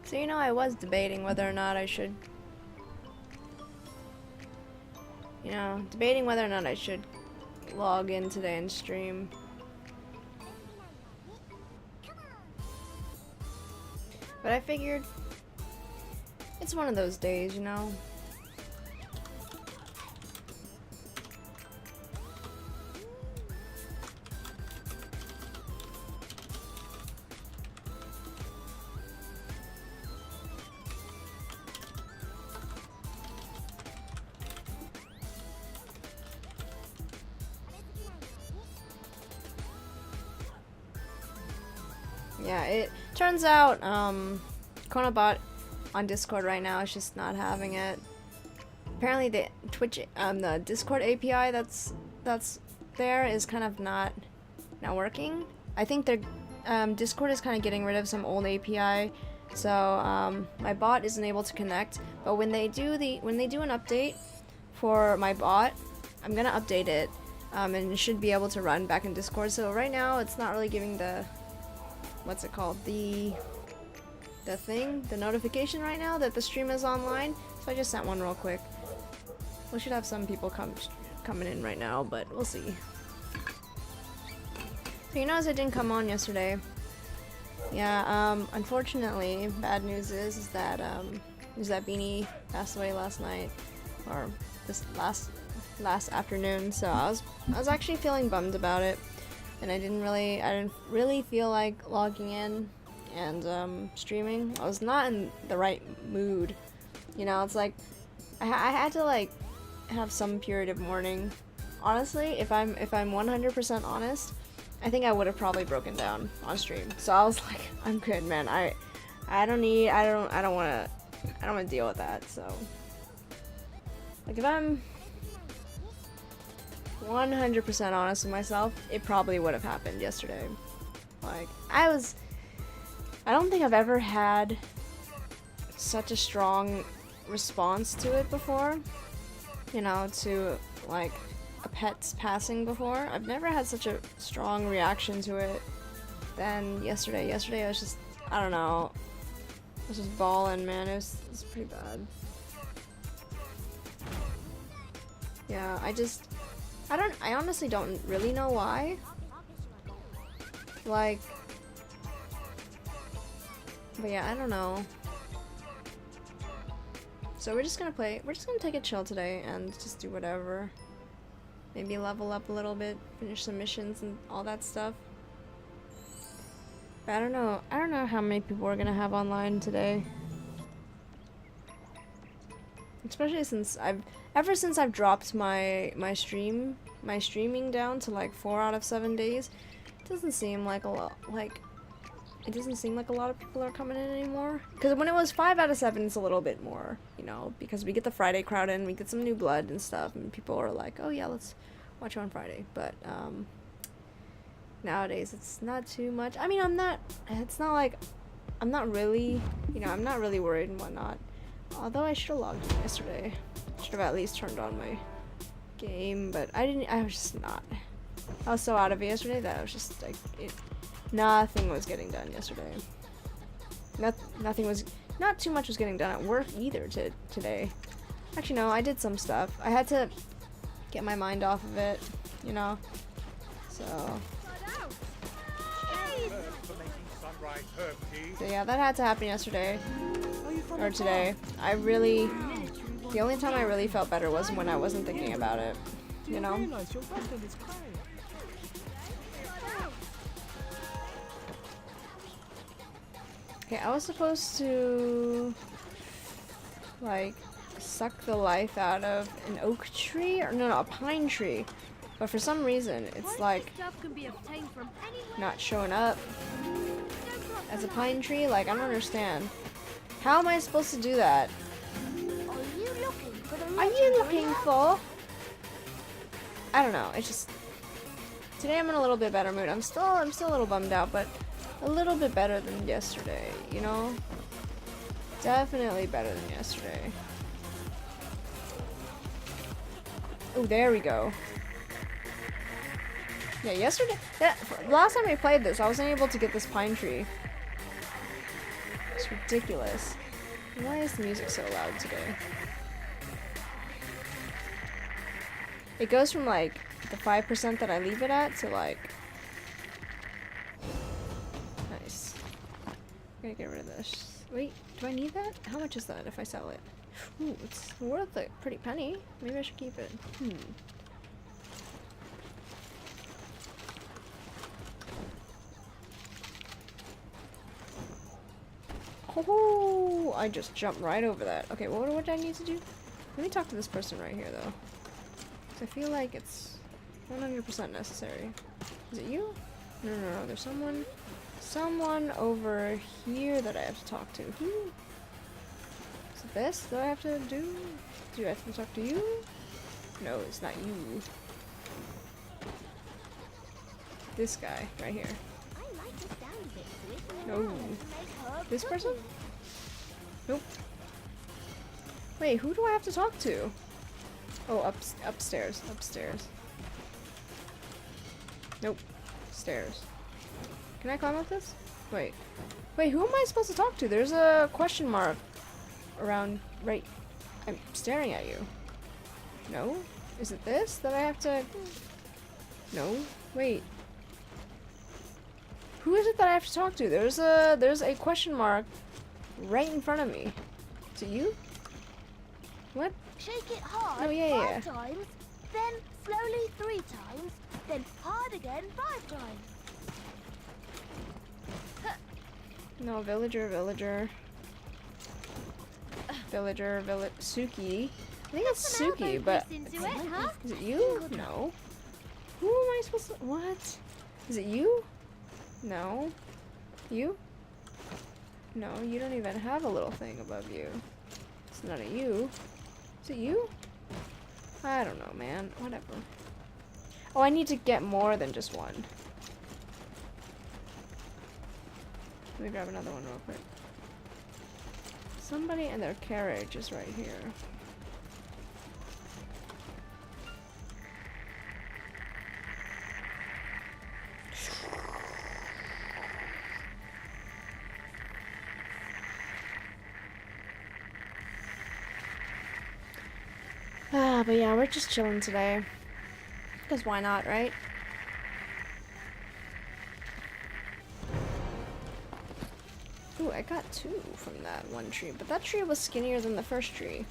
So you know, I was debating whether or not I should, debating whether or not I should log in today and stream. But I figured it's one of those days, you know. Yeah, it turns out Konabot on Discord right now is just not having it. Apparently the the Discord API that's there is kind of not working. I think their Discord is kind of getting rid of some old API, so my bot isn't able to connect. But when they do an update for my bot, I'm gonna update it, and it should be able to run back in Discord. So right now it's not really giving the what's it called, the notification right now that the stream is online. So I just sent one real quick. We should have some people coming in right now, but we'll see. So you notice I didn't come on yesterday. Yeah, unfortunately, bad news is that Beanie passed away last night, or this last afternoon. So I was actually feeling bummed about it, and I didn't really feel like logging in and streaming. I was not in the right mood. You know, it's like I had to like have some period of mourning. Honestly, if I'm 100% honest, I think I would have probably broken down on stream. So I was like, I'm good, man. I don't want to deal with that. So like if I'm 100% honest with myself, it probably would have happened yesterday. Like I don't think I've ever had such a strong response to it before. You know, to like a pet's passing before. I've never had such a strong reaction to it than yesterday. Yesterday I was just, I don't know, I was just bawling, man. It was pretty bad. Yeah, I honestly don't really know why. Like, but yeah, I don't know. So we're just gonna take it chill today and just do whatever. Maybe level up a little bit, finish some missions and all that stuff. But I don't know how many people we're gonna have online today. Especially since ever since I've dropped my streaming down to like 4 out of 7 days, it doesn't seem like a lot of people are coming in anymore. Because when it was 5 out of 7, it's a little bit more, you know, because we get the Friday crowd in, we get some new blood and stuff, and people are like, oh yeah, let's watch on Friday. But nowadays it's not too much. I mean, I'm not really, you know, I'm not really worried and whatnot. Although I should have logged in yesterday. Should have at least turned on my game, but I was just not. I was so out of it yesterday that I was just like, nothing was getting done yesterday. Not too much was getting done at work either today. Actually, no, I did some stuff. I had to get my mind off of it, you know. So yeah, that had to happen yesterday. Or today. The only time I really felt better was when I wasn't thinking about it, you know? Okay, I was supposed to like suck the life out of an oak tree, or no, a pine tree. But for some reason, it's like not showing up as a pine tree. Like, I don't understand. How am I supposed to do that? Are you looking for? I don't know. It's just today I'm in a little bit better mood. I'm still a little bummed out, but a little bit better than yesterday, you know? Definitely better than yesterday. Oh, there we go. Yeah, yesterday, last time I played this, I wasn't able to get this pine tree. It's ridiculous. Why is the music so loud today? It goes from like the 5% that I leave it at to like... Nice. I'm gonna get rid of this. Wait, do I need that? How much is that if I sell it? Ooh, it's worth a pretty penny. Maybe I should keep it. Oh, I just jumped right over that. Okay, what do I need to do? Let me talk to this person right here, though. 'Cause I feel like it's 100% necessary. Is it you? No. There's someone over here that I have to talk to. Who? Is it this that I have to do? Do I have to talk to you? No, it's not you. This guy right here. No. This person? Nope. Wait, who do I have to talk to? Oh, upstairs. Nope. Stairs. Can I climb up this? Wait, who am I supposed to talk to? There's a question mark around right. I'm staring at you. No? Is it this that I have to... No? Wait. Who is it that I have to talk to? There's a question mark right in front of me. Is it you? What? Shake it hard Oh, yeah. 5 times, then slowly 3 times, then hard again 5 times. No, villager. Suki. I think it's Suki, but... Is it you? No. Who am I supposed to... What? Is it you? No. You? No, you don't even have a little thing above you. It's not a you. Is it you? I don't know, man. Whatever. Oh, I need to get more than just one. Let me grab another one real quick. Somebody and their carriage is right here. But yeah, we're just chilling today. Because why not, right? Ooh, I got 2 from that one tree, but that tree was skinnier than the first tree.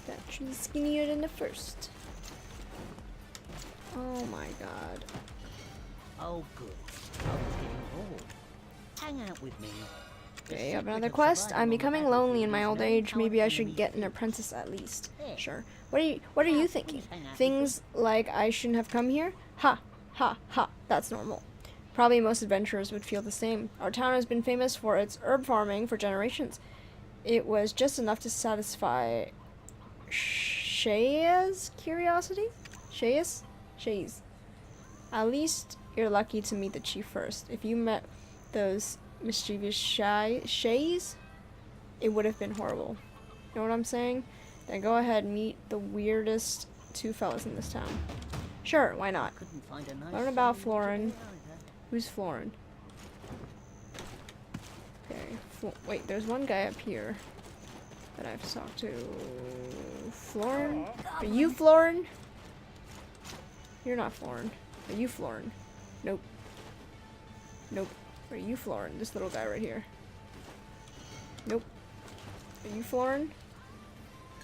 That tree's skinnier than the first. Oh my god. Oh, good. I was getting bored. Hang out with me. Okay, I have another quest. I'm becoming lonely in my old age. Maybe I should get an apprentice at least. Sure. What are you thinking? Things like I shouldn't have come here? Ha. That's normal. Probably most adventurers would feel the same. Our town has been famous for its herb farming for generations. It was just enough to satisfy Shaya's curiosity? Shay's? At least you're lucky to meet the chief first. If you met those mischievous Shays, it would have been horrible. You know what I'm saying? Then go ahead and meet the weirdest 2 fellas in this town. Sure, why not? Learn about Florin. Who's Florin? Okay, wait, there's one guy up here that I have to talk to. Florin? Are you Florin? You're not Florin. Are you Florin? Nope. Are you Florin? This little guy right here. Nope. Are you Florin?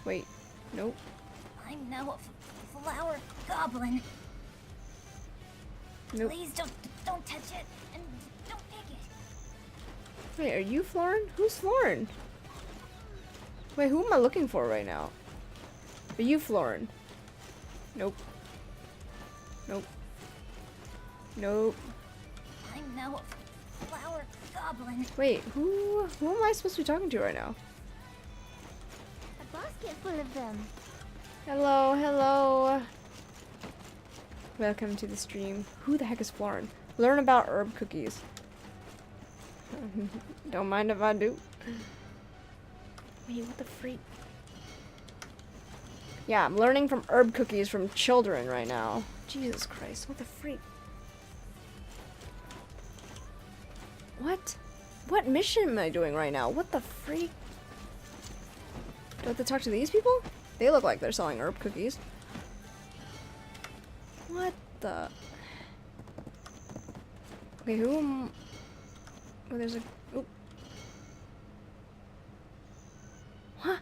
Wait. Nope. I'm now a flower goblin. Nope. Please don't touch it and don't pick it. Wait, are you Florin? Who's Florin? Wait, who am I looking for right now? Are you Florin? Nope. I'm now a flower goblin. Wait, who am I supposed to be talking to right now? A basket full of them. Hello. Welcome to the stream. Who the heck is Florin? Learn about herb cookies. Don't mind if I do. Wait, what the freak? Yeah, I'm learning from herb cookies from children right now. Jesus Christ, what the freak? What? What mission am I doing right now? What the freak? Do I have to talk to these people? They look like they're selling herb cookies. What the? Okay, who am... Oh, there's a... Oh. What?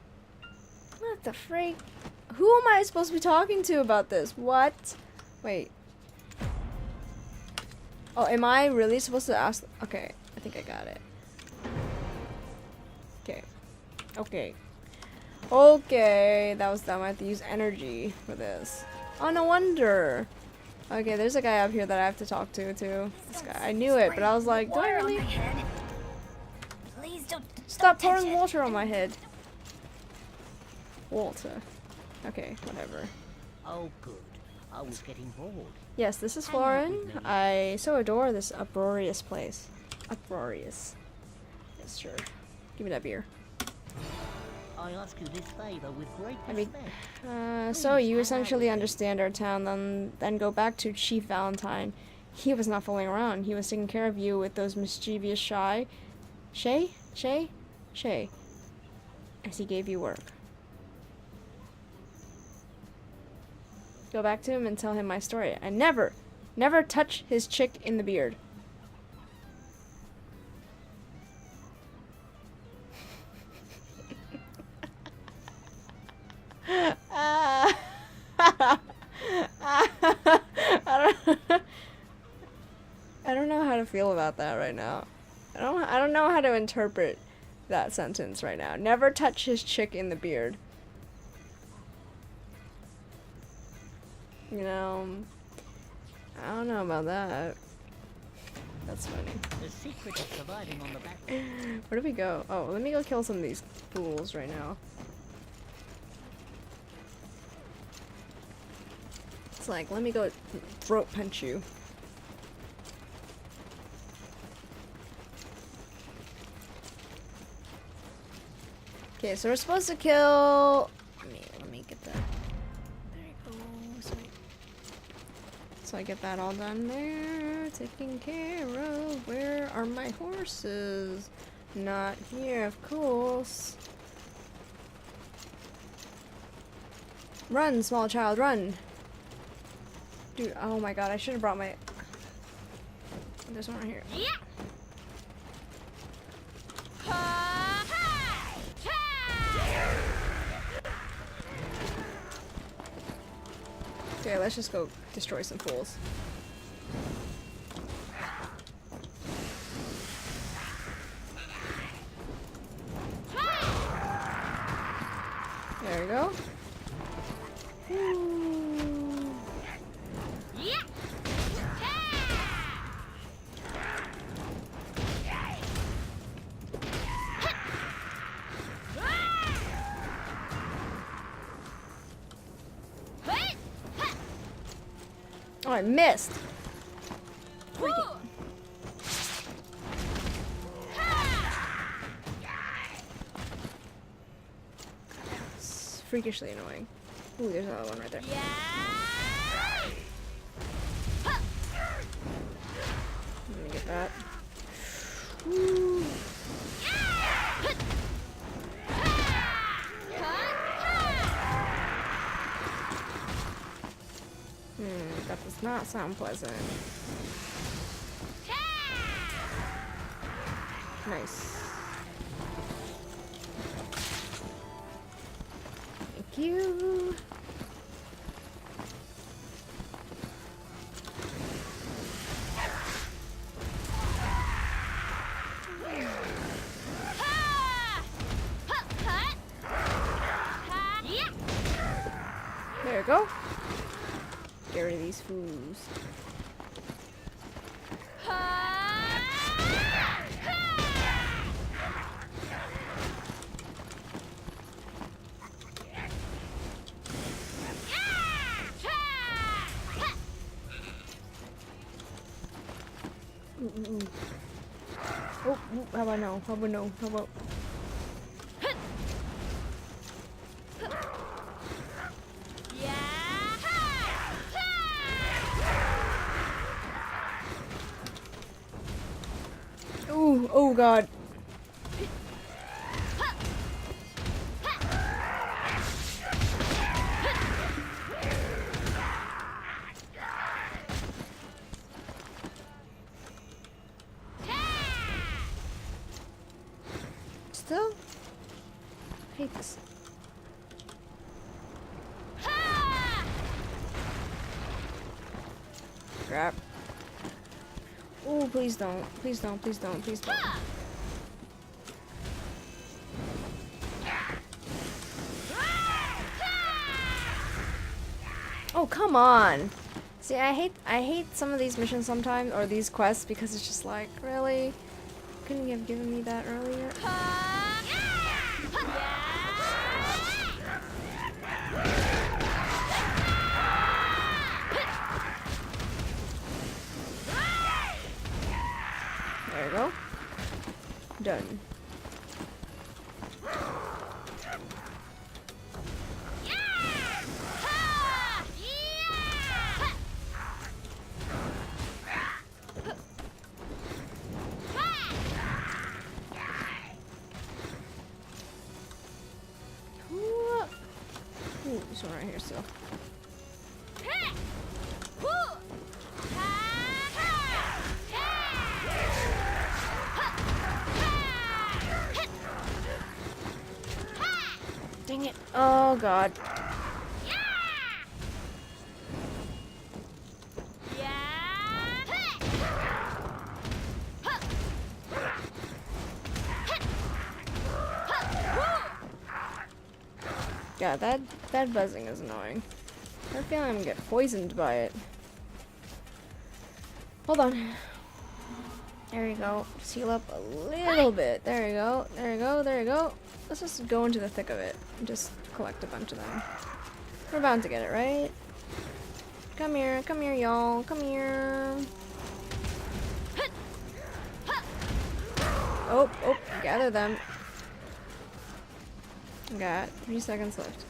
What the freak? Who am I supposed to be talking to about this? What? Wait. Oh, am I really supposed to ask? Okay, I think I got it. Okay. Okay. Okay, that was dumb. I have to use energy for this. Oh, no wonder. Okay, there's a guy up here that I have to talk to, too. This guy. I knew it, but I was like, do I really? Please don't Stop pouring water on my head. Water. Okay, whatever. Oh, good. I was getting bored. Yes, this is Hang out Florin. with me. I so adore this uproarious place. Uproarious. Yes, sure. Give me that beer. I ask you this favor with great I mean, respect. So you essentially understand our town, then go back to Chief Valentine. He was not fooling around. He was taking care of you with those mischievous Shay, as he gave you work. Go back to him and tell him my story. And never touch his chick in the beard. I don't know how to feel about that right now. I don't know how to interpret that sentence right now. Never touch his chick in the beard. You know, I don't know about that. That's funny. The secret of surviving on the back. Where do we go? Oh, let me go kill some of these fools right now. It's like, let me go throat punch you. Okay, so we're supposed to kill... Let me get that. There you go. So I get that all done there. Taken care of. Where are my horses? Not here, of course. Run, small child, run. Dude, oh my god, I should have brought my... There's one right here. Yeah. Okay, let's just go destroy some fools. There we go. Ooh. Yeah. Oh, I missed. It's freakishly annoying. Ooh, there's another one right there. Let me get that. Ooh. That does not sound pleasant. Nice. Thank you. There we go. Get rid of these fools. Oh, how about no? How about no? How about... Ooh, oh god. Still? I hate this. Crap. Oh, please don't. Please don't. Please don't. Please don't. Oh, come on. See, I hate some of these missions sometimes, or these quests, because it's just like, really? Couldn't you have given me that earlier? There you go. Done. Ooh, this one right here still. Dang it. Oh god. Yeah, that buzzing is annoying. I have a feeling I'm gonna get poisoned by it. Hold on. There you go. Just heal up a little bit. There you go. There you go. There you go. Let's just go into the thick of it and just collect a bunch of them. We're bound to get it, right? Come here, y'all. Come here. Oh, oh, gather them. Got 3 seconds left.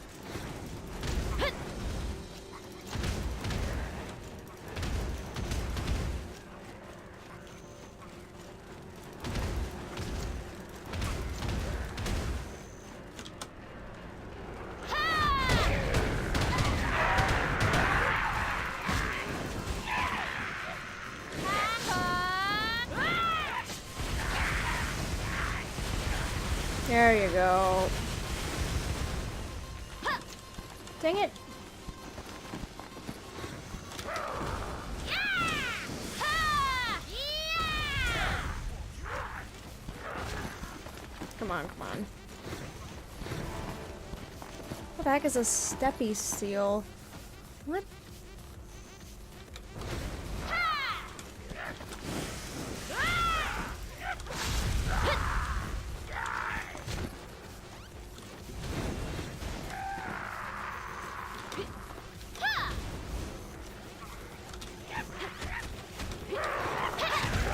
There you go. Dang it. Come on, come on. What the heck is a steppy seal? What?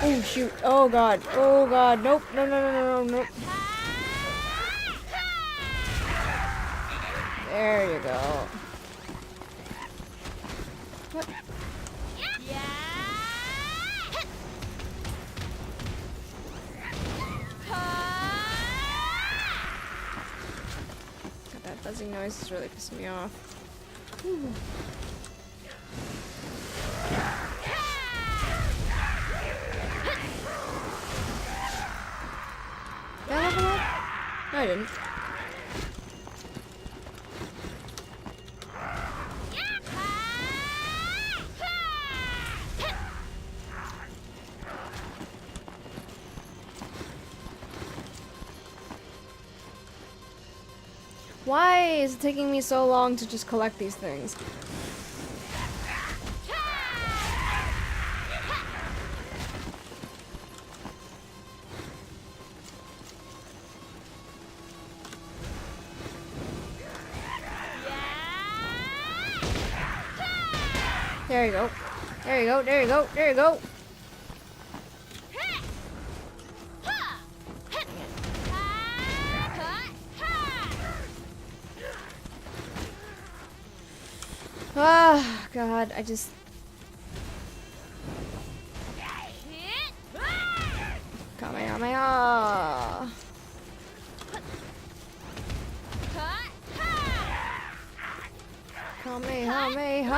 Oh shoot. Oh god. Oh god. Nope. No, no, no, no, no, nope. There you go. What? God, that buzzing noise is really pissing me off. Ooh. Did I level up? No, I didn't. Why is it taking me so long to just collect these things? There you go. There you go. There you go. There you go. Ah, God, I just... Got my Kamehameha! Kamehameha!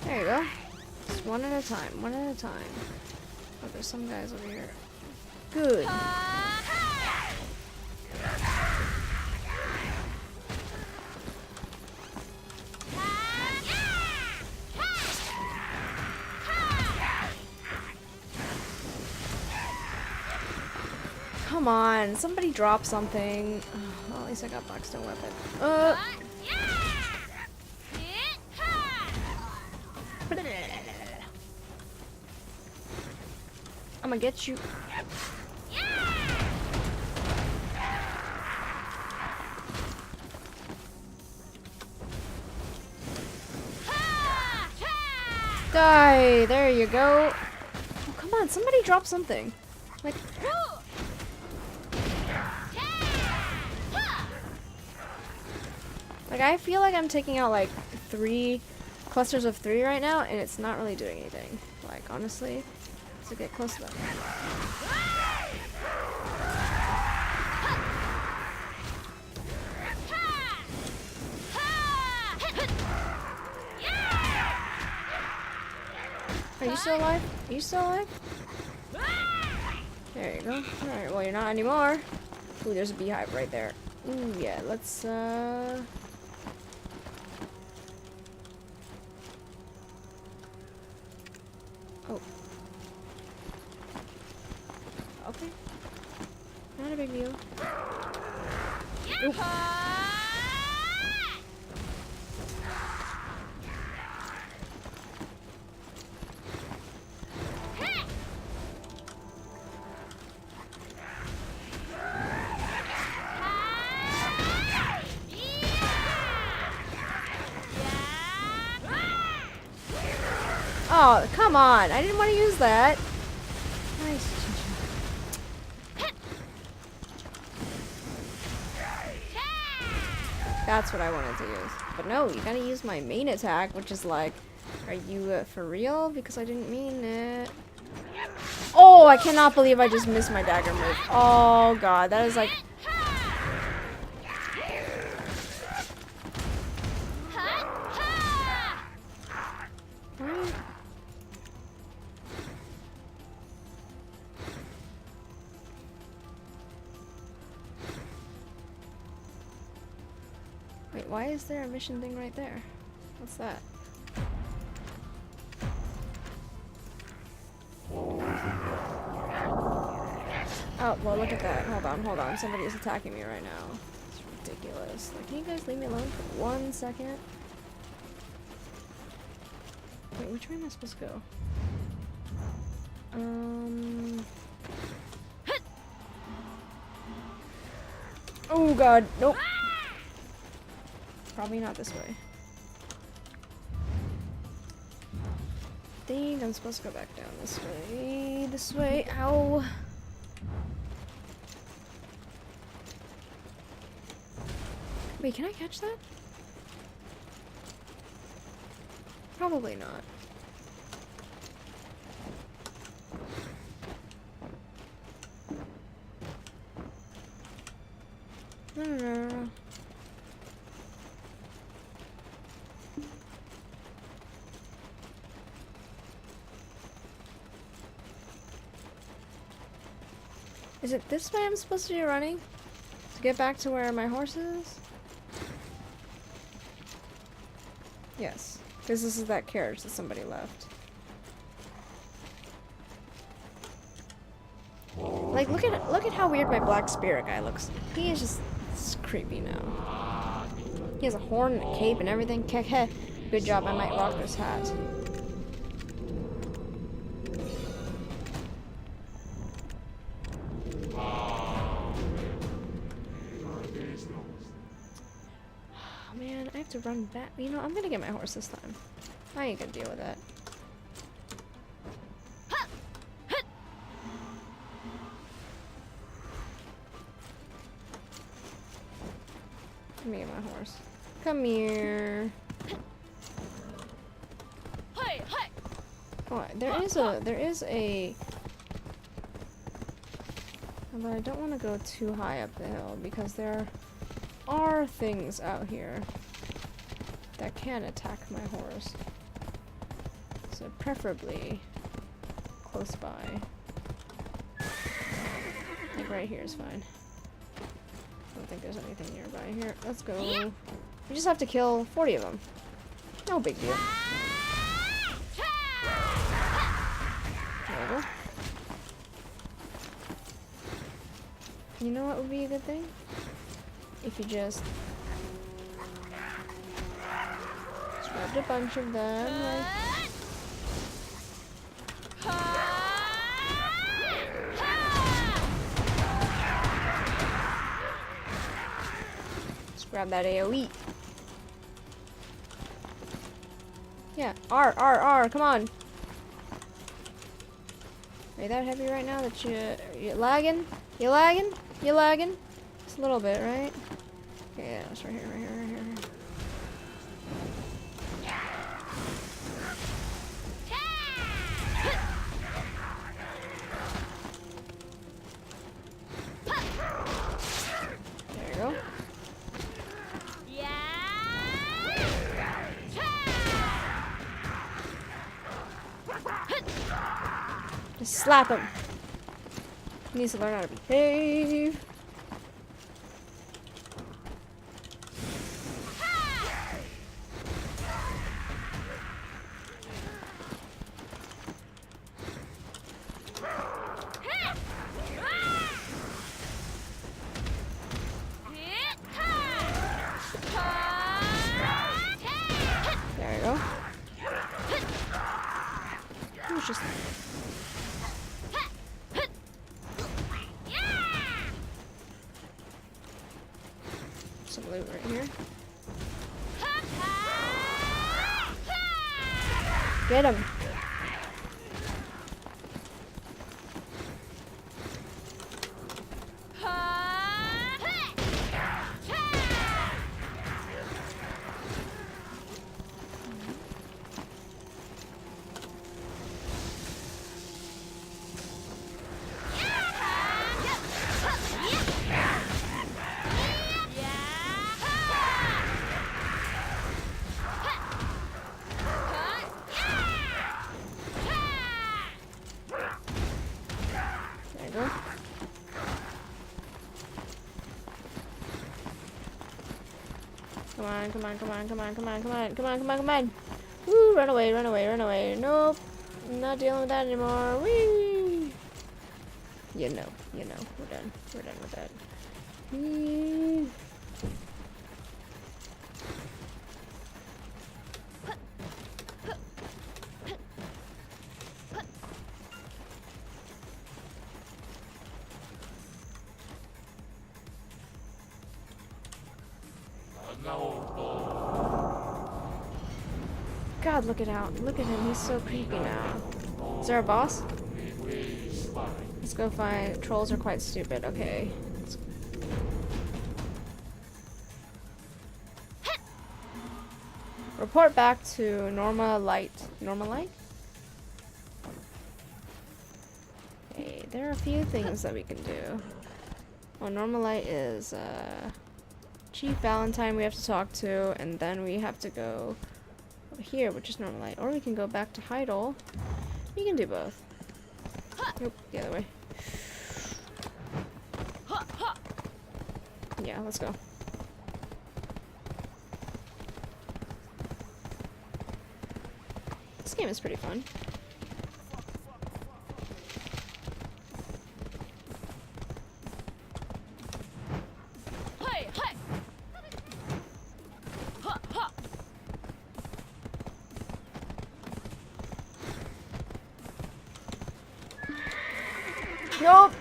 There you go. Just one at a time, one at a time. Oh, there's some guys over here. Good. Come on, somebody drop something. Oh, well, at least I got Blackstone weapon. I'm gonna get you. Die! There you go. Oh, come on, somebody drop something. Like. Like, I feel like I'm taking out like 3 clusters of 3 right now, and it's not really doing anything. Like, honestly, to get close to them. Are you still alive? Are you still alive? There you go. Alright, well, you're not anymore. Ooh, there's a beehive right there. Ooh, yeah, let's, Oh. Okay. Not a big deal. Oop. Oh, come on. I didn't want to use that. Nice. That's what I wanted to use. But no, you gotta use my main attack, which is like, are you for real? Because I didn't mean it. Oh, I cannot believe I just missed my dagger move. Oh god, that is like... Wait, why is there a mission thing right there? What's that? Oh, well, look at that. Hold on, hold on. Somebody is attacking me right now. It's ridiculous. Like, can you guys leave me alone for 1 second? Wait, which way am I supposed to go? Oh god, nope. Probably not this way. I think I'm supposed to go back down this way. This way. Ow. Wait, can I catch that? Probably not. No. Is it this way I'm supposed to be running? To get back to where my horse is? Yes. Because this is that carriage that somebody left. Like, look at how weird my black spirit guy looks. He is just creepy now. He has a horn and a cape and everything. Keke. Good job, I might rock this hat. Man, I have to run back. You know, I'm gonna get my horse this time. I ain't gonna deal with that. Let me get my horse. Come here. Oh, there is a. But I don't want to go too high up the hill because there are things out here that can attack my horse. So preferably close by. Like right here is fine. I don't think there's anything nearby here. Let's go. We just have to kill 40 of them. No big deal. There we go. You know what would be a good thing? If you just grabbed a bunch of them, like just grab that AoE. Yeah, R, come on. Are you that heavy right now that you're lagging? You lagging? You lagging? Just a little bit, right? Okay, yeah, it's right here, right here, right here. There you go. Just slap him. He needs to learn how to behave. There you go. He was just some loot right here. Get him. Come on, come on, come on, come on, come on, come on, come on, come on, come on. Woo, run away, run away, run away. Nope. I'm not dealing with that anymore. Whee! You know, we're done. We're done with that. Whee! God, look at him. He's so creepy now. Is there a boss? Let's go find. Trolls are quite stupid. Okay. Report back to Norma Light. Norma Light? Okay, there are a few things that we can do. Well, Norma Light is Chief Valentine we have to talk to, and then we have to go here, which is Normal Light, or we can go back to Heidel. We can do both. Nope, the other way. Yeah, let's go. This game is pretty fun. Nope.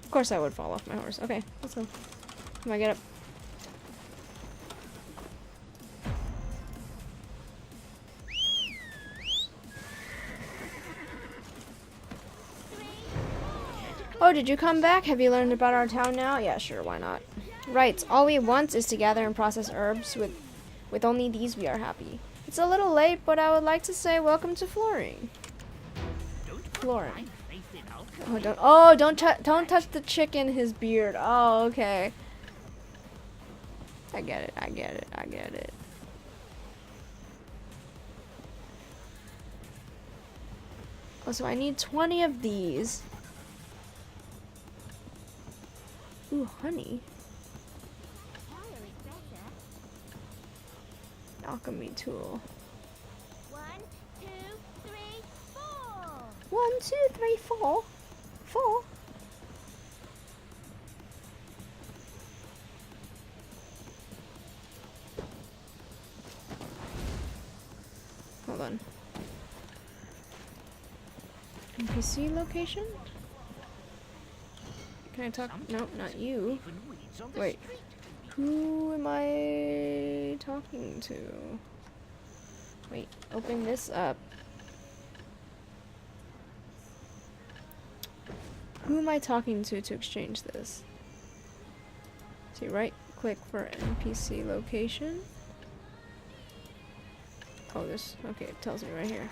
Of course I would fall off my horse. Okay, let's go. Come on, get up. Oh, did you come back? Have you learned about our town now? Yeah, sure, why not? Right, all we want is to gather and process herbs. With only these we are happy. It's a little late, but I would like to say welcome to Flooring. Flooring. Don't touch the chick in his beard. Oh, okay. I get it. Oh, so I need 20 of these. Ooh, honey. Alchemy tool. 1, 2, 3, 4. 1, 2, 3, 4. 4. Hold on. NPC location? Can I talk? No, not you. Wait. Who am I talking to? Wait, open this up. Who am I talking to exchange this? So you right click for NPC location. Oh, this, okay, it tells me right here.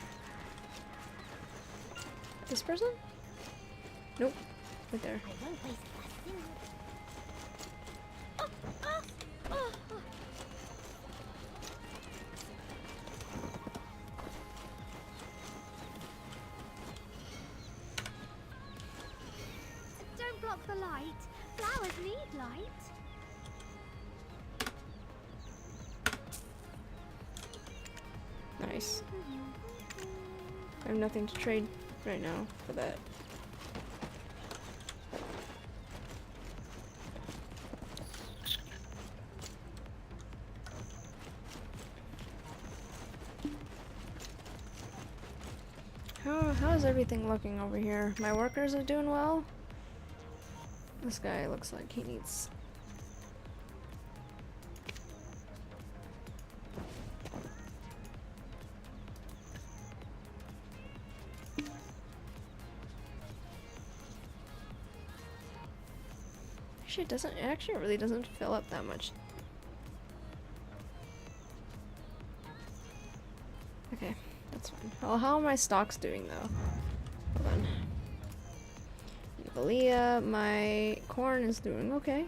This person? Nope, right there. I won't waste a single. Don't block the light. Flowers need light. Nice. I have nothing to trade right now for that. How is everything looking over here? My workers are doing well? This guy looks like he needs... Actually it really doesn't fill up that much. Okay, that's fine. Well, how are my stocks doing though? Hold on. Valia, my corn is doing okay.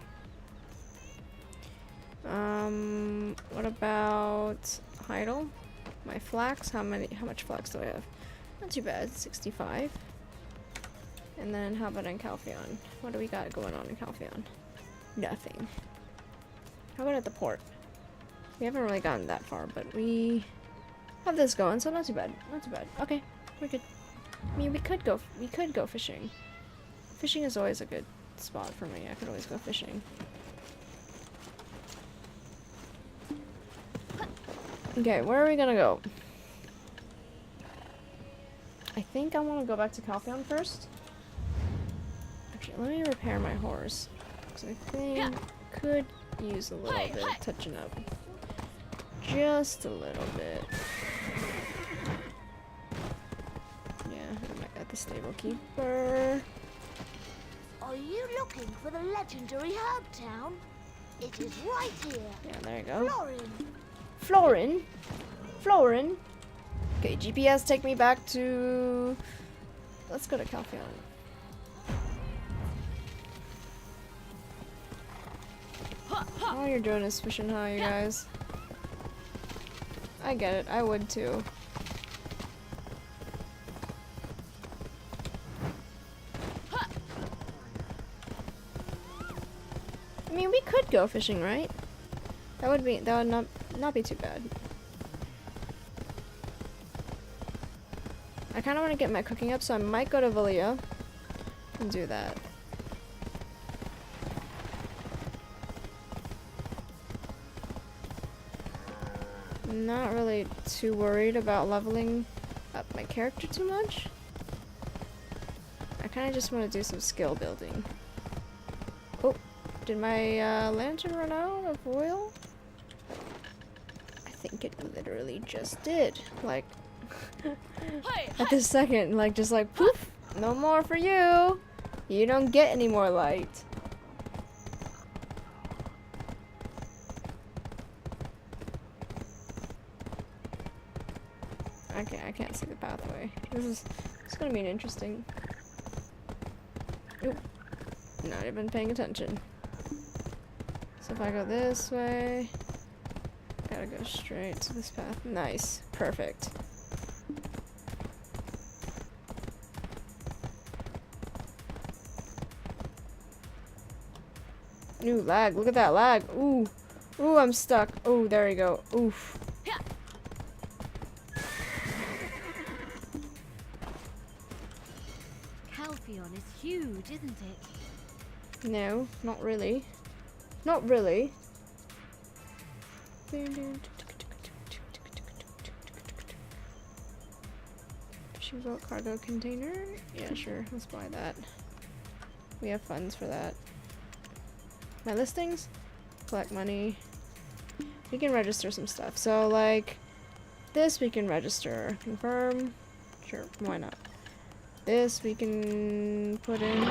What about Heidel? My flax, how much flax do I have? Not too bad, 65. And then how about in Calpheon? What do we got going on in Calpheon? Nothing. How about at the port? We haven't really gotten that far, but we have this going, so not too bad. Not too bad. Okay, we're good. I mean, we could go fishing. Fishing is always a good spot for me. I could always go fishing. Okay, where are we gonna go? I think I want to go back to Calpheon first. Actually, let me repair my horse. Because I think could use a little bit of touching up. Just a little bit. Yeah, I'm at the stable keeper. Are you looking for the legendary herb town? It is right here. Yeah, there you go. Florin. Florin. Okay, GPS, take me back to... Let's go to Calpheon. All you're doing is fishing, huh, you guys? I get it. I would too. I mean, we could go fishing, right? That would not be too bad. I kind of want to get my cooking up, so I might go to Valia and do that. I'm not really too worried about leveling up my character too much. I kind of just want to do some skill building. Oh, did my lantern run out of oil? I think it literally just did. Like, at this second, like, just like, poof, no more for you. You don't get any more light. I can't see the pathway. It's gonna be an interesting. Oop. Not even paying attention. So if I go this way, gotta go straight to this path. Nice. Perfect. Ooh, lag. Look at that lag. Ooh. Ooh, I'm stuck. Ooh, there we go. Oof. Calpheon is huge, isn't it? No, not really. Not really. She wrote cargo container? Yeah, sure. Let's buy that. We have funds for that. My listings? Collect money. We can register some stuff. So, like, this we can register. Confirm. Sure, why not? This we can put in.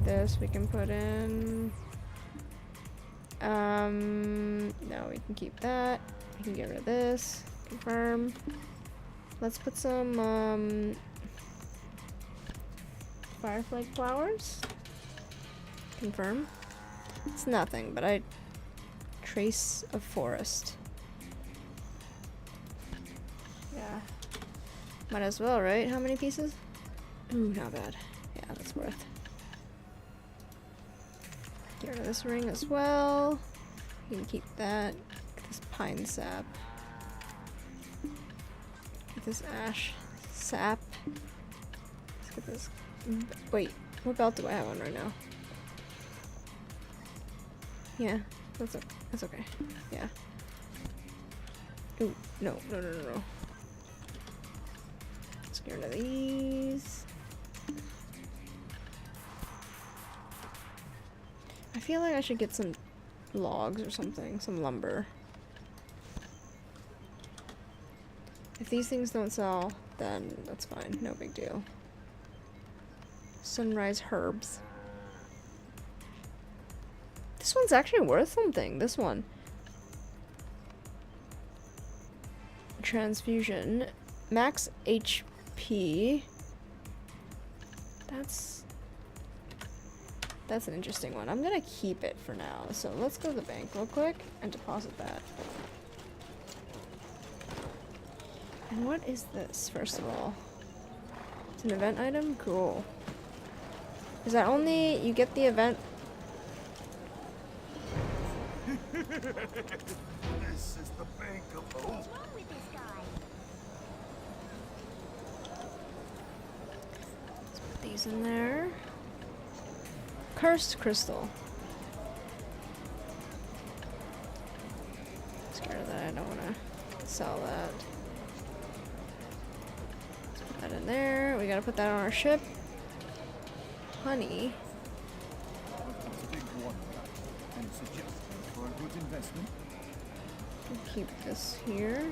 This we can put in. No, we can keep that. We can get rid of this. Confirm. Let's put some, firefly flowers. Confirm. It's nothing, but I trace of forest. Yeah. Might as well, right? How many pieces? Ooh, not bad. Yeah, that's worth. Get rid of this ring as well. You can keep that. Get this pine sap. Get this ash sap. Let's get this. Wait, what belt do I have on right now? Yeah, that's okay. Yeah. Ooh, no. Let's get rid of these. I feel like I should get some logs or something, some lumber. If these things don't sell, then that's fine, no big deal. Sunrise herbs. This one's actually worth something, this one. Transfusion. Max HP. That's an interesting one. I'm gonna keep it for now. So let's go to the bank real quick and deposit that. And what is this, first of all? It's an event item? Cool. Is that only you get the event? This is the bank of hope. What's wrong with this guy? Let's put these in there. Cursed crystal. Scared of that. I don't want to sell that. Let's put that in there. We gotta put that on our ship. Honey. That's a big one. And suggestion for a good investment. We'll keep this here.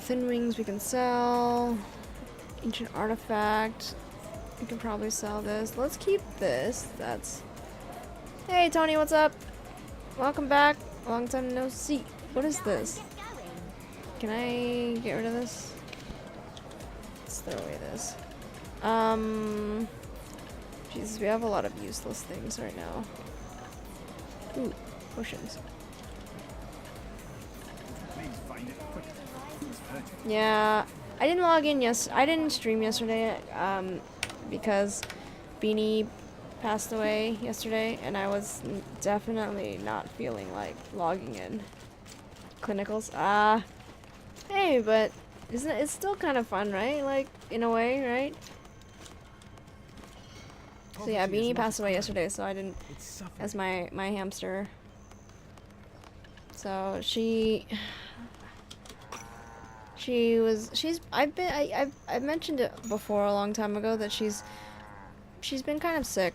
Thin wings we can sell. Ancient artifact. We can probably sell this. Let's keep this. That's. Hey Tony, what's up? Welcome back. Long time no see. What is this? Can I get rid of this? Let's throw away this. Jesus, we have a lot of useless things right now. Ooh, potions. Please find it quick. It's urgent. Yeah, I didn't log in I didn't stream yesterday, because Beanie passed away yesterday, and I was definitely not feeling like logging in. Clinicals, hey, but it's still kind of fun, right? Like, in a way, right? So yeah, Beanie passed away yesterday, so I didn't, It's suffering. as my hamster. So I've mentioned it before a long time ago that she's been kind of sick,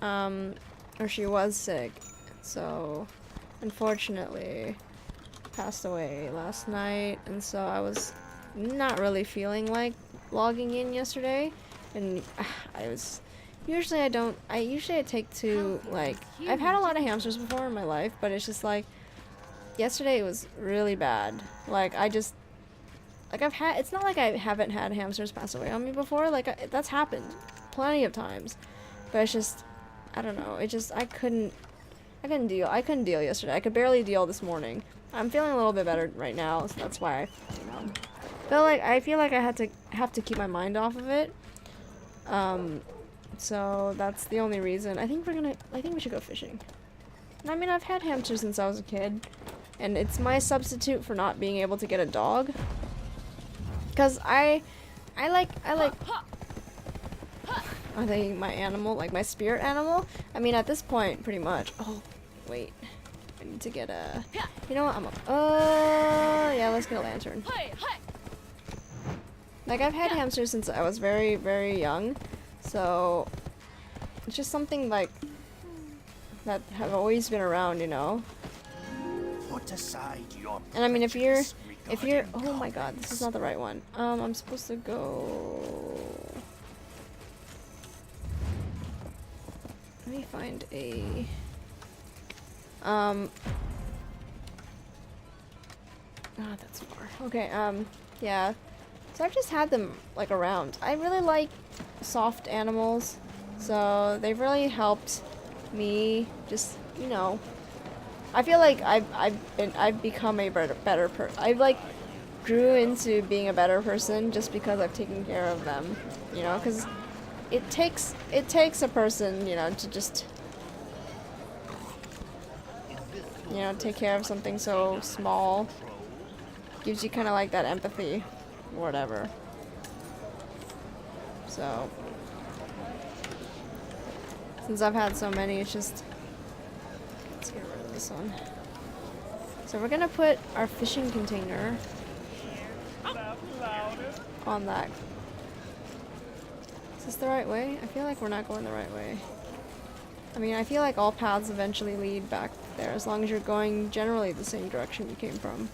or she was sick, so unfortunately passed away last night, and so I was not really feeling like logging in yesterday, and I was Usually I don't. Usually I take to, like, I've had a lot of hamsters before in my life, but it's just like, yesterday it was really bad. Like, it's not like I haven't had hamsters pass away on me before. Like, that's happened plenty of times. But it's just, I don't know. I couldn't deal. I couldn't deal yesterday. I could barely deal this morning. I'm feeling a little bit better right now, so that's why I feel like I have to keep my mind off of it. So that's the only reason. I think we should go fishing. I mean, I've had hamsters since I was a kid, and it's my substitute for not being able to get a dog. Cause I like are they my animal, like my spirit animal? I mean, at this point, pretty much. Oh, wait, I need to get a. You know what? Yeah, let's get a lantern. Like, I've had hamsters since I was very, very young, so it's just something like that have always been around, you know. Put aside your And I mean, if you're, regarding oh my god, this is not the right one. I'm supposed to go. Let me find a. Ah, that's far. Okay. Yeah. So I've just had them like around. I really like soft animals, so they've really helped me. Just, you know, I feel like I've become a better person. I've like grew into being a better person just because I've taken care of them. You know, because it takes a person, you know, to just, you know, take care of something so small. Gives you kind of like that empathy. Whatever. So, since I've had so many, it's just, let's get rid of this one. So we're gonna put our fishing container on that. Is this the right way? I feel like we're not going the right way. I mean, I feel like all paths eventually lead back there, as long as you're going generally the same direction you came from.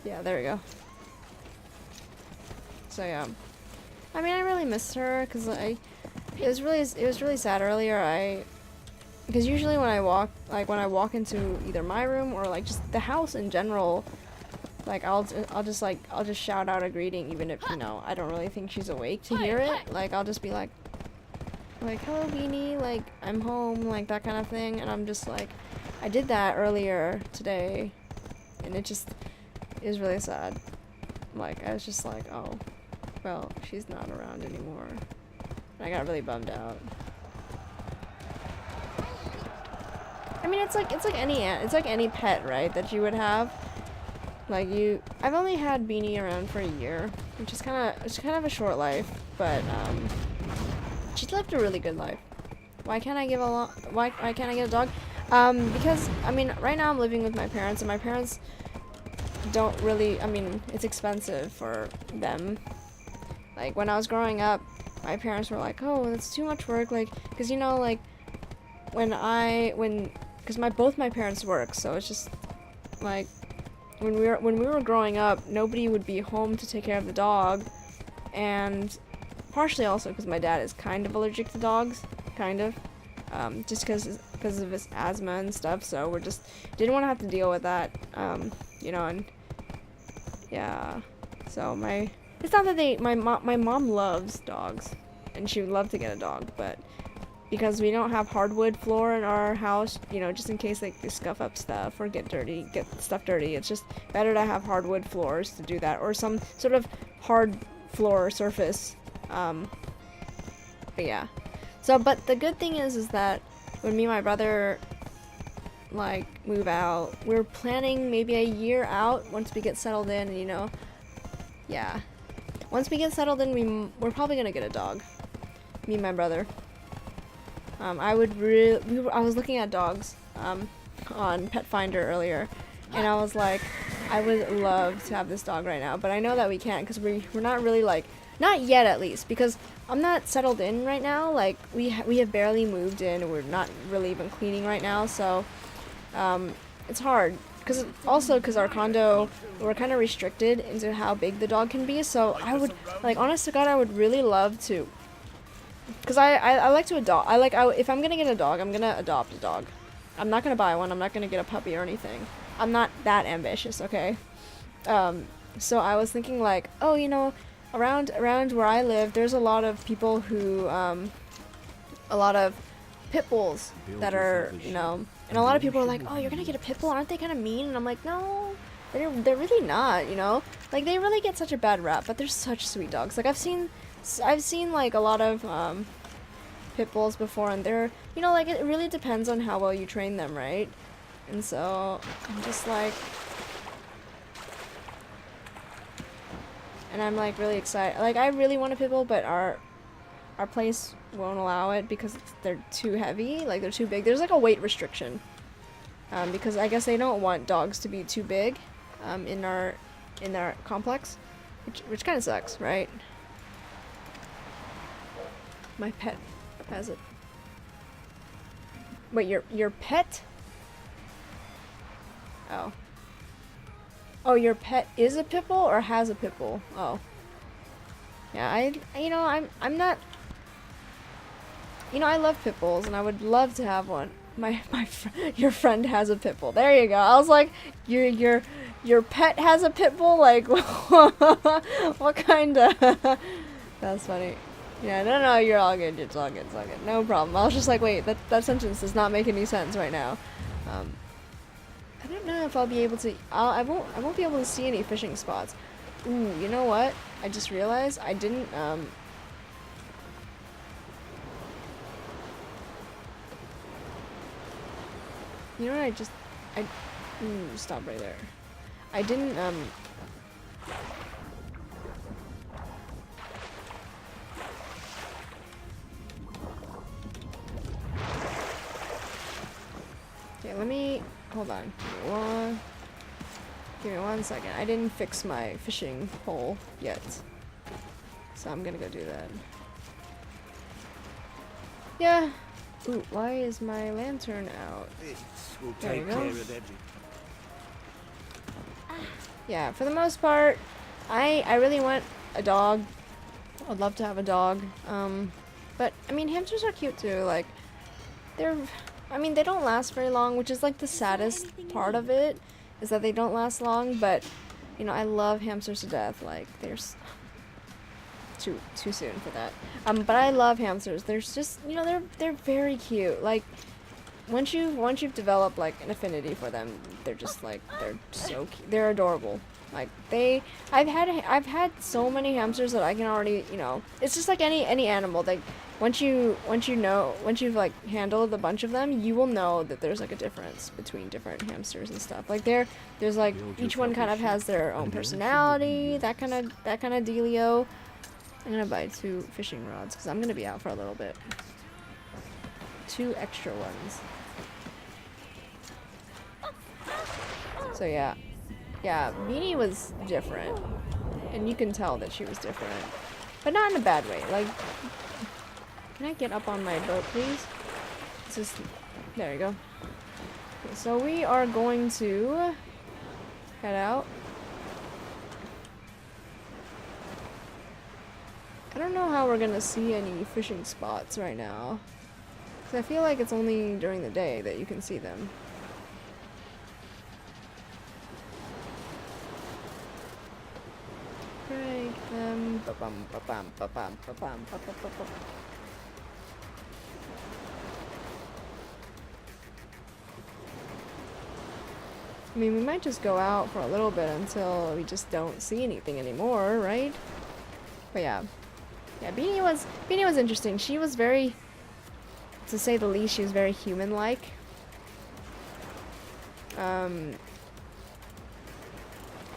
Yeah, there we go. So yeah, I mean, I really missed her because it was really sad earlier. Because usually when I walk into either my room or like just the house in general, like I'll just shout out a greeting even if, you know, I don't really think she's awake to hear it. Like I'll just be like hello Beanie, like I'm home, like that kind of thing. And I'm just like, I did that earlier today, and it was really sad. Like I was just like, oh. Well, she's not around anymore. I got really bummed out. I mean, it's like any pet, right? That you would have. Like I've only had Beanie around for a year, which is kind of a short life, but she's lived a really good life. Why can't I get a dog? Because I mean, right now I'm living with my parents, and my parents don't really. I mean, it's expensive for them. Like, when I was growing up, my parents were like, oh, that's too much work, like, because, you know, like, because both my parents work, so it's just, like, when we were growing up, nobody would be home to take care of the dog, and partially also because my dad is kind of allergic to dogs, kind of, just because of his asthma and stuff, so we just didn't want to have to deal with that, you know, and, yeah, so it's not that my mom loves dogs, and she would love to get a dog, but because we don't have hardwood floor in our house, you know, just in case like they scuff up stuff or get stuff dirty, it's just better to have hardwood floors to do that, or some sort of hard floor surface. But yeah. So, but the good thing is that when me and my brother like move out, we're planning maybe a year out once we get settled in, you know. Yeah. Once we get settled in, we're probably gonna get a dog. Me and my brother. I was looking at dogs on Pet Finder earlier, and I was like, I would love to have this dog right now, but I know that we can't because we're not really like, not yet at least, because I'm not settled in right now. Like we have barely moved in, and we're not really even cleaning right now, so it's hard. Because our condo, we're kind of restricted into how big the dog can be, so I would, like, honest to God, I would really love to Because I like to adopt. If I'm gonna get a dog, I'm gonna adopt a dog. I'm not gonna buy one. I'm not gonna get a puppy or anything. I'm not that ambitious, okay? So I was thinking like, oh, you know, around where I live, there's a lot of people who, a lot of pit bulls that are, you know, and a lot of people are like, oh, you're gonna get a pit bull? Aren't they kind of mean? And I'm like, no, they're really not, you know? Like, they really get such a bad rap, but they're such sweet dogs. Like, I've seen like a lot of pit bulls before, and they're, you know, like, it really depends on how well you train them, right? And so I'm just like, and I'm like really excited. Like, I really want a pit bull, but our place won't allow it because they're too heavy. Like, they're too big. There's like a weight restriction, because I guess they don't want dogs to be too big in our complex, which kind of sucks, right? My pet has it. Wait, your pet? Oh. Oh, your pet is a pit bull or has a pit bull? Oh. Yeah, you know, I'm not, you know, I love pit bulls and I would love to have one. Your friend has a pit bull. There you go. I was like, your pet has a pit bull? Like, what kind of, that's funny. Yeah, no, you're all good. It's all good. It's all good. No problem. I was just like, wait, that sentence does not make any sense right now. I don't know if I'll be able to. I won't be able to see any fishing spots. Ooh, you know what? I just realized I didn't. You know what? Stop right there. I didn't Okay, let me, hold on. Give me one second. I didn't fix my fishing pole yet. So I'm gonna go do that. Yeah. Ooh, why is my lantern out? We'll There you take go. care of everything. Yeah, for the most part, I really want a dog. I'd love to have a dog. But I mean, hamsters are cute too. Like, I mean, they don't last very long, which is like the saddest part of it, is that they don't last long. But you know, I love hamsters to death. Like, they're too soon for that. But I love hamsters. There's just, you know, they're very cute. Like, once you've developed like an affinity for them, they're just like, they're so cute. They're adorable. Like, I've had so many hamsters that I can already, you know, it's just like any animal. Like, once you've like handled a bunch of them, you will know that there's like a difference between different hamsters and stuff. Like, there's like, each one kind of has their own personality, that kind of dealio. I'm gonna buy 2 fishing rods because I'm gonna be out for a little bit. 2 extra ones. So yeah, Beanie was different, and you can tell that she was different, but not in a bad way. Like, can I get up on my boat, please? There you go. Okay, so we are going to head out. I don't know how we're gonna see any fishing spots right now, because I feel like it's only during the day that you can see them. Break them. Ba-bum, ba-bum, ba-bum, ba-bum, ba-bum, ba-bum. I mean, we might just go out for a little bit until we just don't see anything anymore, right? But yeah. Yeah, Beanie was interesting. She was very, to say the least, she was very human-like.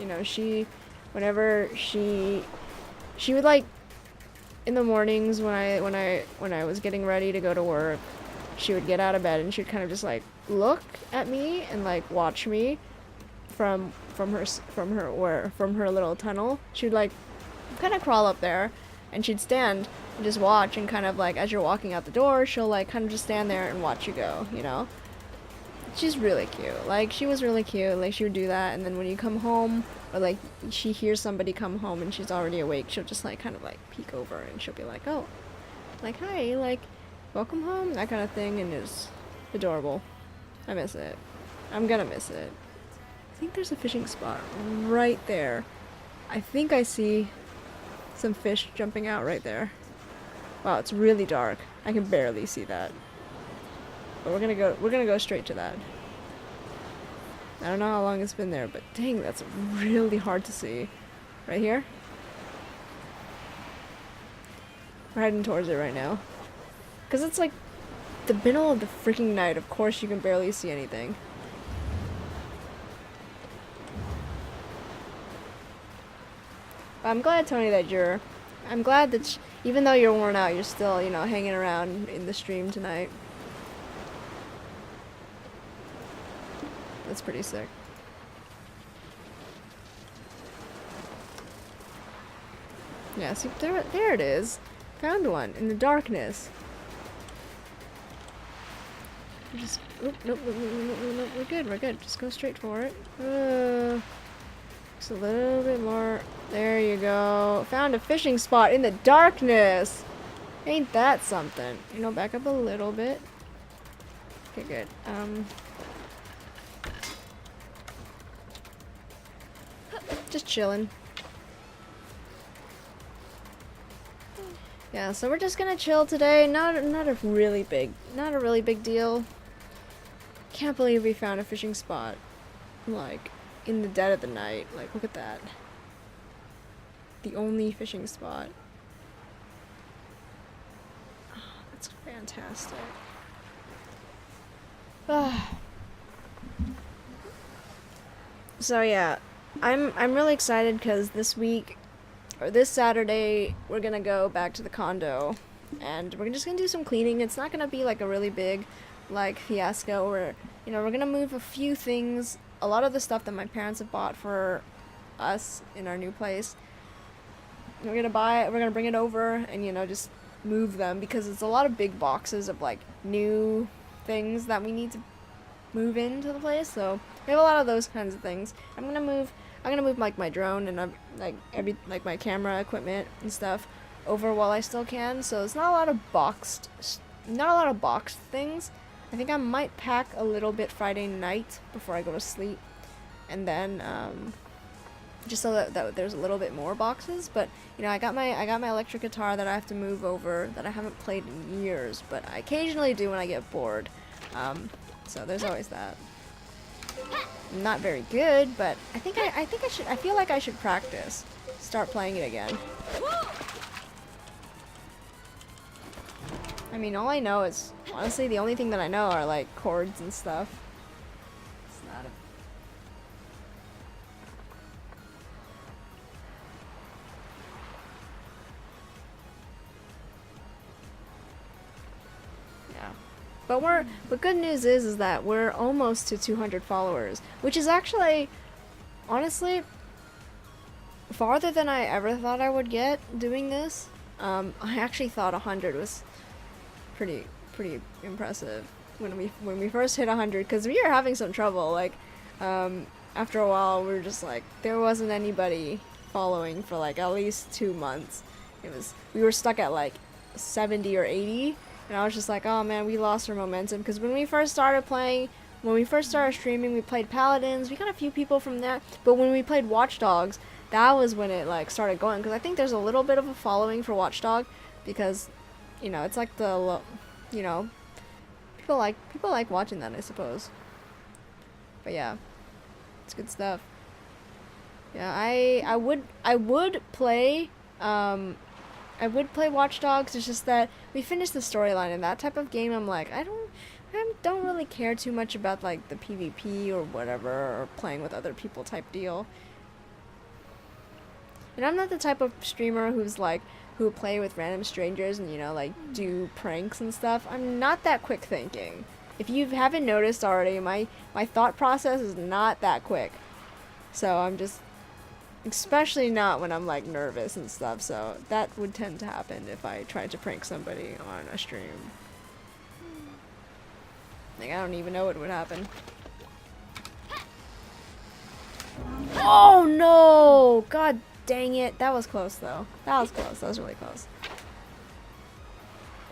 You know, whenever she would, like, in the mornings when I was getting ready to go to work, she would get out of bed and she'd kind of just like look at me and like watch me from her little tunnel. She'd like kind of crawl up there. And she'd stand and just watch, and kind of like, as you're walking out the door, she'll like kind of just stand there and watch you go, you know? She's really cute. Like, she was really cute. Like, she would do that, and then when you come home, or like, she hears somebody come home and she's already awake, she'll just like kind of like peek over and she'll be like, oh, like, hi, like, welcome home, that kind of thing, and it's adorable. I miss it. I'm gonna miss it. I think there's a fishing spot right there. I think I see some fish jumping out right there. Wow, it's really dark. I can barely see that. But we're gonna go straight to that. I don't know how long it's been there, but dang, that's really hard to see. Right here? We're heading towards it right now. Because it's like the middle of the freaking night. Of course you can barely see anything. But I'm glad, Tony, that I'm glad that even though you're worn out, you're still, you know, hanging around in the stream tonight. That's pretty sick. Yeah, see, there it is. Found one in the darkness. Just, oop, nope, we're good. Just go straight for it. Just a little bit more. There you go. Found a fishing spot in the darkness. Ain't that something? You know, back up a little bit. Okay, good. Just chilling. Yeah, so we're just gonna chill today. Not a really big deal. Can't believe we found a fishing spot, like, in the dead of the night. Like, look at that. The only fishing spot. Oh, that's fantastic. So yeah, I'm really excited because this week, or this Saturday, we're gonna go back to the condo, and we're just gonna do some cleaning. It's not gonna be like a really big, like, fiasco. We're gonna move a few things, a lot of the stuff that my parents have bought for us in our new place. We're gonna bring it over and, you know, just move them because it's a lot of big boxes of, like, new things that we need to move into the place. So we have a lot of those kinds of things. I'm gonna move like my drone and like my camera equipment and stuff over while I still can. So it's not a lot of boxed things. I think I might pack a little bit Friday night before I go to sleep, and then just so that there's a little bit more boxes. But you know, I got my electric guitar that I have to move over that I haven't played in years, but I occasionally do when I get bored. So there's always that. I'm not very good, but I feel like I should practice. Start playing it again. I mean, all I know is, honestly, the only thing that I know are, like, chords and stuff. It's not a... Yeah. But good news is that we're almost to 200 followers, which is actually, honestly, farther than I ever thought I would get doing this. I actually thought 100 was pretty impressive when we first hit 100, because we were having some trouble. Like, after a while, we were just like, there wasn't anybody following for like at least 2 months. We were stuck at like 70 or 80. And I was just like, oh man, we lost our momentum. Because when we first started streaming, we played Paladins. We got a few people from that. But when we played Watch Dogs, that was when it like started going. Because I think there's a little bit of a following for Watch Dog. Because, you know, it's like you know, people like watching that, I suppose. But yeah, it's good stuff. Yeah, I would play Watch Dogs. It's just that we finished the storyline, and that type of game, I'm like, I don't really care too much about like the PvP or whatever, or playing with other people type deal. And I'm not the type of streamer who will play with random strangers and, you know, like do pranks and stuff. I'm not that quick thinking. If you haven't noticed already, my thought process is not that quick. So I'm just, especially not when I'm like nervous and stuff, so that would tend to happen if I tried to prank somebody on a stream. Like, I don't even know what would happen. Oh no! God dang it. That was close though. That was close. That was really close.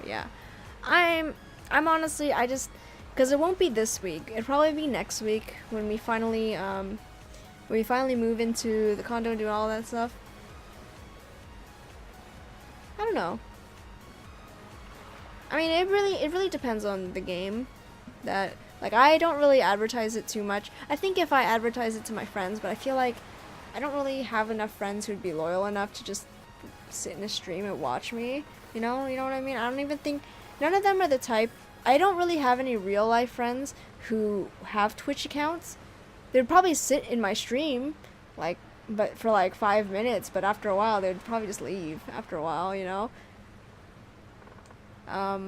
yeah. I'm honestly, I just, because it won't be this week. It'll probably be next week when we finally move into the condo and do all that stuff. I don't know. I mean, it really depends on the game. That, like, I don't really advertise it too much. I think if I advertise it to my friends, but I feel like I don't really have enough friends who'd be loyal enough to just sit in a stream and watch me. You know what I mean? I don't even think, none of them are the type. I don't really have any real life friends who have Twitch accounts. They'd probably sit in my stream, like, but for like 5 minutes, but after a while they'd probably just leave after a while, you know? I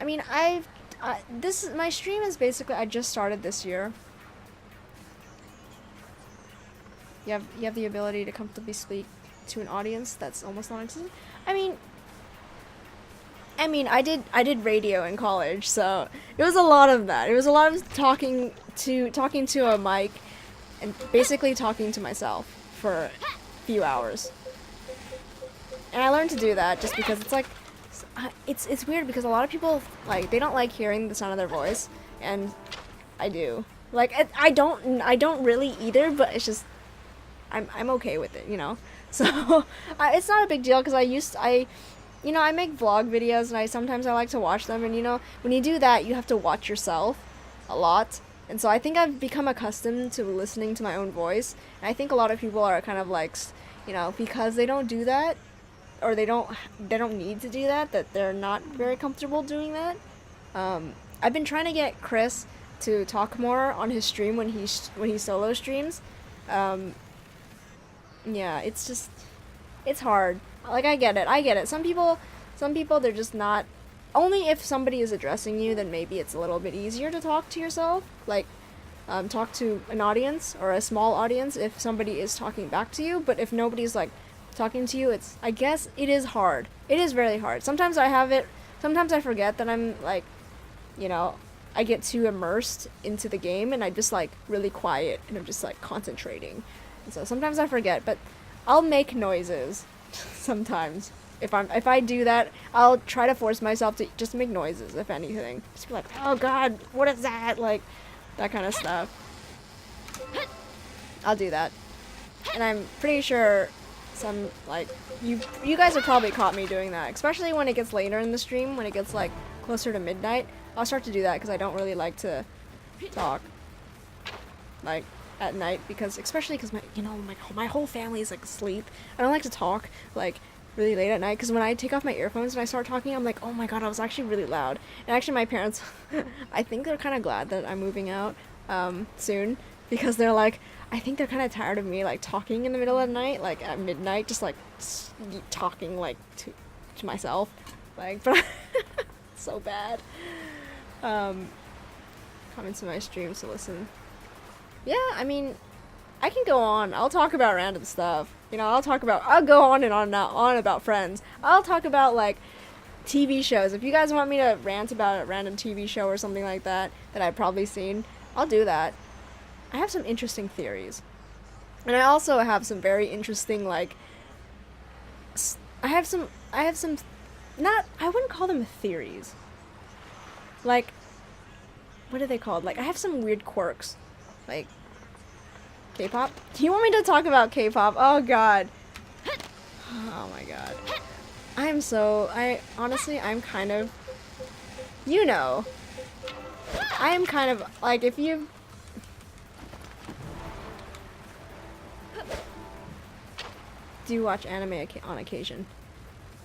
mean, my stream is basically, I just started this year. You have the ability to comfortably speak to an audience that's almost non-existent. I mean, I did radio in college, so it was a lot of that. It was a lot of talking to a mic and basically talking to myself for a few hours. And I learned to do that just because it's like, it's weird because a lot of people, like, they don't like hearing the sound of their voice, and I do. Like, I don't really either, but it's just, I'm okay with it, you know? So, it's not a big deal because I make vlog videos and sometimes I like to watch them, and you know, when you do that, you have to watch yourself a lot. And so I think I've become accustomed to listening to my own voice. And I think a lot of people are kind of like, you know, because they don't do that, or they don't need to do that they're not very comfortable doing that. I've been trying to get Chris to talk more on his stream when he solo streams. Yeah, it's hard. Like, I get it. Some people, they're just not, only if somebody is addressing you, then maybe it's a little bit easier to talk to yourself. Like, talk to an audience, or a small audience, if somebody is talking back to you. But if nobody's, like, talking to you, I guess it is hard. It is very hard. Sometimes I forget that I'm, like, you know, I get too immersed into the game, and I'm just, like, really quiet, and I'm just, like, concentrating. And so sometimes I forget, but I'll make noises sometimes. If I do that, I'll try to force myself to just make noises, if anything. Just be like, oh god, what is that? Like, that kind of stuff. I'll do that. And I'm pretty sure you guys have probably caught me doing that, especially when it gets later in the stream, when it gets, like, closer to midnight. I'll start to do that because I don't really like to talk, like, at night, especially because my whole family is, like, asleep. I don't like to talk, like, really late at night, because when I take off my earphones and I start talking, I'm like, oh my god, I was actually really loud. And actually my parents, I think they're kind of glad that I'm moving out soon, because they're like, I think they're kind of tired of me, like, talking in the middle of the night, like, at midnight, just, like, talking, like, to myself, like, but so bad. Come into my streams to listen. Yeah, I mean, I can go on. I'll talk about random stuff. You know, I'll go on and on about friends. I'll talk about, like, TV shows. If you guys want me to rant about a random TV show or something like that I've probably seen, I'll do that. I have some interesting theories. And I also have some very interesting, like, I wouldn't call them theories. Like, what are they called? Like, I have some weird quirks. Like, K-pop? Do you want me to talk about K-pop? Oh god. Oh my god. I'm kind of, you know, I am kind of, like, if you, do watch anime on occasion.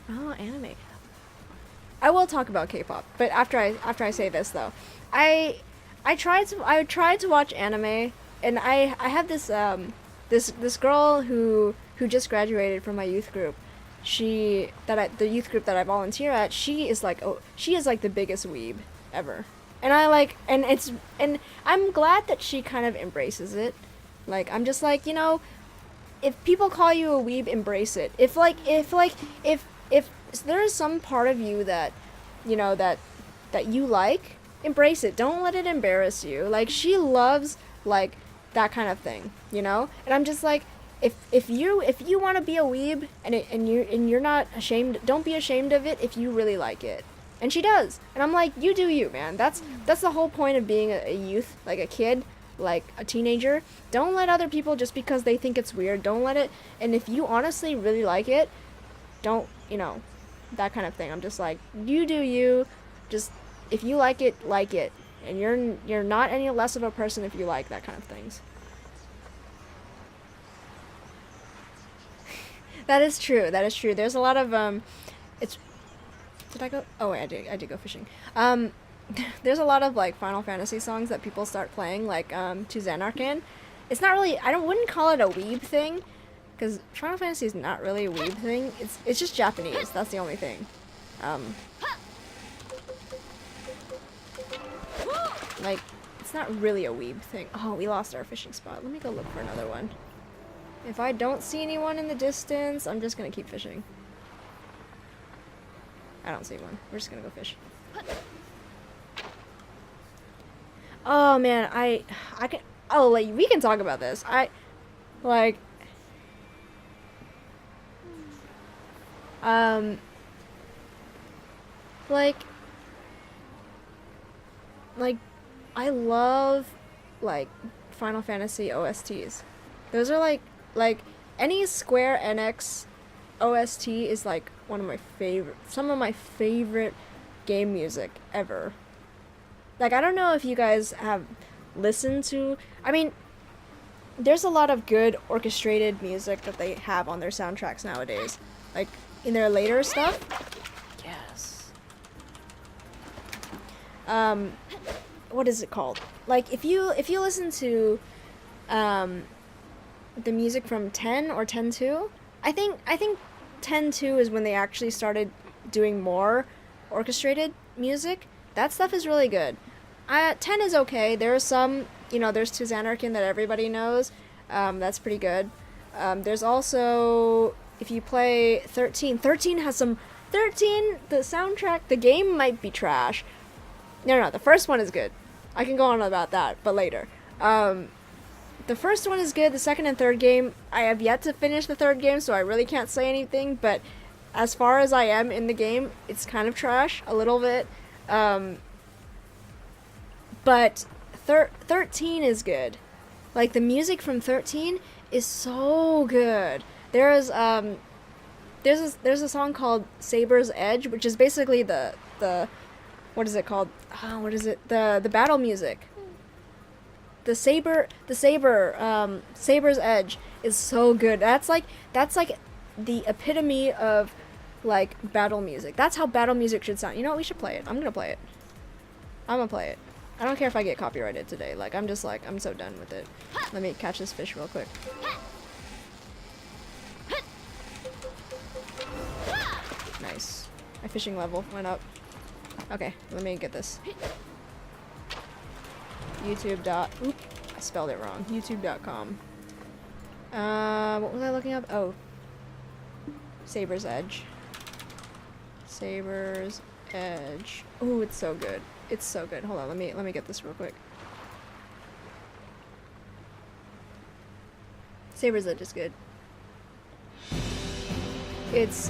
Oh, anime. I will talk about K-pop, but after I say this though, I tried to watch anime, and I have this this girl who just graduated from my youth group. The youth group that I volunteer at, she is like the biggest weeb ever. And and I'm glad that she kind of embraces it. Like, I'm just like, you know, if people call you a weeb, embrace it. If there is some part of you that, you know, that you like, embrace it. Don't let it embarrass you. Like, she loves, like, that kind of thing, you know? And I'm just like, if you want to be a weeb and you're not ashamed, don't be ashamed of it if you really like it. And she does. And I'm like, you do you, man. That's the whole point of being a youth, like a kid, like a teenager. Don't let other people, just because they think it's weird, don't let it. And if you honestly really like it, don't, you know, that kind of thing. I'm just like, you do you. Just, if you like it, like it. And you're not any less of a person if you like that kind of things. That is true. That is true. There's a lot of did I go? Oh wait, I did go fishing. There's a lot of like Final Fantasy songs that people start playing, like To Xanarkand. It's not really. Wouldn't call it a weeb thing, because Final Fantasy is not really a weeb thing. It's just Japanese. That's the only thing. Like, it's not really a weeb thing. Oh, we lost our fishing spot. Let me go look for another one. If I don't see anyone in the distance, I'm just gonna keep fishing. I don't see one. We're just gonna go fish. Oh man, I can. Oh, like we can talk about this. Like I love like Final Fantasy OSTs. Those are like any Square Enix OST is like one of my favorite, some of my favorite game music ever. Like, I don't know if you guys have listened to, I mean, there's a lot of good orchestrated music that they have on their soundtracks nowadays. Like, in their later stuff. Yes. What is it called? Like, if you listen to, the music from 10 or 10-2, I think 10-2 is when they actually started doing more orchestrated music. That stuff is really good. 10 is okay. There's some, you know, there's To Xanarkand that everybody knows. That's pretty good. There's also, if you play 13 has some, the soundtrack, the game might be trash. No, the first one is good. I can go on about that, but later. The first one is good. The second and third game, I have yet to finish the third game, so I really can't say anything, but as far as I am in the game, it's kind of trash, a little bit. But 13 is good. Like, the music from 13 is so good. There's a song called Saber's Edge, which is basically the what is it called? What is it? The battle music. The Saber's Edge is so good. That's like the epitome of like battle music. That's how battle music should sound. You know what? We should play it. I'm gonna play it. I don't care if I get copyrighted today. Like, I'm just like, I'm so done with it. Let me catch this fish real quick. Nice. My fishing level went up. Okay, let me get this. Oop, I spelled it wrong. YouTube.com. What was I looking up? Oh. Saber's Edge. Saber's Edge. Oh, it's so good. It's so good. Hold on, let me get this real quick. Saber's Edge is good. It's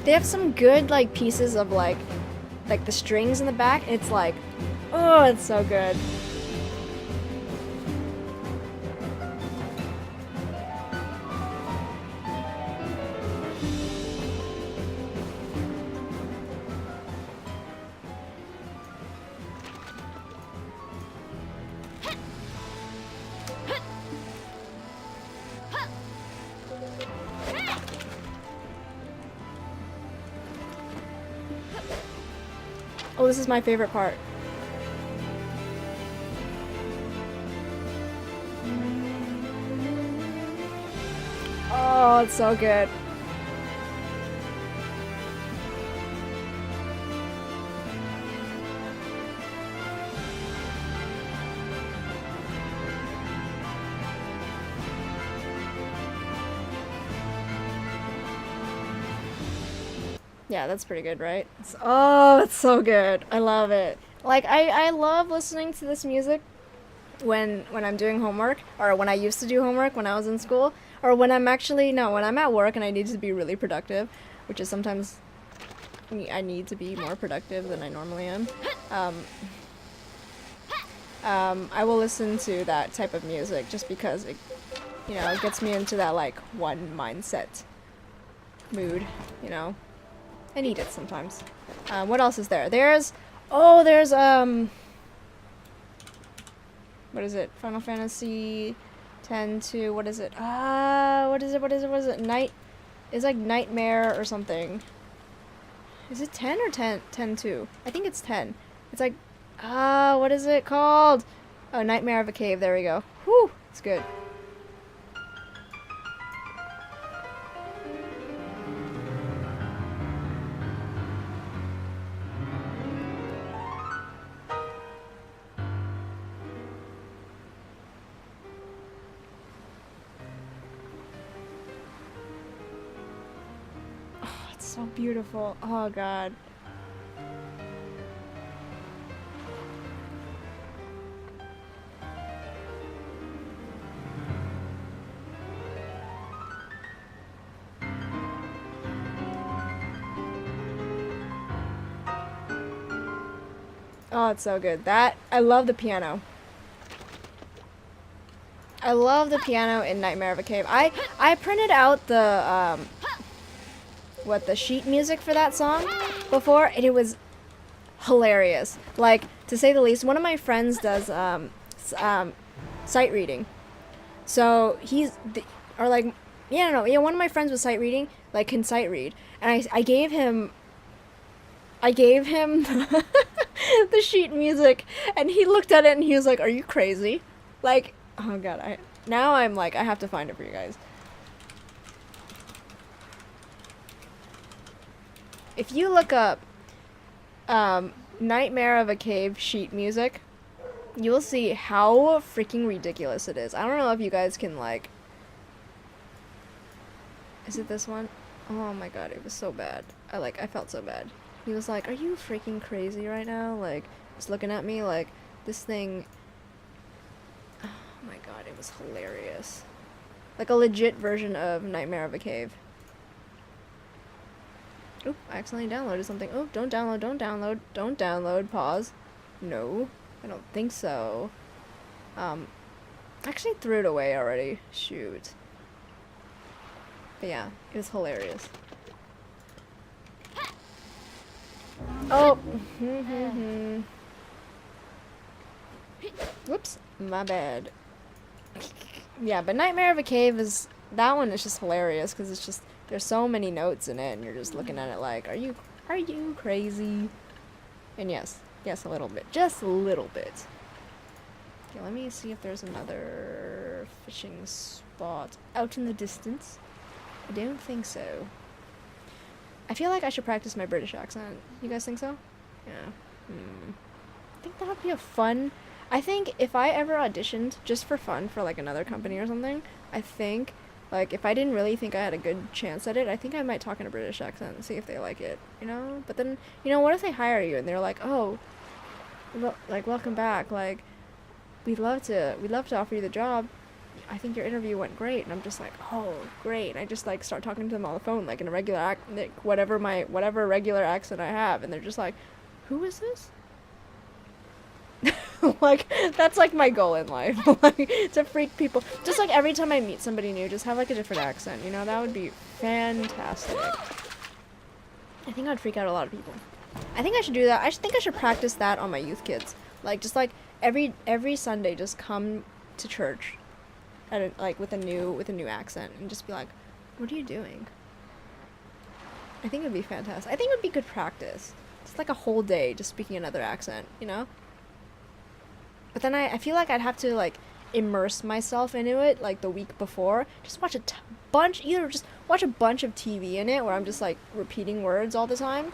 they have some good like pieces of like the strings in the back, and it's like, oh, it's so good. Oh, this is my favorite part. Oh, it's so good. Yeah, that's pretty good, right? Oh, it's so good. I love it. Like, I love listening to this music. when I'm doing homework, or when I used to do homework when I was in school, or when I'm when I'm at work and I need to be really productive, which is sometimes I need to be more productive than I normally am. I will listen to that type of music just because it, it gets me into that like one mindset mood, I need it sometimes. What else is there? There's what is it? Final Fantasy 10 to, what is it? What is it? It's like Nightmare or something. Is it 10 or 10 2? I think it's 10. It's like, what is it called? Oh, Nightmare of a Cave. There we go. Whew, it's good. Oh, it's so beautiful. Oh, God. Oh, it's so good. I love the piano. I love the piano in Nightmare of a Cave. I printed out the the sheet music for that song before, and it was hilarious. Like, to say the least. One of my friends does sight reading. So one of my friends with sight reading, like, can sight read, and I gave him the sheet music, and he looked at it and he was like, "Are you crazy?" Like, oh God, I'm like, I have to find it for you guys. If you look up Nightmare of a Cave sheet music, you'll see how freaking ridiculous it is. I don't know if you guys can, like, is it this one? Oh my God, it was so bad. I felt so bad. He was like, "Are you freaking crazy right now?" Like, just looking at me like this thing. Oh my God, it was hilarious. Like a legit version of Nightmare of a Cave. Oop, I accidentally downloaded something. Oh, don't download, pause. No, I don't think so. I actually threw it away already. Shoot. But yeah, it was hilarious. Oh, whoops, my bad. Yeah, but Nightmare of a Cave that one is just hilarious because it's just, there's so many notes in it and you're just looking at it like, are you crazy? And yes, a little bit, just a little bit. Okay, let me see if there's another fishing spot out in the distance. I don't think so. I feel like I should practice my British accent. You guys think so? Yeah. I think that would be I think if I ever auditioned just for fun for like another company or something, I think, like, if I didn't really think I had a good chance at it, I think I might talk in a British accent and see if they like it, But then, what if they hire you and they're like, "Oh, like, welcome back, like, we'd love to offer you the job. I think your interview went great." And I'm just like, "Oh, great." And I just, like, start talking to them on the phone, like, in a regular whatever regular accent I have, and they're just like, "Who is this?" Like, that's, like, my goal in life, like, to freak people. Just, like, every time I meet somebody new, just have, like, a different accent, that would be fantastic. I think I'd freak out a lot of people. I think I should do that. I think I should practice that on my youth kids. Like, just, like, every Sunday, just come to church with a new accent and just be like, "What are you doing?" I think it would be fantastic. I think it would be good practice. Just like a whole day just speaking another accent, But then I feel like I'd have to, like, immerse myself into it, like, the week before. Just watch just watch a bunch of TV in it where I'm just, like, repeating words all the time.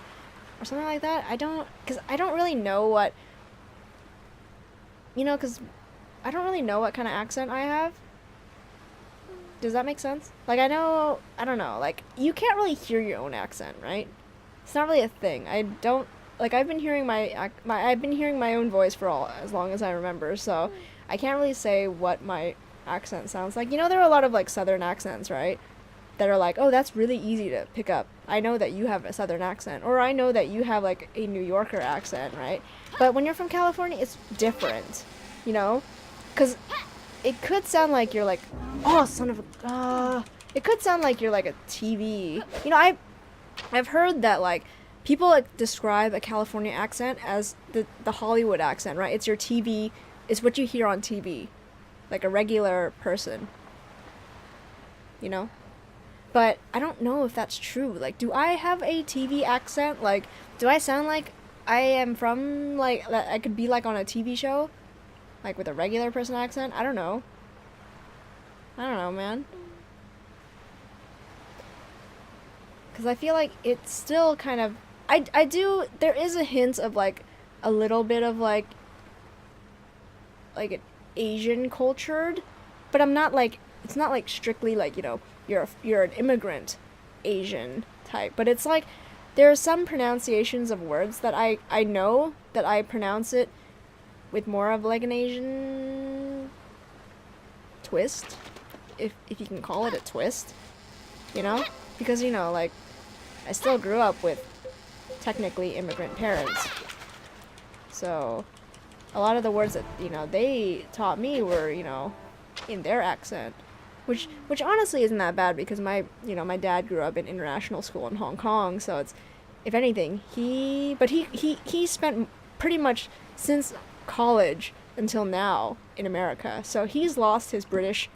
Or something like that. Because I don't really know what, because I don't really know what kind of accent I have. Does that make sense? Like, I don't know, like, you can't really hear your own accent, right? It's not really a thing. I've been hearing my own voice for as long as I remember, so I can't really say what my accent sounds like. You know, there are a lot of like southern accents, right? That are like, oh, that's really easy to pick up. I know that you have a southern accent, or I know that you have like a New Yorker accent, right? But when you're from California, it's different, you know? Because it could sound like you're like, oh, son of a, it could sound like you're like a TV. You know, I've heard that like people like describe a California accent as the Hollywood accent, right? It's your TV, it's what you hear on TV, like a regular person, you know? But I don't know if that's true. Like, do I have a TV accent? Like, do I sound like I am from, like, I could be, like, on a TV show? Like, with a regular person accent? I don't know. I don't know, man. Because I feel like it's still kind of... I do... There is a hint of, like, a little bit of, like an Asian cultured. But I'm not, like... It's not, like, strictly, like, you know... You're an immigrant Asian type, but it's like there are some pronunciations of words that I know that I pronounce it with more of like an Asian twist, if you can call it a twist, you know, because you know, like, I still grew up with technically immigrant parents, so a lot of the words that, you know, they taught me were, you know, in their accent. Which honestly isn't that bad because my dad grew up in international school in Hong Kong, so it's, if anything, he spent pretty much since college until now in America, so he's lost his British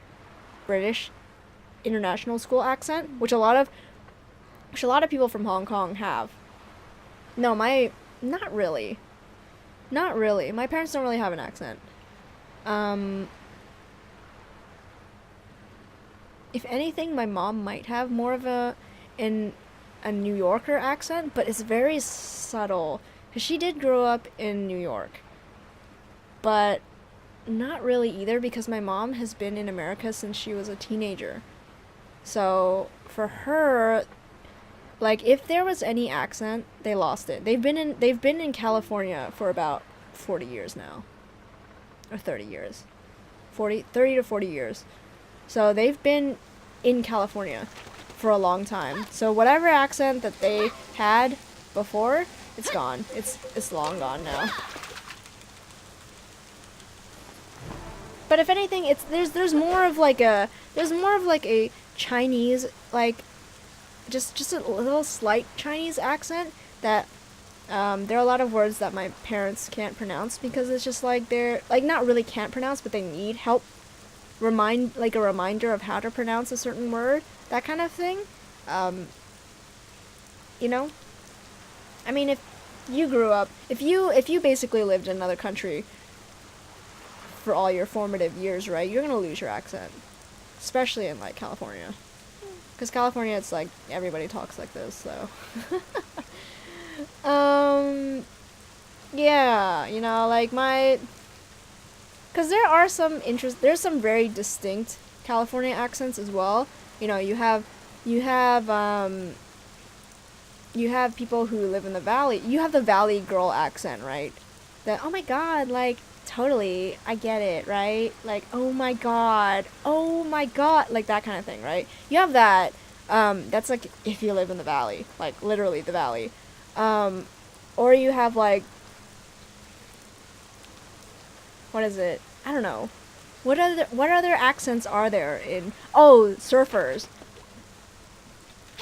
international school accent, which a lot of people from Hong Kong have. No, not really. My parents don't really have an accent. If anything, my mom might have more of a New Yorker accent, but it's very subtle. Because she did grow up in New York. But not really either, because my mom has been in America since she was a teenager. So, for her, like, if there was any accent, they lost it. They've been in California for about 40 years now. Or 30 years. 30 to 40 years. So they've been in California for a long time. So whatever accent that they had before, it's gone. It's long gone now. But if anything, there's more of like a Chinese, like just a little slight Chinese accent that there are a lot of words that my parents can't pronounce because it's just like they're like not really can't pronounce, but they need help. A reminder of how to pronounce a certain word, that kind of thing. You know, I mean, if you grew up, if you basically lived in another country for all your formative years, right, you're gonna lose your accent, especially in like California, because California, it's like everybody talks like this, so. Yeah, you know, like because there's some very distinct California accents as well. You know, you have people who live in the valley. You have the valley girl accent, right? That, oh my god, like, totally, I get it, right? Like, oh my god, like that kind of thing, right? You have that, that's like if you live in the valley, like literally the valley. Or you have like, what is it? I don't know. What other accents are there in... Oh, surfers.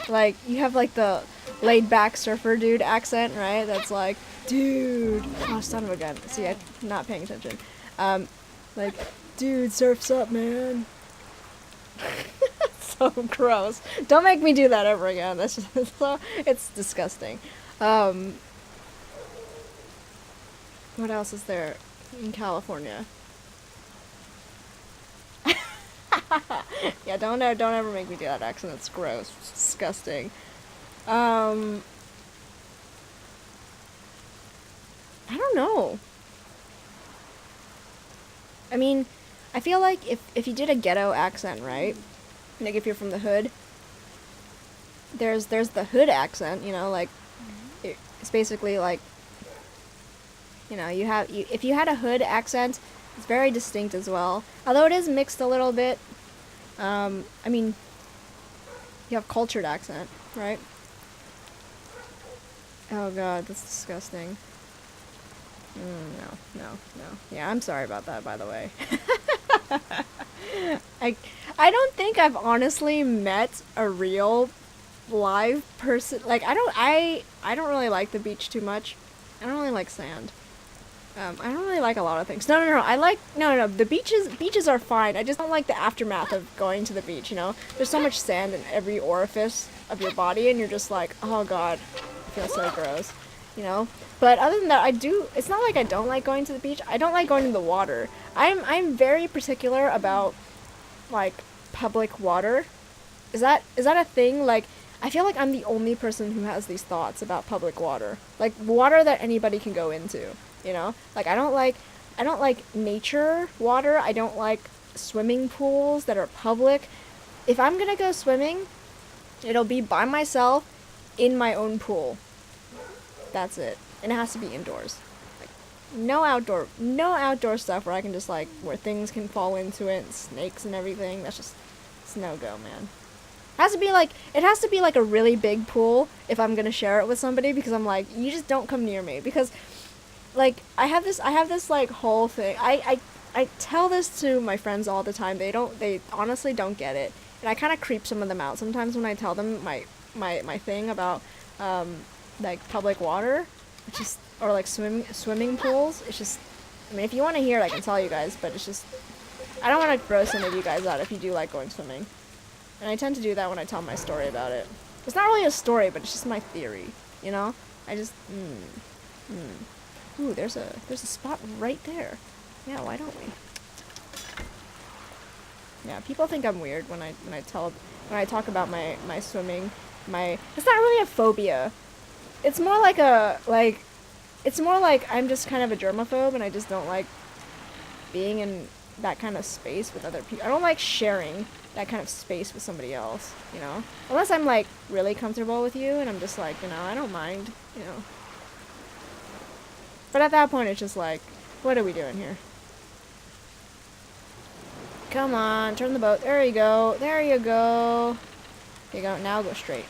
Like, you have like the laid-back surfer dude accent, right? That's like, dude. Oh, son of a gun. See, I'm not paying attention. Like, dude, surf's up, man. So gross. Don't make me do that ever again. That's just it's disgusting. What else is there in California? Yeah, don't ever make me do that accent. It's gross. It's disgusting. I don't know. I mean, I feel like if you did a ghetto accent, right? Like if you're from the hood, there's the hood accent, you know, like it's basically like, you know, if you had a hood accent, It's very distinct as well. Although it is mixed a little bit. I mean, you have cultured accent, right? Oh god, that's disgusting. No. Yeah, I'm sorry about that, by the way. I don't think I've honestly met a real live person. Like, I don't really like the beach too much. I don't really like sand. I don't really like a lot of things. No. I like no. The beaches are fine. I just don't like the aftermath of going to the beach. You know, there's so much sand in every orifice of your body, and you're just like, oh god, I feel so gross. You know. But other than that, it's not like I don't like going to the beach. I don't like going to the water. I'm very particular about like public water. Is that a thing? Like, I feel like I'm the only person who has these thoughts about public water. Like water that anybody can go into. You know, like I don't like nature water. I don't like swimming pools that are public. If I'm gonna go swimming, it'll be by myself in my own pool. That's it. And it has to be indoors. Like, no outdoor stuff where I can just like, where things can fall into it, and snakes and everything. It's no go, man. It has to be like a really big pool if I'm gonna share it with somebody, because I'm like, you just don't come near me, because like I have this like whole thing. I tell this to my friends all the time. They honestly don't get it, and I kind of creep some of them out sometimes when I tell them my thing about like public water, or like swimming pools. It's just, I mean, if you want to hear it, I can tell you guys, but it's just, I don't want to gross some of you guys out if you do like going swimming, and I tend to do that when I tell my story about it. It's not really a story, but it's just my theory, you know. I just Ooh, there's a spot right there. Yeah, why don't we? Yeah, people think I'm weird when I talk about my swimming. It's not really a phobia. It's more like I'm just kind of a germaphobe, and I just don't like being in that kind of space with other people. I don't like sharing that kind of space with somebody else, you know? Unless I'm like really comfortable with you and I'm just like, you know, I don't mind, you know. But at that point, it's just like, what are we doing here? Come on, turn the boat. There you go. There you go. There you go. Now go straight.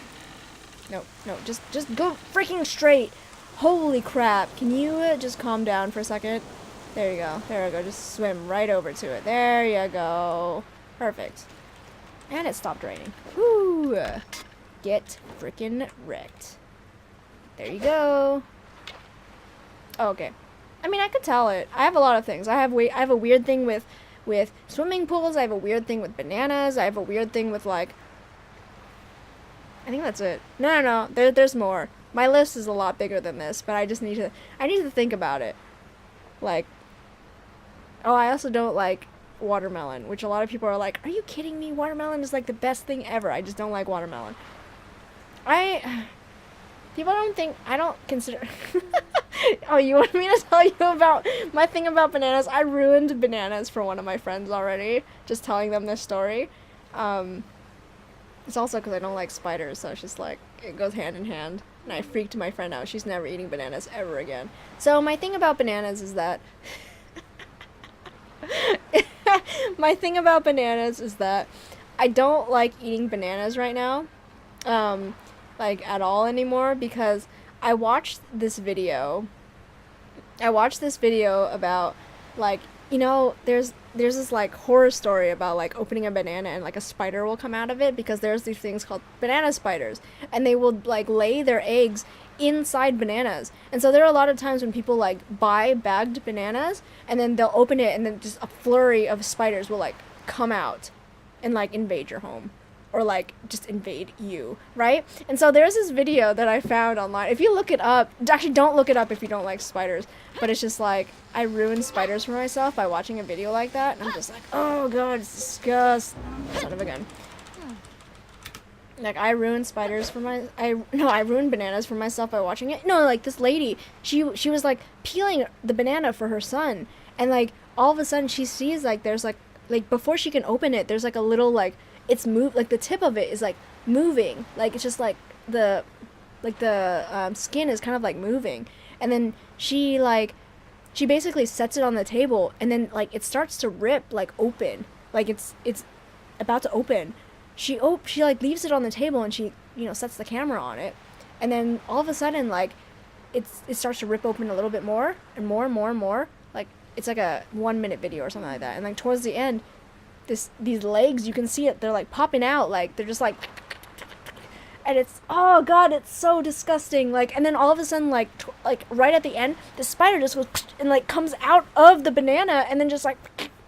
No, just go freaking straight. Holy crap. Can you just calm down for a second? There you go. There we go. Just swim right over to it. There you go. Perfect. And it stopped raining. Woo! Get freaking wrecked. There you go. Oh, okay. I mean, I could tell it. I have a lot of things. I have a weird thing with swimming pools. I have a weird thing with bananas. I have a weird thing with like, I think that's it. No. There's more. My list is a lot bigger than this, but I need to think about it. Like, oh, I also don't like watermelon, which a lot of people are like, are you kidding me? Watermelon is like the best thing ever. I just don't like watermelon. People don't think, I don't consider... Oh, you want me to tell you about my thing about bananas? I ruined bananas for one of my friends already, just telling them this story. It's also because I don't like spiders, so it's just like, it goes hand in hand. And I freaked my friend out. She's never eating bananas ever again. So my thing about bananas is that... my thing about bananas is that I don't like eating bananas right now. Like at all anymore, because I watched this video about, like, you know, there's this like horror story about like opening a banana and like a spider will come out of it, because there's these things called banana spiders, and they will like lay their eggs inside bananas. And so there are a lot of times when people like buy bagged bananas and then they'll open it and then just a flurry of spiders will like come out and like invade your home. Or like just invade you, right? And so there's this video that I found online. If you look it up, actually don't look it up if you don't like spiders, but it's just like, I ruined spiders for myself by watching a video like that, and I'm just like, oh god, it's disgusting. Son of a gun. Like, I ruined I ruined bananas for myself by watching it. No, like this lady, she was like peeling the banana for her son, and like all of a sudden she sees like there's like before she can open it, there's like a little like, it's like the tip of it is like moving, like it's just like the skin is kind of like moving, and then she like she basically sets it on the table, and then like it starts to rip like open, like it's about to open. She like leaves it on the table, and she, you know, sets the camera on it, and then all of a sudden like it starts to rip open a little bit more and more and more and more. Like it's like a 1 minute video or something like that, and like towards the end, these legs, you can see it, they're like popping out, like they're just like, and it's, oh god, it's so disgusting. Like, and then all of a sudden, like right at the end, the spider just goes and like comes out of the banana, and then just like,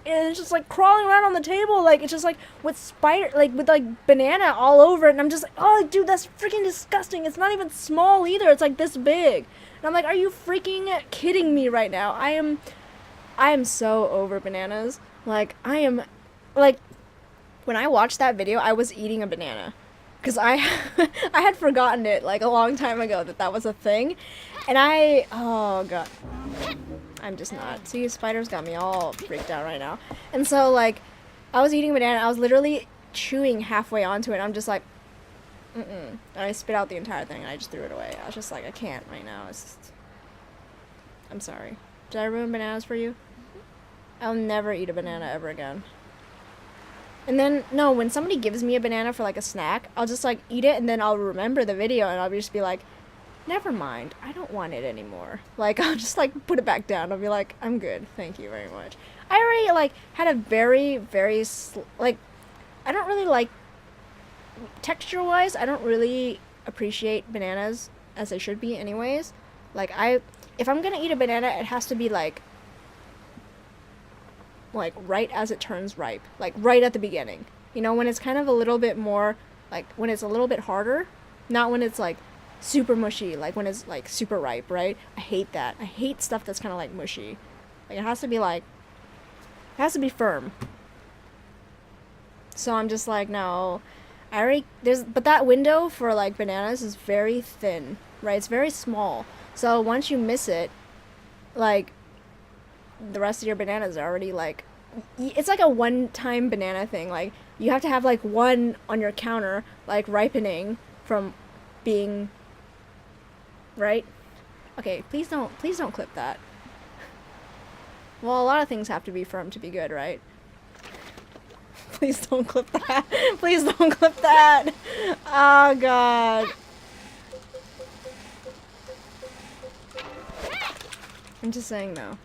and it's just like crawling around on the table, like it's just like with spider, like with like banana all over it, and I'm just like, oh dude, that's freaking disgusting. It's not even small either, it's like this big, and I'm like, are you freaking kidding me right now? I am so over bananas. Like, I am, like, when I watched that video, I was eating a banana. Because I had forgotten it, like, a long time ago that was a thing. And oh, God. I'm just not. See, spiders got me all freaked out right now. And so, like, I was eating a banana. I was literally chewing halfway onto it. I'm just like, and I spit out the entire thing, and I just threw it away. I was just like, I can't right now. It's just, I'm sorry. Did I ruin bananas for you? I'll never eat a banana ever again. And then, no, when somebody gives me a banana for, like, a snack, I'll just, like, eat it, and then I'll remember the video, and I'll just be like, never mind, I don't want it anymore. Like, I'll just, like, put it back down. I'll be like, I'm good, thank you very much. I already, like, had a very, very, like, I don't really like, texture-wise, I don't really appreciate bananas as they should be anyways. Like, if I'm gonna eat a banana, it has to be, like, right as it turns ripe, like right at the beginning, you know, when it's kind of a little bit more, like when it's a little bit harder, not when it's like super mushy, like when it's like super ripe, right? I hate that. I hate stuff that's kind of like mushy. Like it has to be firm. So I'm just like, no, but that window for like bananas is very thin, right? It's very small. So once you miss it, like, the rest of your bananas are already like, it's like a one-time banana thing. Like, you have to have like one on your counter, like ripening from being, right? Okay, please don't clip that. Well, a lot of things have to be firm to be good, right? Please don't clip that. Please don't clip that. Oh god. I'm just saying though.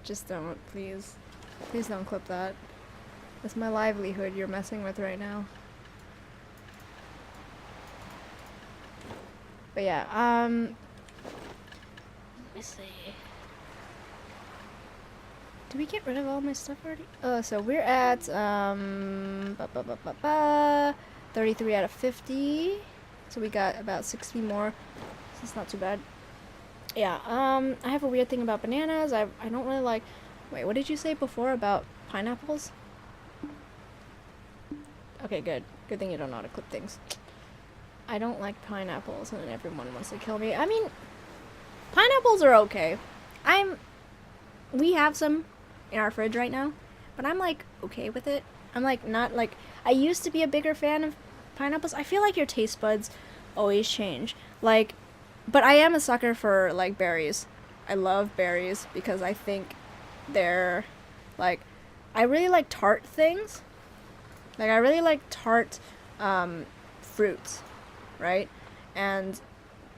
Just don't, please. Please don't clip that. That's my livelihood you're messing with right now. But yeah, let me see. Did we get rid of all my stuff already? So we're at, 33 out of 50. So we got about 60 more. So it's not too bad. Yeah, I have a weird thing about bananas. I don't really like... Wait, what did you say before about pineapples? Okay, good. Good thing you don't know how to clip things. I don't like pineapples, and then everyone wants to kill me. I mean, pineapples are okay. We have some in our fridge right now, but I'm, like, okay with it. I'm, like, not, like... I used to be a bigger fan of pineapples. I feel like your taste buds always change. Like... But I am a sucker for, like, berries. I love berries because I think they're, like, I really like tart things. Like, I really like tart fruits, right? And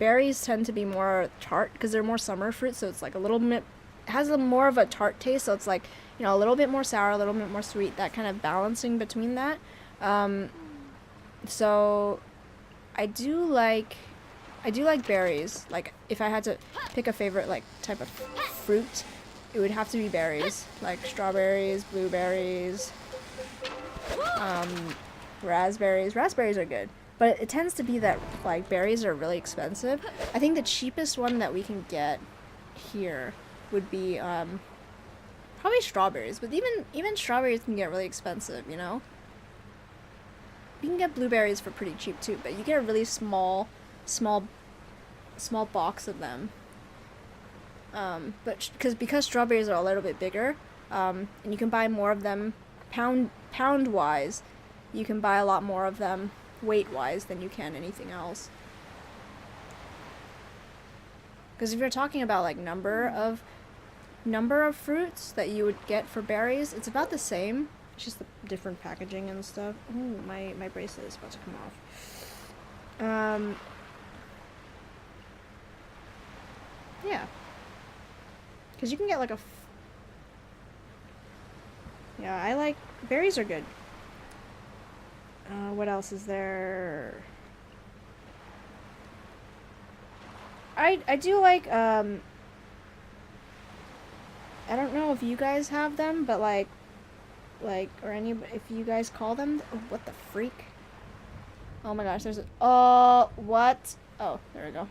berries tend to be more tart because they're more summer fruits, so it's, like, a little bit, it has more of a tart taste, so it's, like, you know, a little bit more sour, a little bit more sweet, that kind of balancing between that. So I do like berries. Like, if I had to pick a favorite, like, type of fruit, it would have to be berries. Like, strawberries, blueberries, raspberries. Raspberries are good. But it tends to be that, like, berries are really expensive. I think the cheapest one that we can get here would be, probably strawberries. But even strawberries can get really expensive, you know? You can get blueberries for pretty cheap, too. But you get a really small box of them, but because strawberries are a little bit bigger, and you can buy more of them pound wise, you can buy a lot more of them weight wise than you can anything else. Because if you're talking about like number of fruits that you would get for berries, it's about the same. It's just the different packaging and stuff. Ooh, my bracelet is about to come off. Yeah. Because you can get like a... Yeah, I like... Berries are good. What else is there? I do like, I don't know if you guys have them, but like, or if you guys call them... Oh, what the freak? Oh my gosh, there's a... Oh, what? Oh, there we go.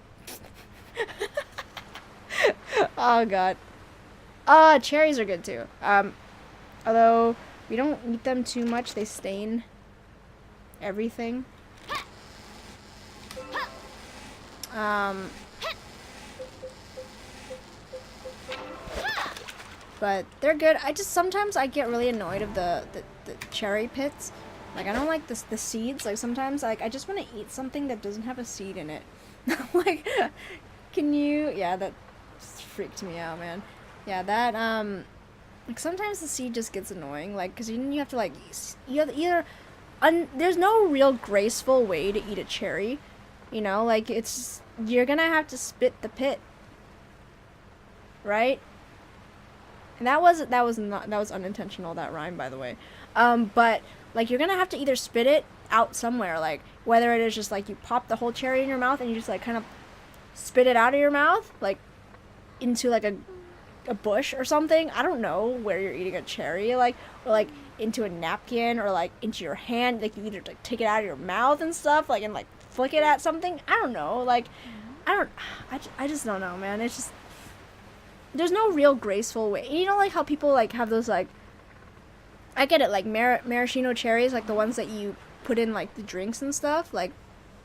Oh god. Cherries are good too. Although we don't eat them too much, they stain everything. But they're good. Sometimes I get really annoyed of the cherry pits. Like, I don't like the seeds. Like, sometimes, like, I just want to eat something that doesn't have a seed in it. Like, can you... Yeah, that freaked me out, man. Yeah, that, like, sometimes the seed just gets annoying. Like, because you have to, like, there's no real graceful way to eat a cherry. You know, like, it's... You're gonna have to spit the pit. Right? And that was unintentional, that rhyme, by the way. But, like, you're gonna have to either spit it out somewhere, like, whether it is just, like, you pop the whole cherry in your mouth and you just, like, kind of spit it out of your mouth, like, into, like, a bush or something. I don't know where you're eating a cherry, like, or, like, into a napkin, or, like, into your hand, like, you either, like, take it out of your mouth and stuff, like, and, like, flick it at something. I don't know, like, I just don't know, man. It's just... There's no real graceful way. You know, like, how people, like, have those, like... I get it, like, maraschino cherries, like, the ones that you put in, like, the drinks and stuff, like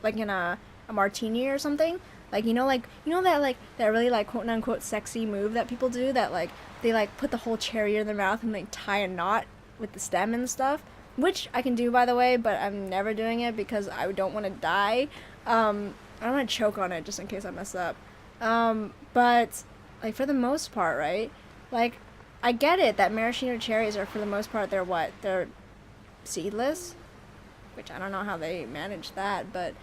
in a martini or something. Like, you know that, like, that really, like, quote-unquote sexy move that people do, that, like, they, like, put the whole cherry in their mouth and, like, tie a knot with the stem and stuff, which I can do, by the way, but I'm never doing it because I don't want to die. I don't want to choke on it just in case I mess up. But, like, for the most part, right, like, I get it that maraschino cherries are, for the most part, they're seedless, which I don't know how they manage that, but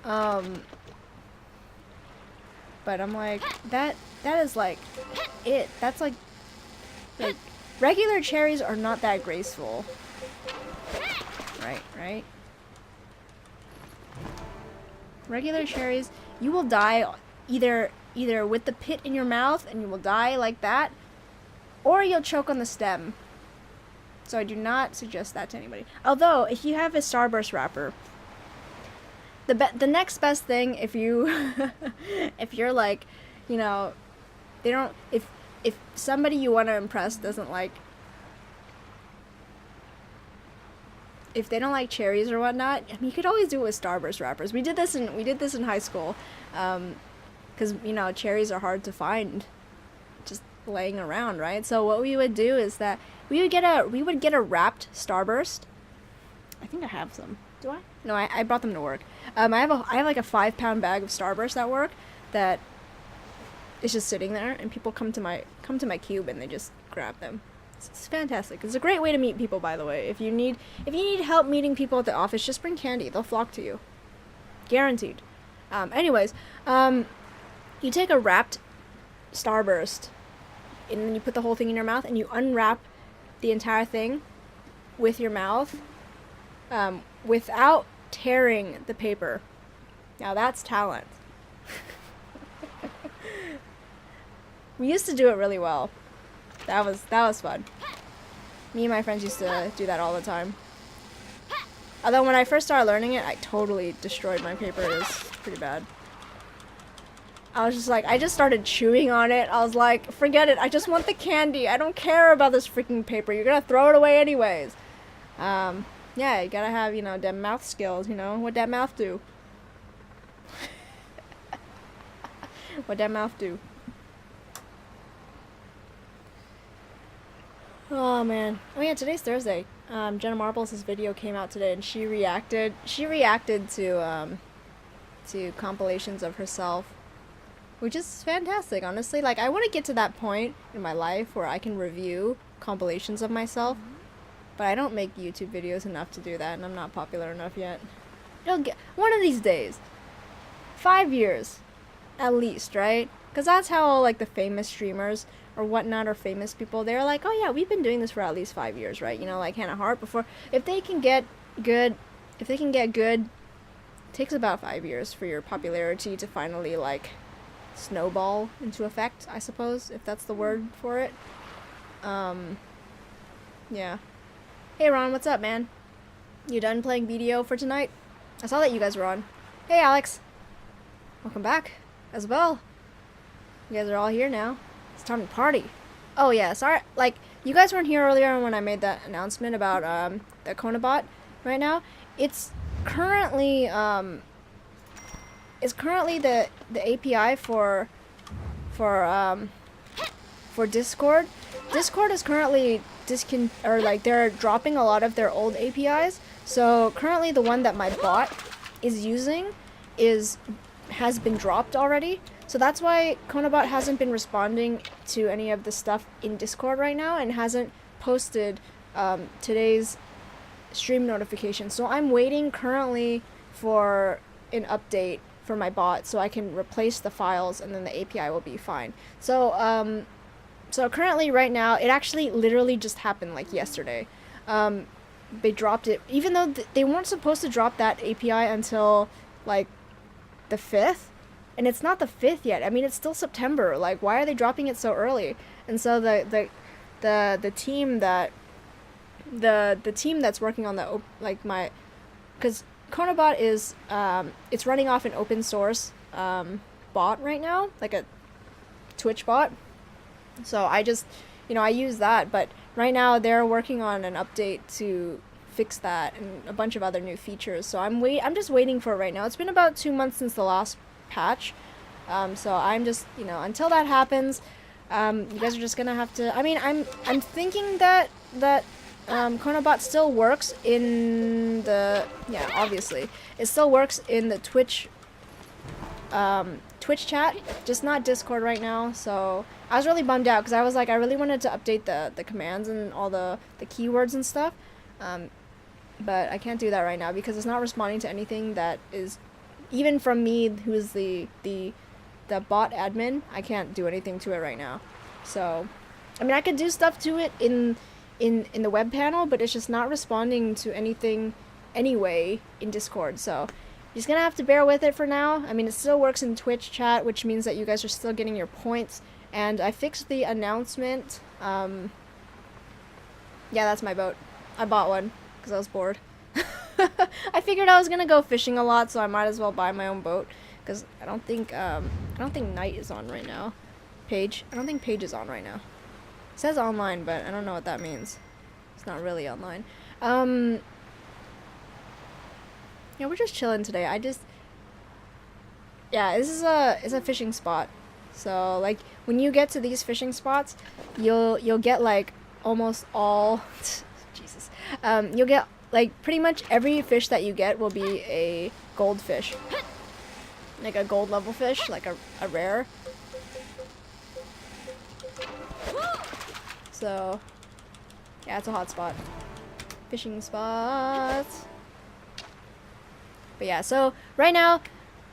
I'm like, that is, like, it. That's, like, regular cherries are not that graceful. Right? Regular cherries, you will die either with the pit in your mouth and you will die like that, or you'll choke on the stem. So I do not suggest that to anybody. Although, if you have a Starburst wrapper, the next best thing, if you if you're like, you know, they don't, if somebody you want to impress doesn't like, if they don't like cherries or whatnot, I mean, you could always do it with Starburst wrappers. We did this in high school, because, you know, cherries are hard to find just laying around, right? So what we would do is that we would get a wrapped Starburst. I think I have some. Do I? No, I brought them to work. I have like a 5-pound bag of Starburst at work that is just sitting there, and people come to my cube and they just grab them. It's fantastic. It's a great way to meet people, by the way. If you need help meeting people at the office, just bring candy. They'll flock to you. Guaranteed. Anyways, you take a wrapped Starburst, and then you put the whole thing in your mouth, and you unwrap the entire thing with your mouth, without tearing the paper. Now that's talent. We used to do it really well. That was fun. Me and my friends used to do that all the time. Although when I first started learning it, I totally destroyed my paper. It was pretty bad. I was just like, I just started chewing on it. I was like, forget it. I just want the candy. I don't care about this freaking paper. You're gonna throw it away anyways. Yeah, you gotta have, you know, them mouth skills, you know? What that mouth do? What that mouth do? Oh, man. Oh, yeah, today's Thursday. Jenna Marbles' video came out today, and she reacted to compilations of herself, which is fantastic, honestly. Like, I want to get to that point in my life where I can review compilations of myself, but I don't make YouTube videos enough to do that, and I'm not popular enough yet. It'll get one of these days. 5 years, at least, right? Because that's how, like, the famous streamers or whatnot, or famous people, they're like, oh yeah, we've been doing this for at least 5 years, right? You know, like Hannah Hart before. If they can get good, it takes about 5 years for your popularity to finally, like, snowball into effect, I suppose, if that's the word for it. Yeah. Hey Ron, what's up, man? You done playing BDO for tonight? I saw that you guys were on. Hey Alex. Welcome back as well. You guys are all here now. It's time to party. Oh yeah, sorry, like, you guys weren't here earlier when I made that announcement about the Konabot right now. It's currently the API for Discord. Discord is currently they're dropping a lot of their old APIs. So currently the one that my bot is using has been dropped already. So that's why Konabot hasn't been responding to any of the stuff in Discord right now, and hasn't posted today's stream notification. So I'm waiting currently for an update for my bot so I can replace the files, and then the API will be fine. So so currently right now, it actually literally just happened like yesterday. They dropped it, even though they weren't supposed to drop that API until like the 5th, and it's not the 5th yet. I mean, it's still September. Like, why are they dropping it so early? And so the team that's working on because Konabot is it's running off an open source bot right now, like a Twitch bot. So I just, I use that, but right now they're working on an update to fix that and a bunch of other new features. So I'm just waiting for it right now. It's been about 2 months since the last patch. So I'm just, until that happens, you guys are just gonna have to, I mean, I'm thinking that Konabot still works in the, obviously, it still works in the Twitch chat, just not Discord right now. So I was really bummed out because I was like, I really wanted to update the commands and all the keywords and stuff, but I can't do that right now because it's not responding to anything that is, even from me, who's the bot admin. I can't do anything to it right now. So I mean, I could do stuff to it in the web panel, but it's just not responding to anything anyway in Discord. So you're just gonna have to bear with it for now. I mean, it still works in Twitch chat, which means that you guys are still getting your points. And I fixed the announcement. Yeah, that's my boat. I bought one because I was bored. I figured I was gonna go fishing a lot, so I might as well buy my own boat. Because I don't think Night is on right now. Paige. I don't think Paige is on right now. It says online, but I don't know what that means. It's not really online. Yeah, we're just chilling today. Yeah, this is a fishing spot. So like when you get to these fishing spots, you'll get like almost all Jesus. You'll get like pretty much every fish that you get will be a goldfish. Like a gold level fish, like a rare. So yeah, it's a hot spot. Fishing spots. But yeah, so right now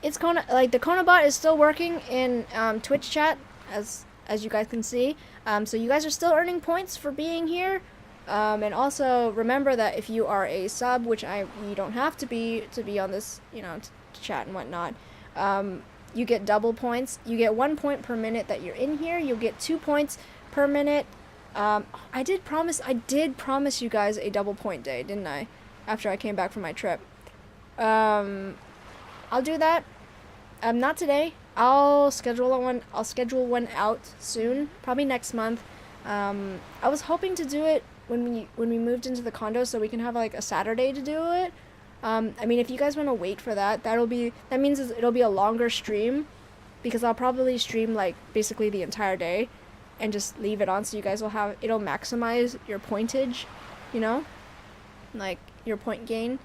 it's the Konabot is still working in Twitch chat, as you guys can see. So you guys are still earning points for being here. And also remember that if you are a sub, which you don't have to be on this, to chat and whatnot, you get double points. You get 1 point per minute that you're in here. You'll get 2 points per minute. I did promise you guys a double point day, didn't I? After I came back from my trip. I'll do that. Not today. I'll schedule one out soon, probably next month. I was hoping to do it when we moved into the condo, so we can have like a Saturday to do it. I mean, if you guys want to wait for that, that means it'll be a longer stream, because I'll probably stream like basically the entire day, and just leave it on so you guys it'll maximize your pointage, like your point gain.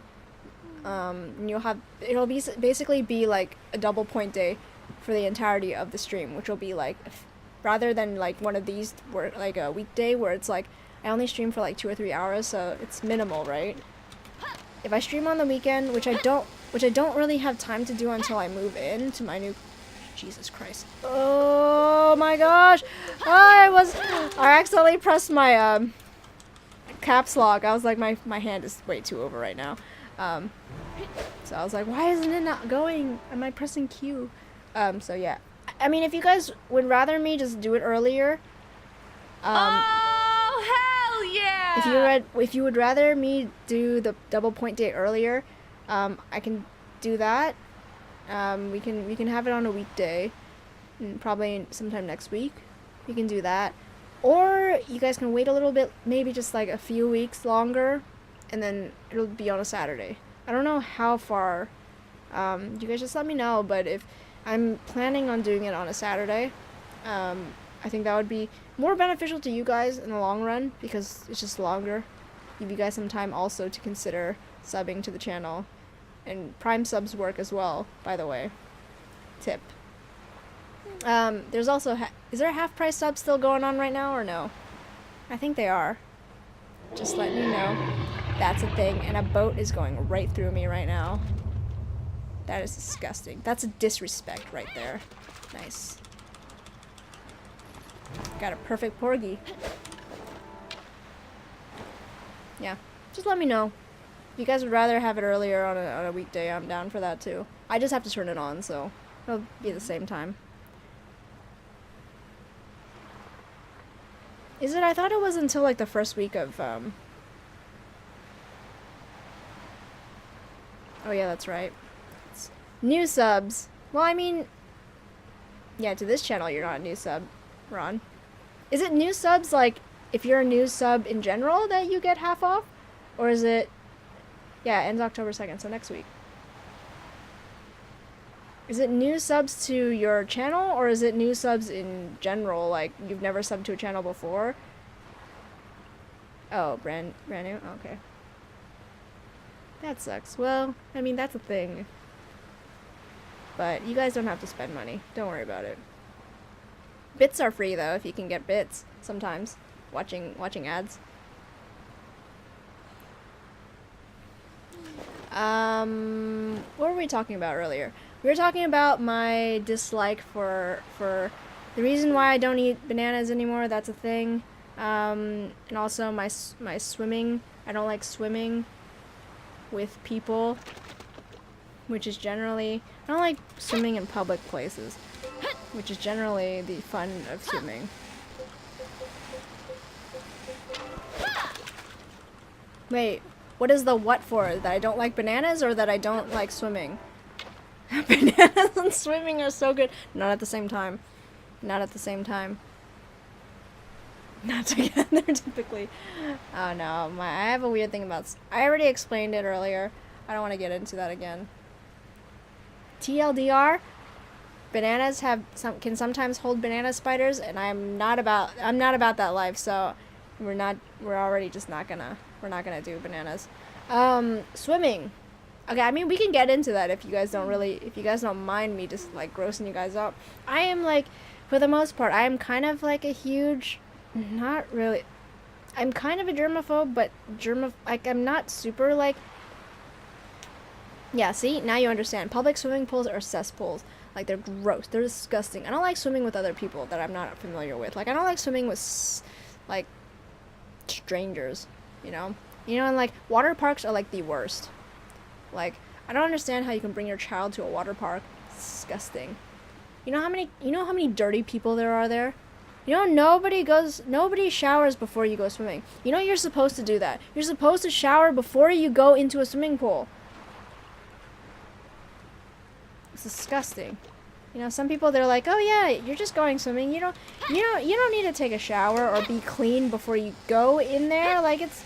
And it'll basically be like a double point day for the entirety of the stream, which will be like, rather than like one of these where like a weekday where it's like I only stream for like 2 or 3 hours, so it's minimal, right? If I stream on the weekend, which I don't really have time to do until I move in to my new, Jesus Christ. Oh my gosh. I accidentally pressed my caps lock. I was like, my hand is way too over right now. So I was like, why isn't it not going? Am I pressing Q? So yeah. I mean, if you guys would rather me just do it earlier, oh, hell yeah! if you would rather me do the double point day earlier, I can do that. We can have it on a weekday, and probably sometime next week. We can do that, or you guys can wait a little bit, maybe just like a few weeks longer, and then it'll be on a Saturday. I don't know how far. You guys just let me know. But if I'm planning on doing it on a Saturday, I think that would be more beneficial to you guys in the long run because it's just longer. Give you guys some time also to consider subbing to the channel. And Prime subs work as well, by the way. Tip. There's also, is there a half price sub still going on right now or no? I think they are. Just let me know. That's a thing, and a boat is going right through me right now. That is disgusting. That's a disrespect right there. Nice. Got a perfect porgy. Yeah, just let me know. If you guys would rather have it earlier on a weekday, I'm down for that too. I just have to turn it on, so it'll be the same time. Is it? I thought it was until like the first week of, oh yeah, that's right. It's new subs. Well, I mean, yeah, to this channel you're not a new sub, Ron. Is it new subs, like, if you're a new sub in general that you get half off? Or is it, yeah, it ends October 2nd, so next week. Is it new subs to your channel, or is it new subs in general, like, you've never subbed to a channel before? Oh, brand new? Okay. That sucks. Well, I mean, that's a thing. But you guys don't have to spend money. Don't worry about it. Bits are free, though, if you can get bits, sometimes. Watching ads. What were we talking about earlier? We were talking about my dislike for the reason why I don't eat bananas anymore. That's a thing. And also my swimming. I don't like swimming with people, which is generally, I don't like swimming in public places, which is generally the fun of swimming. Wait, what is the what for? That I don't like bananas or that I don't like swimming? Bananas and swimming are so good. Not at the same time. Not at the same time. Not together, typically. Oh no, I have a weird thing about... I already explained it earlier. I don't want to get into that again. TLDR, bananas can sometimes hold banana spiders, and I'm not about that life, so we're already just not gonna do bananas. Swimming. Okay, I mean, we can get into that if you guys don't mind me just like grossing you guys out. I am like, for the most part, I am kind of like a huge, not really, I'm kind of a germaphobe, but like, I'm not super like, yeah, see, now you understand. Public swimming pools are cesspools. Like, they're gross, they're disgusting. I don't like swimming with other people that I'm not familiar with. Like, I don't like swimming with, like, strangers, you know? And like, water parks are like the worst. Like, I don't understand how you can bring your child to a water park. It's disgusting. You know how many dirty people there are there? Nobody showers before you go swimming. You know you're supposed to do that. You're supposed to shower before you go into a swimming pool. It's disgusting. Some people, they're like, oh yeah, you're just going swimming. You don't need to take a shower or be clean before you go in there. Like, it's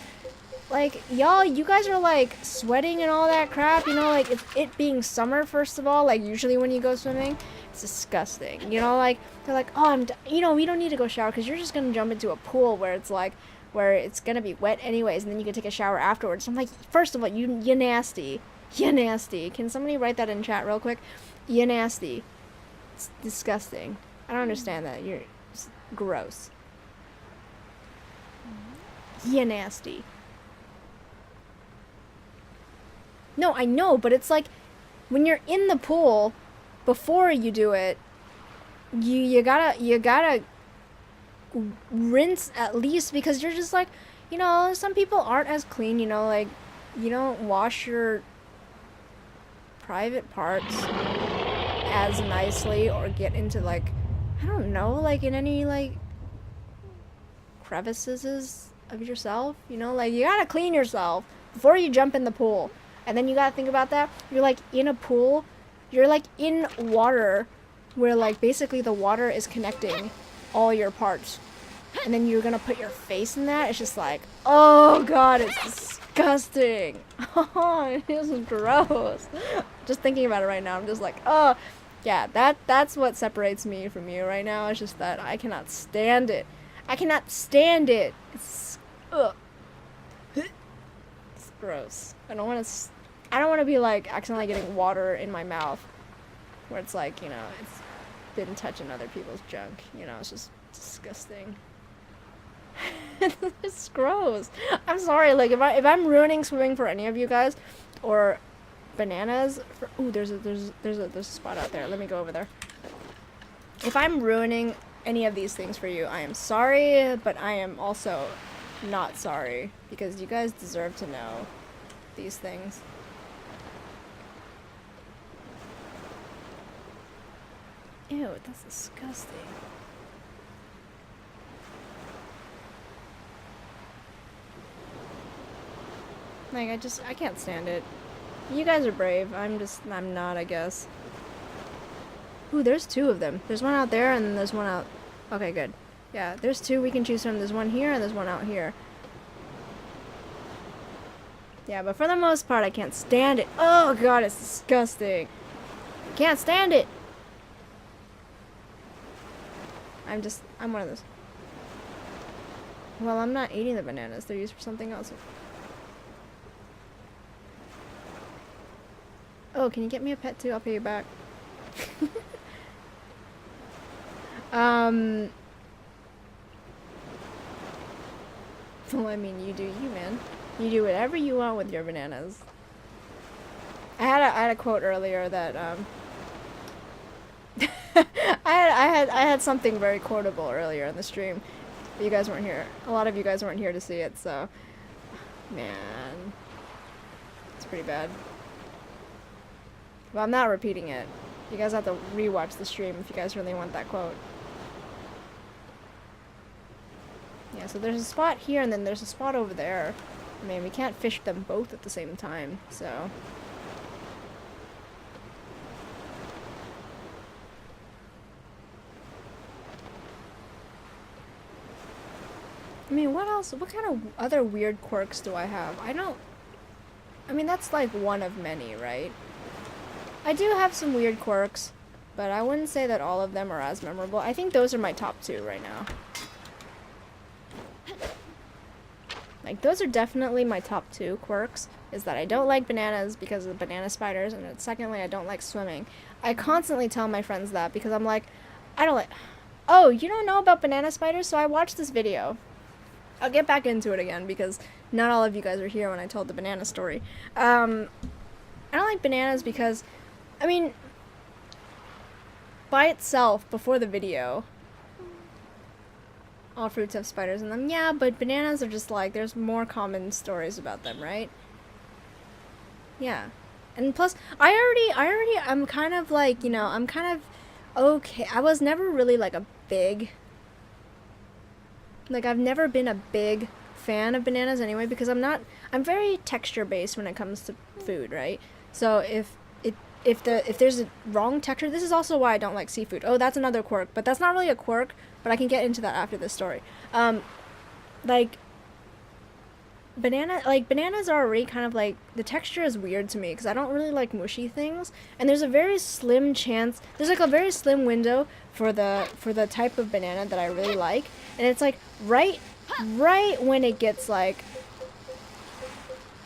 like, y'all, you guys are like sweating and all that crap, like it being summer, first of all, like usually when you go swimming, it's disgusting. Like, they're like, oh, we don't need to go shower because you're just going to jump into a pool where it's like, where it's gonna be wet anyways, and then you can take a shower afterwards. I'm like, first of all, you nasty. You nasty. Can somebody write that in chat real quick? You nasty. It's disgusting. I don't understand that. You're gross. You nasty. No, I know, but it's like when you're in the pool before you do it, you gotta rinse at least, because you're just like, you know, some people aren't as clean, you know, like you don't wash your private parts as nicely or get into like, I don't know, like in any like crevices of yourself, you know, like you gotta clean yourself before you jump in the pool. And then you gotta think about that. You're like in a pool, you're like in water where like basically the water is connecting all your parts. And then you're gonna put your face in that. It's just like, oh god, it's disgusting. Oh, it is gross. Just thinking about it right now, I'm just like, oh, yeah, that's what separates me from you right now. It's just that I cannot stand it. I cannot stand it. It's, ugh. It's gross. I don't want to be like accidentally getting water in my mouth where it's like, you know, it's been touching other people's junk, you know. It's just disgusting. It's gross. I'm sorry, like if I'm ruining swimming for any of you guys, or bananas for, ooh, there's a spot out there. Let me go over there. If I'm ruining any of these things for you, I am sorry, but I am also not sorry, because you guys deserve to know these things. Ew, that's disgusting. Like, I can't stand it. You guys are brave. I'm not, I guess. Ooh, there's two of them. There's one out there and then there's one out. Okay, good. Yeah, there's two we can choose from. There's one here and there's one out here. Yeah, but for the most part, I can't stand it. Oh god, it's disgusting. I can't stand it. I'm one of those. Well, I'm not eating the bananas. They're used for something else. Oh, can you get me a pet too? I'll pay you back. Well, I mean, you do you, man. You do whatever you want with your bananas. I had a quote earlier that I had something very quotable earlier in the stream. But you guys weren't here. A lot of you guys weren't here to see it, so man, it's pretty bad. Well, I'm not repeating it. You guys have to rewatch the stream if you guys really want that quote. Yeah, so there's a spot here and then there's a spot over there. I mean, we can't fish them both at the same time, so. I mean, what else? What kind of other weird quirks do I have? I mean, that's like one of many, right? I do have some weird quirks, but I wouldn't say that all of them are as memorable. I think those are my top two right now. Like, those are definitely my top two quirks, is that I don't like bananas because of the banana spiders, and then secondly, I don't like swimming. I constantly tell my friends that because I'm like, I don't like, oh, you don't know about banana spiders? So I watched this video. I'll get back into it again because not all of you guys were here when I told the banana story. I don't like bananas because, I mean, by itself, before the video, all fruits have spiders in them. Yeah, but bananas are just like, there's more common stories about them, right? Yeah. And plus, I'm kind of like, you know, I'm kind of okay. I was never really like a big, like, I've never been a big fan of bananas anyway, because I'm very texture based when it comes to food, right? So if there's a wrong texture, this is also why I don't like seafood. Oh, that's another quirk, but that's not really a quirk, but I can get into that after this story. Like, bananas are already kind of like, the texture is weird to me because I don't really like mushy things, and there's a very slim chance, there's like a very slim window for the type of banana that I really like, and it's like right right when it gets like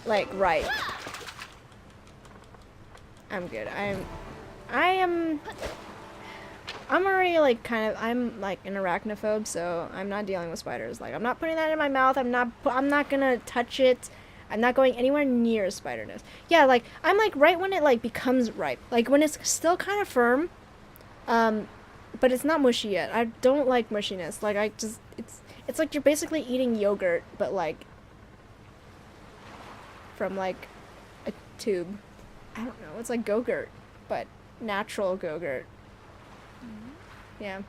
right, I'm good. I'm already like I'm like an arachnophobe, so I'm not dealing with spiders. Like I'm not putting that in my mouth. I'm not gonna touch it. I'm not going anywhere near a spider nest. Yeah, like I'm like right when it like becomes ripe. Like when it's still kind of firm, but it's not mushy yet. I don't like mushiness. Like it's like you're basically eating yogurt, but like from like a tube. I don't know. It's like Go-Gurt, but natural Go-Gurt. Yeah.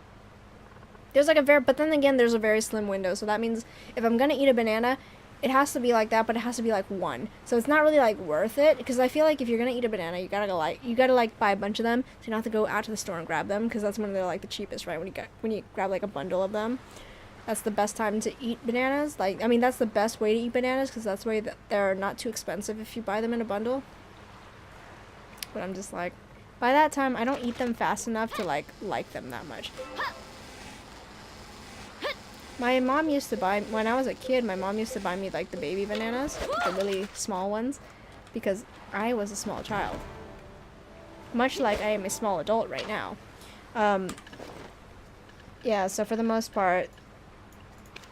There's like but then again, there's a very slim window. So that means if I'm gonna eat a banana, it has to be like that, but it has to be like one. So it's not really like worth it, because I feel like if you're gonna eat a banana, you gotta buy a bunch of them, so you don't have to go out to the store and grab them, because that's when they're like the cheapest, right? When you grab like a bundle of them, that's the best time to eat bananas. Like, I mean, that's the best way to eat bananas, because that's the way that they're not too expensive if you buy them in a bundle. But I'm just like, by that time, I don't eat them fast enough to like them that much. My mom used to buy, when I was a kid, my mom used to buy me like the baby bananas, the really small ones, because I was a small child. Much like I am a small adult right now. Yeah, so for the most part,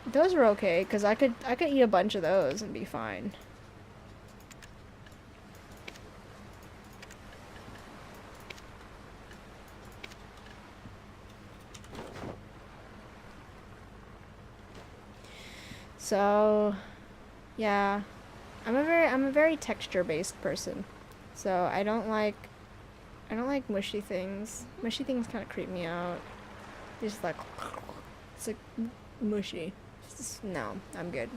those were okay, because I could eat a bunch of those and be fine. So, yeah, I'm a very texture-based person, so I don't like mushy things. Mushy things kind of creep me out. It's just like, it's like mushy. It's just, no, I'm good.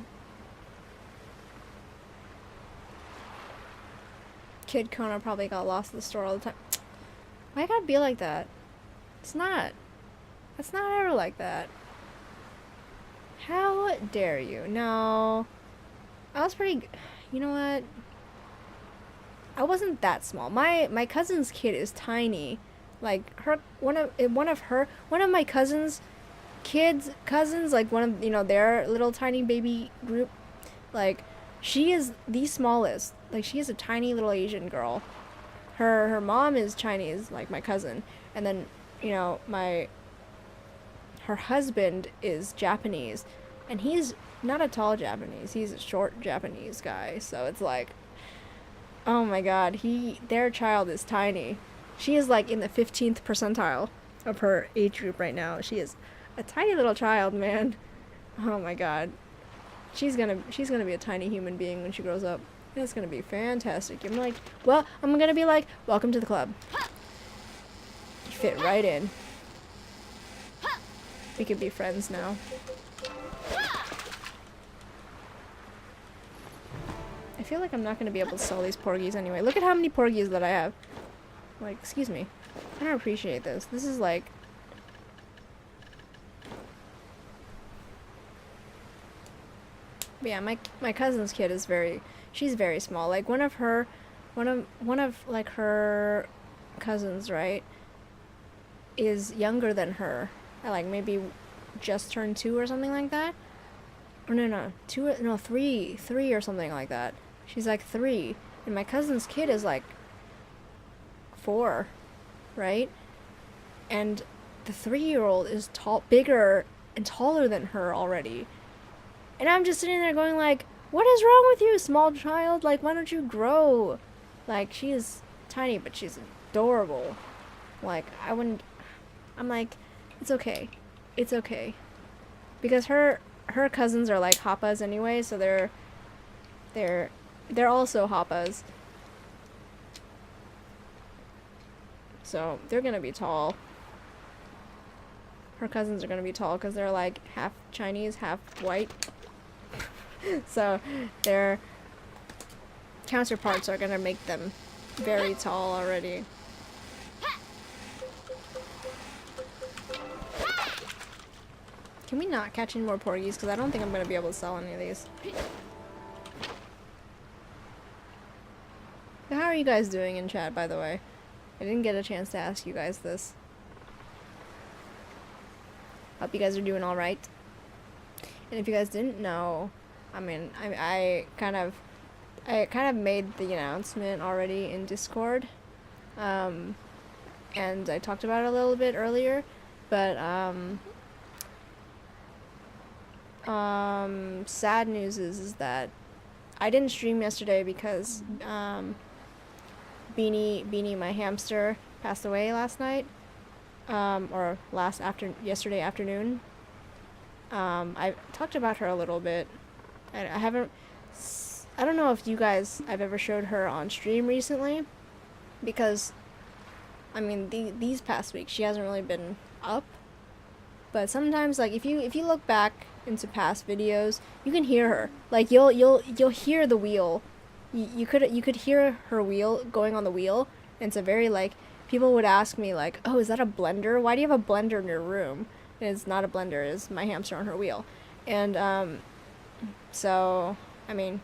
Kid Kona probably got lost in the store all the time. Why you gotta be like that? It's not ever like that. How dare you? No. I was pretty... You know what? I wasn't that small. My cousin's kid is tiny. Like, one of my cousin's cousins, like one of, you know, their little tiny baby group, like, she is the smallest. Like, she is a tiny little Asian girl. Her mom is Chinese, like my cousin. And then, you know, her husband is Japanese, and he's not a tall Japanese, he's a short Japanese guy, so it's like, oh my god, their child is tiny. She is like in the 15th percentile of her age group right now. She is a tiny little child, man. Oh my god. She's gonna be a tiny human being when she grows up. That's gonna be fantastic. I'm gonna be like, welcome to the club. You fit right in. We could be friends now. I feel like I'm not going to be able to sell these porgies anyway. Look at how many porgies that I have. Like, excuse me. I don't appreciate this. This is like... But yeah, my cousin's kid is she's very small. Like, one of like her cousins, right, is younger than her. Like maybe just turned 2 or something like that. Or no, 3 or something like that. She's like 3, and my cousin's kid is like 4, right? And the 3-year-old is bigger and taller than her already. And I'm just sitting there going like, what is wrong with you, small child? Like, why don't you grow? Like, she is tiny, but she's adorable. Like, I'm like, it's okay. It's okay. Because her cousins are like Happas anyway, so they're also Happas. So they're gonna be tall. Her cousins are gonna be tall because they're like half Chinese, half white. So their counterparts are gonna make them very tall already. Can we not catch any more porgies? Because I don't think I'm going to be able to sell any of these. How are you guys doing in chat, by the way? I didn't get a chance to ask you guys this. Hope you guys are doing alright. And if you guys didn't know, I mean, I kind of made the announcement already in Discord, and I talked about it a little bit earlier, but sad news is that I didn't stream yesterday because Beanie, my hamster, passed away last night, or yesterday afternoon. I talked about her a little bit. I don't know if you guys, I've ever showed her on stream recently, because, I mean, these past weeks she hasn't really been up, but sometimes, like, if you look back into past videos, you can hear her. Like, you'll hear the wheel. You could hear her wheel going on the wheel, and it's a very, like, people would ask me, like, oh, is that a blender? Why do you have a blender in your room? And it's not a blender, it's my hamster on her wheel. And so, I mean,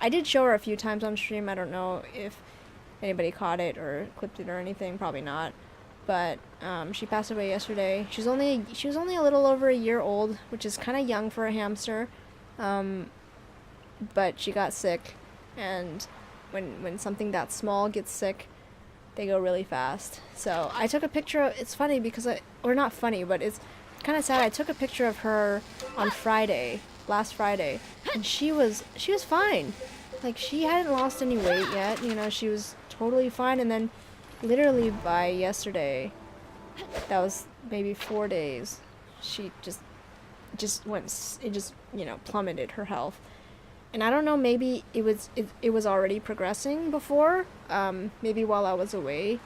I did show her a few times on stream. I don't know if anybody caught it or clipped it or anything, probably not. But she passed away yesterday. She was only a little over a year old, which is kind of young for a hamster. But she got sick, and when something that small gets sick, they go really fast. So I took a picture of, it's funny because or not funny, but it's kind of sad. I took a picture of her on last Friday, and she was fine. Like, she hadn't lost any weight yet, she was totally fine. And then literally by yesterday, that was maybe 4 days, she just plummeted her health. And I don't know, maybe it was already progressing before, maybe while I was away,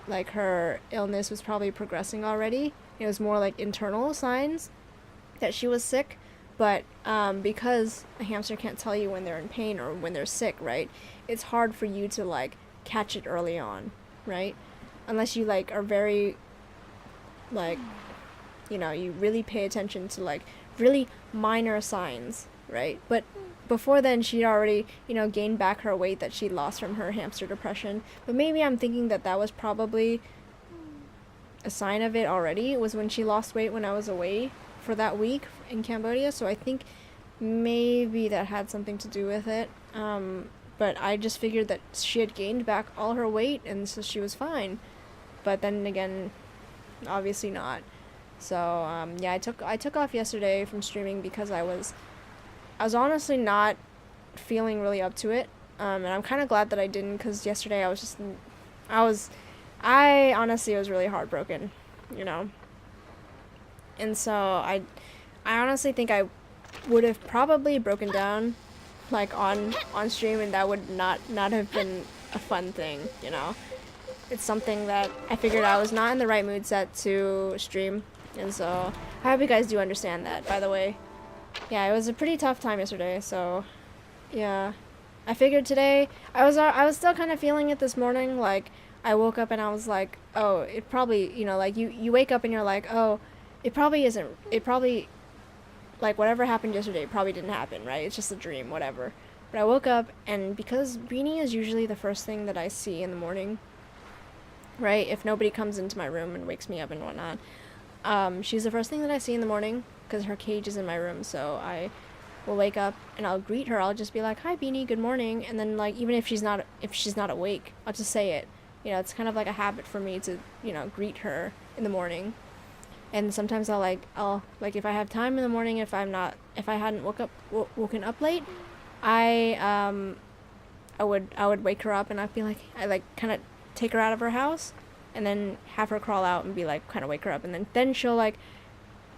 like, her illness was probably progressing already. It was more like internal signs that she was sick, but because a hamster can't tell you when they're in pain or when they're sick, right? It's hard for you to, like, catch it early on, right? Unless you, like, are very, like, you really pay attention to, like, really minor signs, right? But before then, she'd already, gained back her weight that she lost from her hamster depression. But maybe I'm thinking that was probably a sign of it already. It was when she lost weight when I was away for that week in Cambodia. So I think maybe that had something to do with it. But I just figured that she had gained back all her weight, and so she was fine. But then again, obviously not. So yeah, I took off yesterday from streaming because I was honestly not feeling really up to it, and I'm kind of glad that I didn't, because yesterday I honestly was really heartbroken, and so I honestly think I would have probably broken down, like, on stream, and that would not have been a fun thing, It's something that I figured I was not in the right mood set to stream, and so I hope you guys do understand that, by the way. Yeah, it was a pretty tough time yesterday, so yeah. I figured today, I was still kind of feeling it this morning. Like, I woke up and I was like, oh, it probably, like, you wake up and you're like, oh, it probably, like, whatever happened yesterday probably didn't happen, right? It's just a dream, whatever. But I woke up, and because Beanie is usually the first thing that I see in the morning, right? If nobody comes into my room and wakes me up and whatnot, she's the first thing that I see in the morning, because her cage is in my room. So I will wake up and I'll greet her. I'll just be like, hi Beanie, good morning. And then, like, even if she's not awake, I'll just say it. It's kind of like a habit for me to, greet her in the morning. And sometimes I'll if I have time in the morning, if I hadn't woken up late, I would wake her up, and I'd be like, kind of take her out of her house and then have her crawl out and be like, kind of wake her up. And then she'll, like,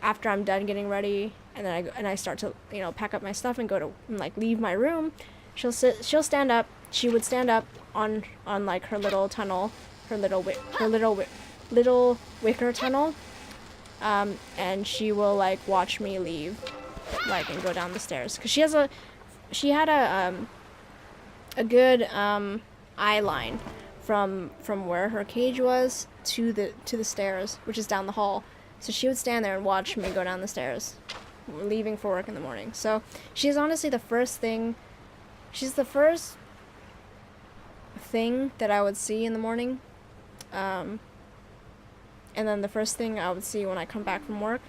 after I'm done getting ready, and then I start to, pack up my stuff and go to, like, leave my room, she'll stand up. She would stand up on like her little tunnel, her little wicker tunnel, and she will, like, watch me leave, like, and go down the stairs, because she had a good eye line from where her cage was to the stairs, which is down the hall. So she would stand there and watch me go down the stairs, leaving for work in the morning. So she's honestly the first thing that I would see in the morning. And then the first thing I would see when I come back from work.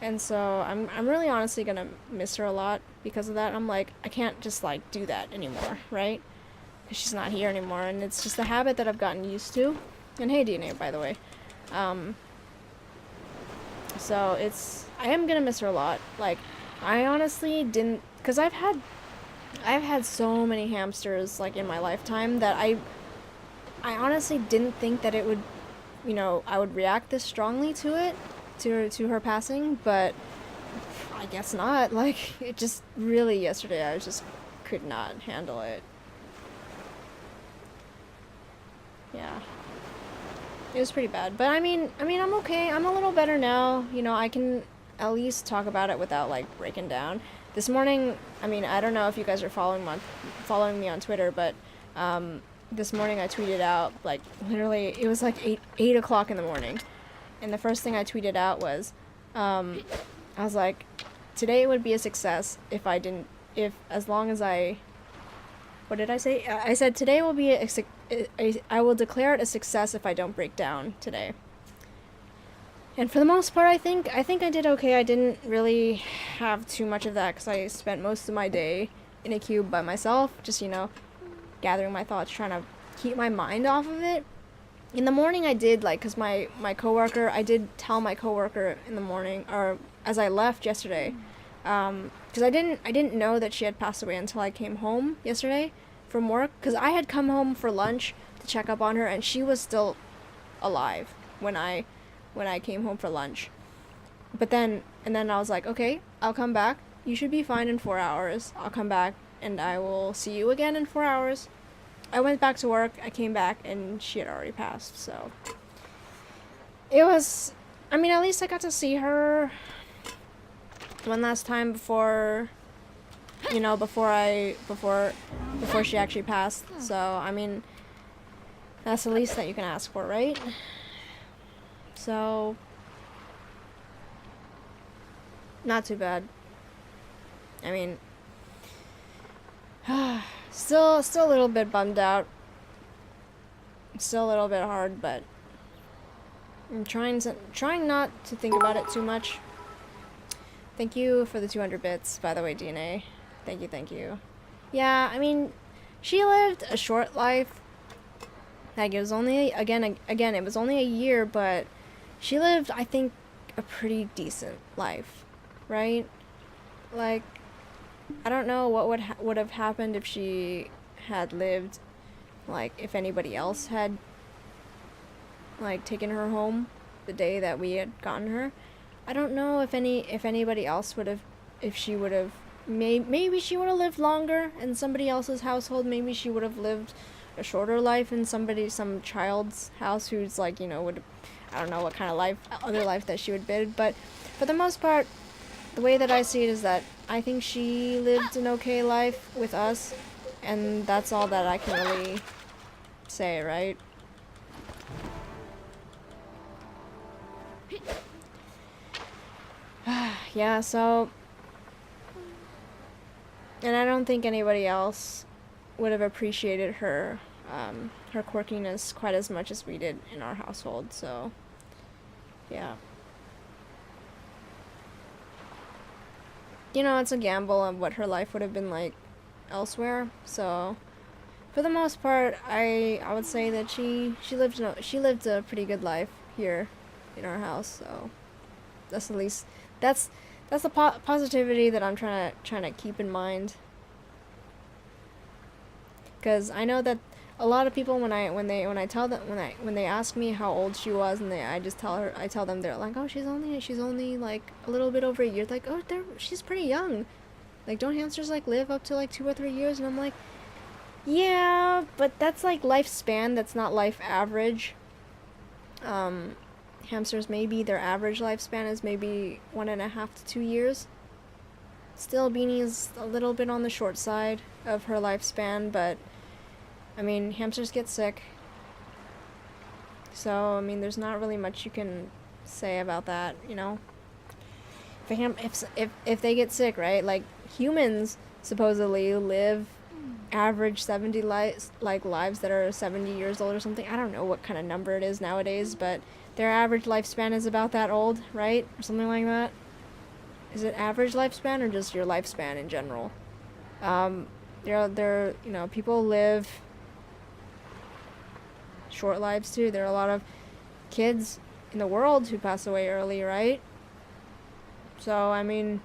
And so I'm really honestly gonna miss her a lot because of that. I'm like, I can't just like do that anymore, right? Because she's not here anymore, and it's just a habit that I've gotten used to. And hey, DNA, by the way. So I am gonna miss her a lot. Like, I honestly didn't, because I've had so many hamsters like in my lifetime that I honestly didn't think that it would, I would react this strongly to it, to her passing, but I guess not. Like, it just really, yesterday I just could not handle it. Yeah. It was pretty bad, but I mean, I'm okay. I'm a little better now. I can at least talk about it without like breaking down. This morning, I don't know if you guys are following me on Twitter, but this morning I tweeted out, like, literally, it was like 8 o'clock in the morning, and the first thing I tweeted out was, I was like, today would be a success if as long as what did I say? I said today will be I will declare it a success if I don't break down today. And for the most part, I think I did okay. I didn't really have too much of that because I spent most of my day in a cube by myself, just, gathering my thoughts, trying to keep my mind off of it. In the morning I did, like, because my coworker, I did tell my coworker in the morning, or as I left yesterday, because I didn't know that she had passed away until I came home yesterday from work, because I had come home for lunch to check up on her, and she was still alive when I came home for lunch. But then I was like, okay, I'll come back. You should be fine in 4 hours. I'll come back and I will see you again in 4 hours. I went back to work, I came back, and she had already passed, so. It was, at least I got to see her one last time before she actually passed. So, that's the least that you can ask for, right? So, not too bad. Still a little bit bummed out. Still a little bit hard, but I'm trying not to think about it too much. Thank you for the 200 bits, by the way, DNA. Thank you. Yeah, she lived a short life. Like, it was only, again, it was only a year, but she lived, I think, a pretty decent life, right? Like, I don't know what would have happened if she had lived, like, if anybody else had, like, taken her home the day that we had gotten her. I don't know if anybody else would have, if she would have, maybe she would have lived longer in somebody else's household. Maybe she would have lived a shorter life in some child's house who's, like, would, I don't know what kind of other life that she would bid, but for the most part, the way that I see it is that I think she lived an okay life with us, and that's all that I can really say, right? Yeah, so, and I don't think anybody else would have appreciated her quirkiness quite as much as we did in our household, so, yeah. It's a gamble on what her life would have been like elsewhere, so, for the most part, I would say that she lived a pretty good life here in our house, so, that's at least, that's the positivity that I'm trying to keep in mind. Because I know that a lot of people, when they ask me how old she was, and I tell them, they're like, oh, she's only like a little bit over a year. Like, oh, she's pretty young. Like, don't hamsters like live up to like 2 or 3 years? And I'm like, yeah, but that's like lifespan. That's not life average. Hamsters, maybe their average lifespan is maybe 1.5 to 2 years. Still, Beanie is a little bit on the short side of her lifespan, but hamsters get sick. So, there's not really much you can say about that, If they get sick, right? Like, humans supposedly live average 70 lives that are 70 years old or something. I don't know what kind of number it is nowadays, but their average lifespan is about that old, right? Or something like that. is it average lifespan or just your lifespan in general? There, you know, people live short lives too. There are a lot of kids in the world who pass away early, right? So, I mean,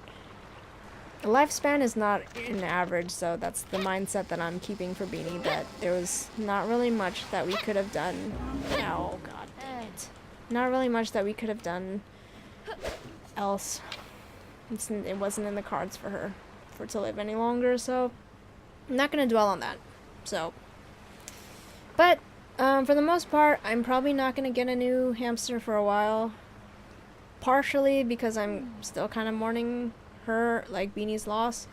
the lifespan is not an average, so that's the mindset that I'm keeping for Beanie, that there was not really much that we could have done. Oh, god dang it. Not really much that we could have done else. It wasn't in the cards for her to live any longer, so I'm not gonna dwell on that. So, but for the most part, I'm probably not gonna get a new hamster for a while. Partially because I'm still kind of mourning her, like Beanie's loss.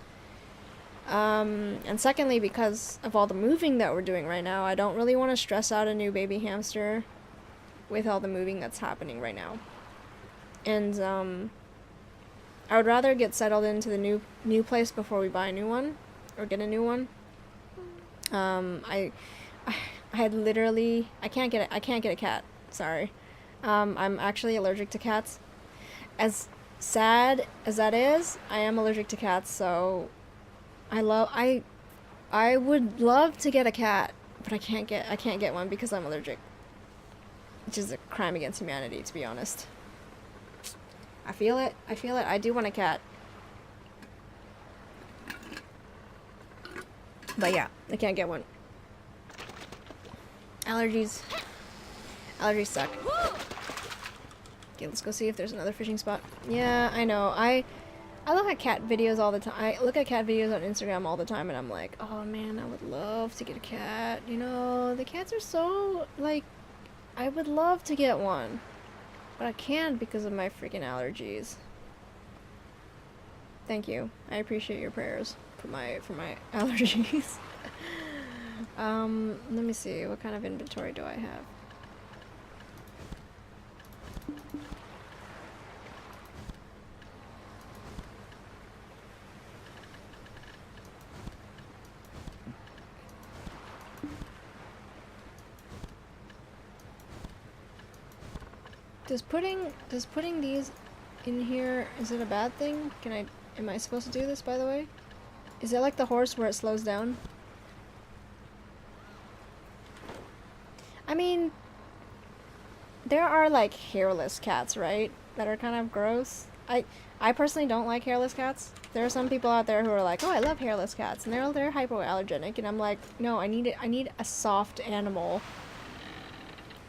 And secondly, because of all the moving that we're doing right now, I don't really want to stress out a new baby hamster with all the moving that's happening right now. And I would rather get settled into the new place before we buy a new one or get a new one. I had literally I can't get a cat. Sorry. I'm actually allergic to cats. As sad as that is, I am allergic to cats, so I would love to get a cat, but I can't get one because I'm allergic. Which is a crime against humanity, to be honest. I feel it. I do want a cat. But yeah, I can't get one. Allergies suck. Okay, let's go see if there's another fishing spot. Yeah, I know. I look at cat videos all the time. I look at cat videos on Instagram all the time, and I'm like, oh man, I would love to get a cat. You know, the cats are so, like, I would love to get one. But I can't because of my freaking allergies. Thank you. I appreciate your prayers for my allergies. Let me see. What kind of inventory do I have? Does putting these in here, is it a bad thing? Am I supposed to do this, by the way? Is it like the horse where it slows down? I mean, there are like hairless cats, right? That are kind of gross. I personally don't like hairless cats. There are some people out there who are like, oh, I love hairless cats, and they're hypoallergenic, and I'm like, no, I need a soft animal.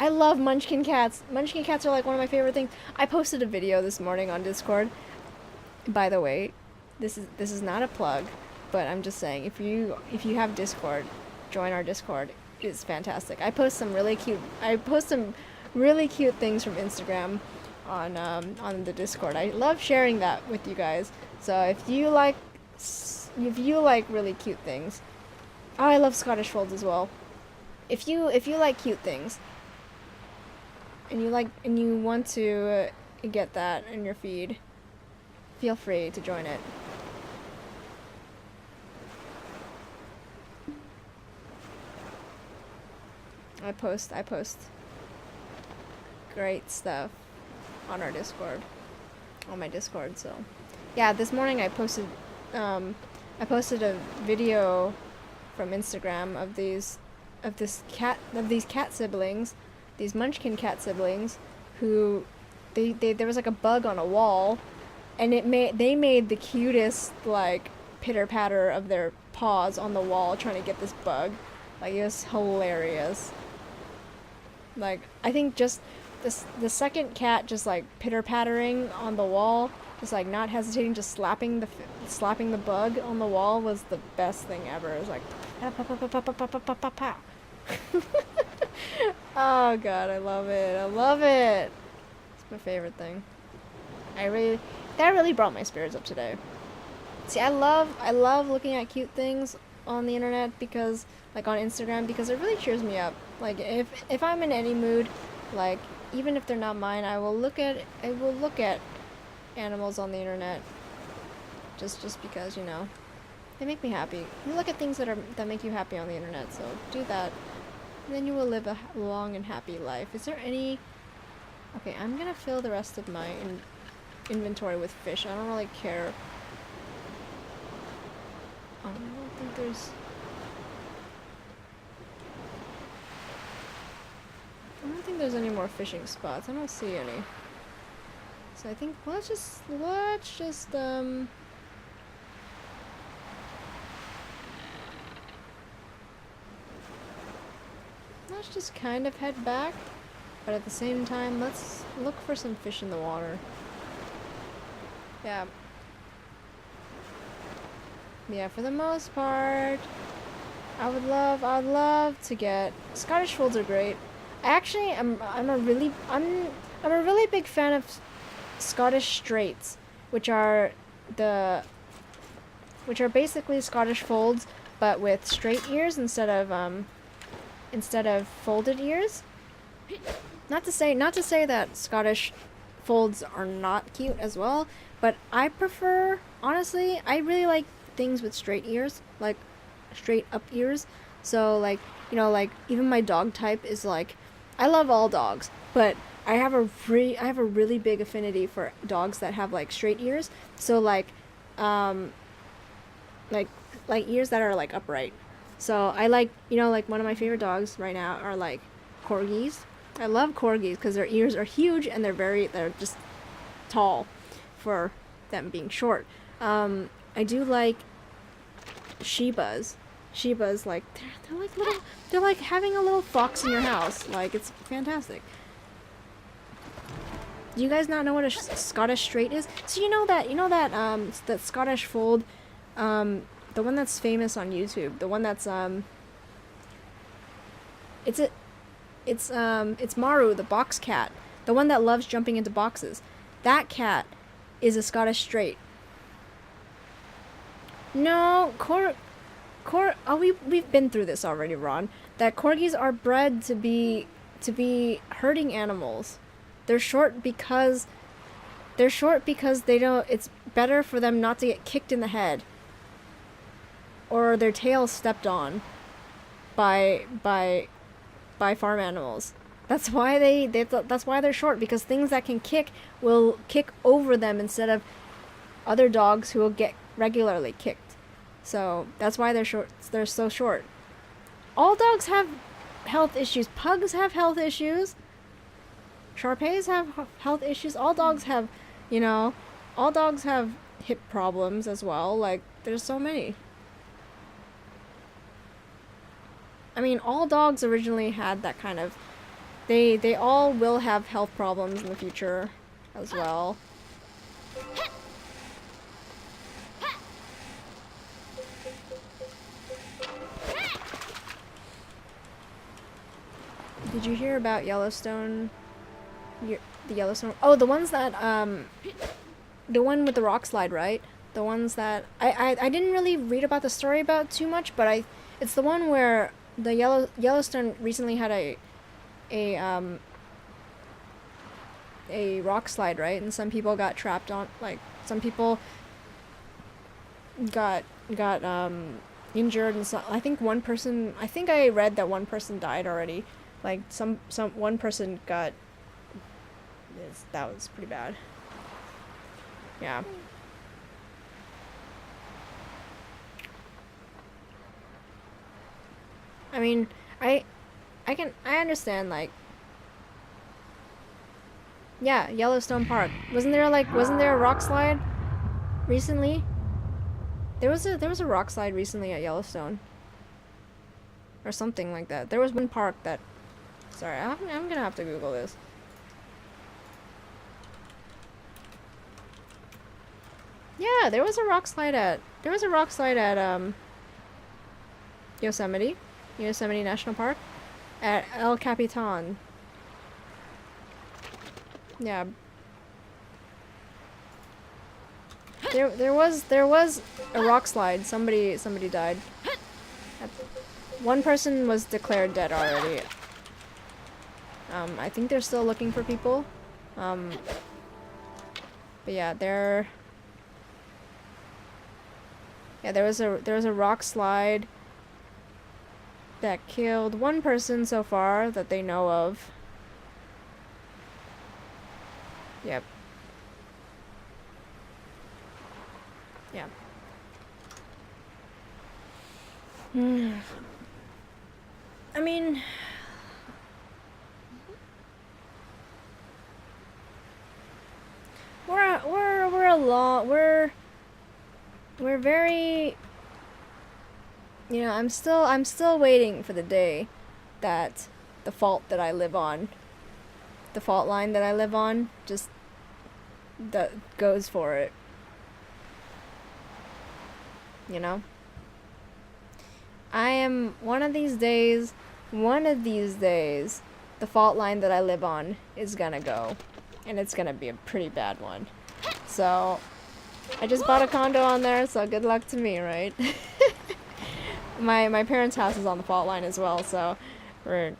I love Munchkin cats. Munchkin cats are like one of my favorite things. I posted a video this morning on Discord. By the way, this is not a plug, but I'm just saying, if you have Discord, join our Discord. It's fantastic. I post some really cute things from Instagram on the Discord. I love sharing that with you guys. So if you like really cute things, oh, I love Scottish folds as well. If you like cute things, and you want to get that in your feed, feel free to join it. I post great stuff on our Discord, on my Discord. So yeah, this morning I posted a video from Instagram of these cat siblings, these Munchkin cat siblings, who there was like a bug on a wall, and they made the cutest like pitter patter of their paws on the wall trying to get this bug. Like, it was hilarious. Like, I think just the second cat just like pitter pattering on the wall, just like not hesitating, just slapping the bug on the wall was the best thing ever. It was like pa pa pa pa pa pa pa pa pa pa. Oh god, I love it. It's my favorite thing. That really brought my spirits up today. See, I love looking at cute things on the internet, because like on Instagram, because it really cheers me up. Like if I'm in any mood, like even if they're not mine, I will look at animals on the internet just because, you know, they make me happy. You look at things that make you happy on the internet, so do that. And then you will live a long and happy life. Is there any... Okay, I'm gonna fill the rest of my inventory with fish. I don't really care. I don't think there's... I don't think there's any more fishing spots. I don't see any. So I think let's just kind of head back, but at the same time, let's look for some fish in the water. Yeah. Yeah, for the most part, I would love to get Scottish folds are great. Actually, I'm a really big fan of Scottish straights, which are basically Scottish folds, but with straight ears instead of folded ears. Not to say that Scottish folds are not cute as well, but I prefer, honestly, I really like things with straight ears, like straight up ears. So like, you know, like even my dog type is like, I love all dogs, but I have a really big affinity for dogs that have like straight ears. So like ears that are like upright. So I like, you know, like one of my favorite dogs right now are like corgis. I love corgis because their ears are huge and they're just tall for them being short. I do like Shibas. Shibas, like they're like having a little fox in your house. Like, it's fantastic. Do you guys not know what a Scottish straight is? So you know that that Scottish fold, the one that's famous on YouTube, the one that's it's Maru, the box cat, the one that loves jumping into boxes. That cat is a Scottish straight. No, we've been through this already, Ron. That corgis are bred to be herding animals. They're short because they don't. It's better for them not to get kicked in the head or their tail stepped on by farm animals. That's why that's why they're short, because things that can kick will kick over them instead of other dogs who will get regularly kicked. So that's why they're short. They're so short. All dogs have health issues. Pugs have health issues. Shar-Peis have health issues. All dogs have, all dogs have hip problems as well. Like, there's so many. I mean, all dogs originally had that kind of... They all will have health problems in the future as well. Did you hear about Yellowstone? The Yellowstone... Oh, the ones that, the one with the rock slide, right? The ones that... I didn't really read about the story about too much, but it's the one where the Yellowstone recently had a rock slide, right? And some people got trapped on... Like, some people got injured, and so I think one person... I think I read that one person died already. Like, one person got... That was pretty bad. Yeah. I mean, I understand, like... Yeah, Yellowstone Park. Wasn't there a rock slide recently? There was a rock slide recently at Yellowstone. Or something like that. There was one park that... Sorry, I'm gonna have to Google this. Yeah, there was a rock slide at Yosemite National Park at El Capitan. Yeah. There was a rock slide. Somebody died. One person was declared dead already. I think they're still looking for people. But yeah, there was a rock slide that killed one person so far that they know of. Yep. Yeah. I mean, we're very, you know, I'm still waiting for the day that the fault that I live on, the fault line that I live on, just that goes for it. You know? I am one of these days, the fault line that I live on is gonna go. And it's gonna be a pretty bad one. So, I just bought a condo on there, so good luck to me, right? My parents' house is on the fault line as well, so we're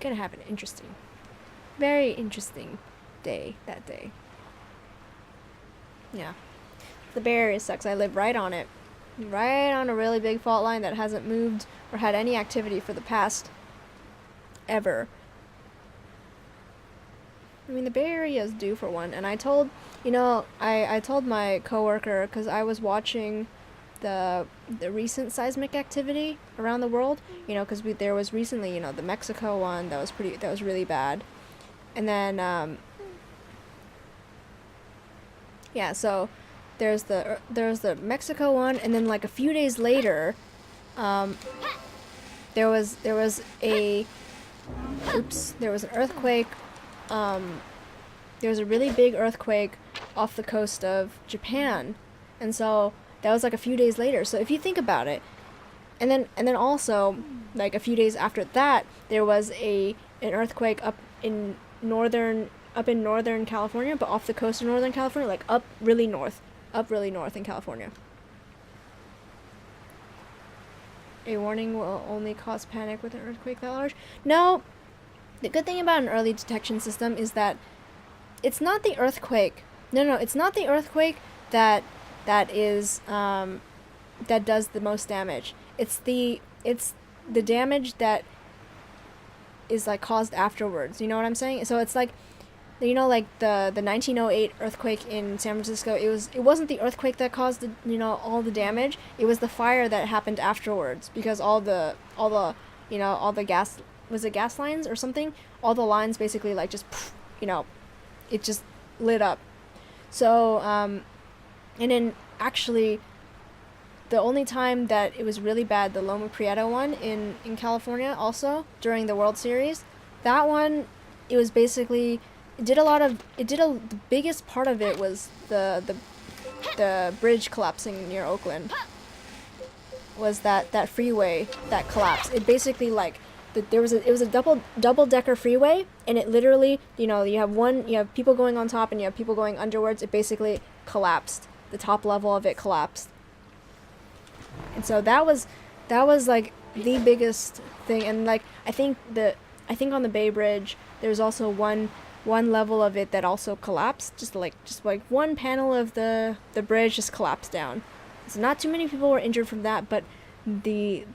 gonna have an interesting, very interesting day that day. Yeah. The Bay Area sucks. I live right on it. Right on a really big fault line that hasn't moved or had any activity for the past ever. I mean, the Bay Area is due for one, and I told, you know, I told my coworker, because I was watching the recent seismic activity around the world, you know, because there was recently, you know, the Mexico one that was really bad, and then yeah, so there's the Mexico one, and then like a few days later, there was an earthquake. There was a really big earthquake off the coast of Japan, and so that was like a few days later. So if you think about it, and then also like a few days after that, there was an earthquake up in northern California, but off the coast of Northern California, like up really north in California. A warning will only cause panic with an earthquake that large. No, the good thing about an early detection system is that it's not the earthquake. No, it's not the earthquake that is that does the most damage. It's the damage that is like caused afterwards. You know what I'm saying? So it's like, you know, like the 1908 earthquake in San Francisco. It wasn't the earthquake that caused the, you know, all the damage. It was the fire that happened afterwards, because all the you know, all the gas, was it gas lines or something? All the lines basically like just, you know, it just lit up. So and then actually the only time that it was really bad, the Loma Prieta one in California, also during the World Series, that one, it was basically, the biggest part of it was the bridge collapsing near Oakland. Was that freeway that collapsed. It basically, like, it was a double decker freeway, and it literally, you know, you have people going on top and you have people going underwards. It basically collapsed. The top level of it collapsed. And so that was like the biggest thing. And like I think on the Bay Bridge there's also one level of it that also collapsed. Just like one panel of the bridge just collapsed down. So not too many people were injured from that, but the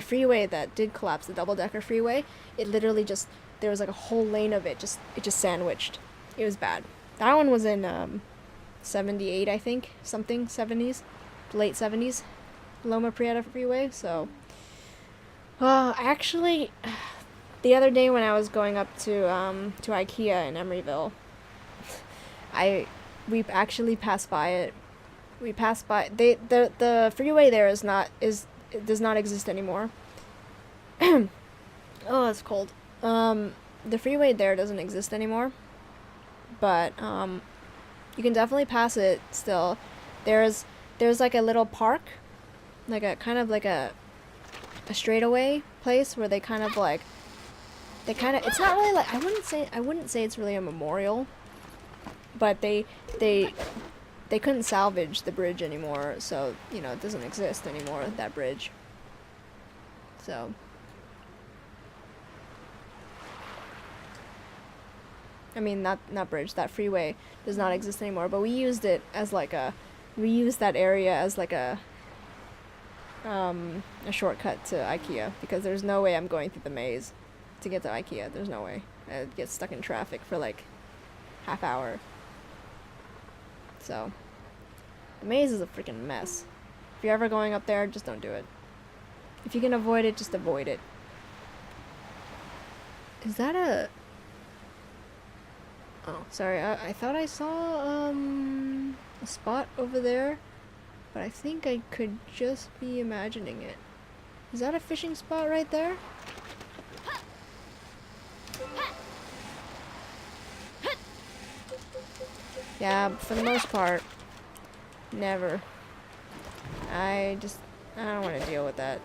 freeway that did collapse, the double-decker freeway, it literally just, there was like a whole lane of it just sandwiched. It was bad. That one was in 78, I think, something, 70s, late 70s, Loma Prieta freeway. So actually, the other day when I was going up to IKEA in Emeryville, we actually passed by it. We passed by the freeway there it does not exist anymore. Oh, it's cold. The freeway there doesn't exist anymore, but you can definitely pass it still. There's like a little park, like a kind of like a straightaway place where it's not really like, I wouldn't say it's really a memorial, but they couldn't salvage the bridge anymore, so, you know, it doesn't exist anymore, that bridge. So I mean, not bridge, that freeway does not exist anymore, but we used that area as like a shortcut to IKEA, because there's no way I'm going through the maze to get to IKEA. There's no way. I'd get stuck in traffic for like half hour. So, the maze is a freaking mess. If you're ever going up there, just don't do it. If you can avoid it, just avoid it. Is that a... Oh, sorry, I thought I saw, a spot over there, but I think I could just be imagining it. Is that a fishing spot right there? Yeah, but for the most part, never. I don't want to deal with that.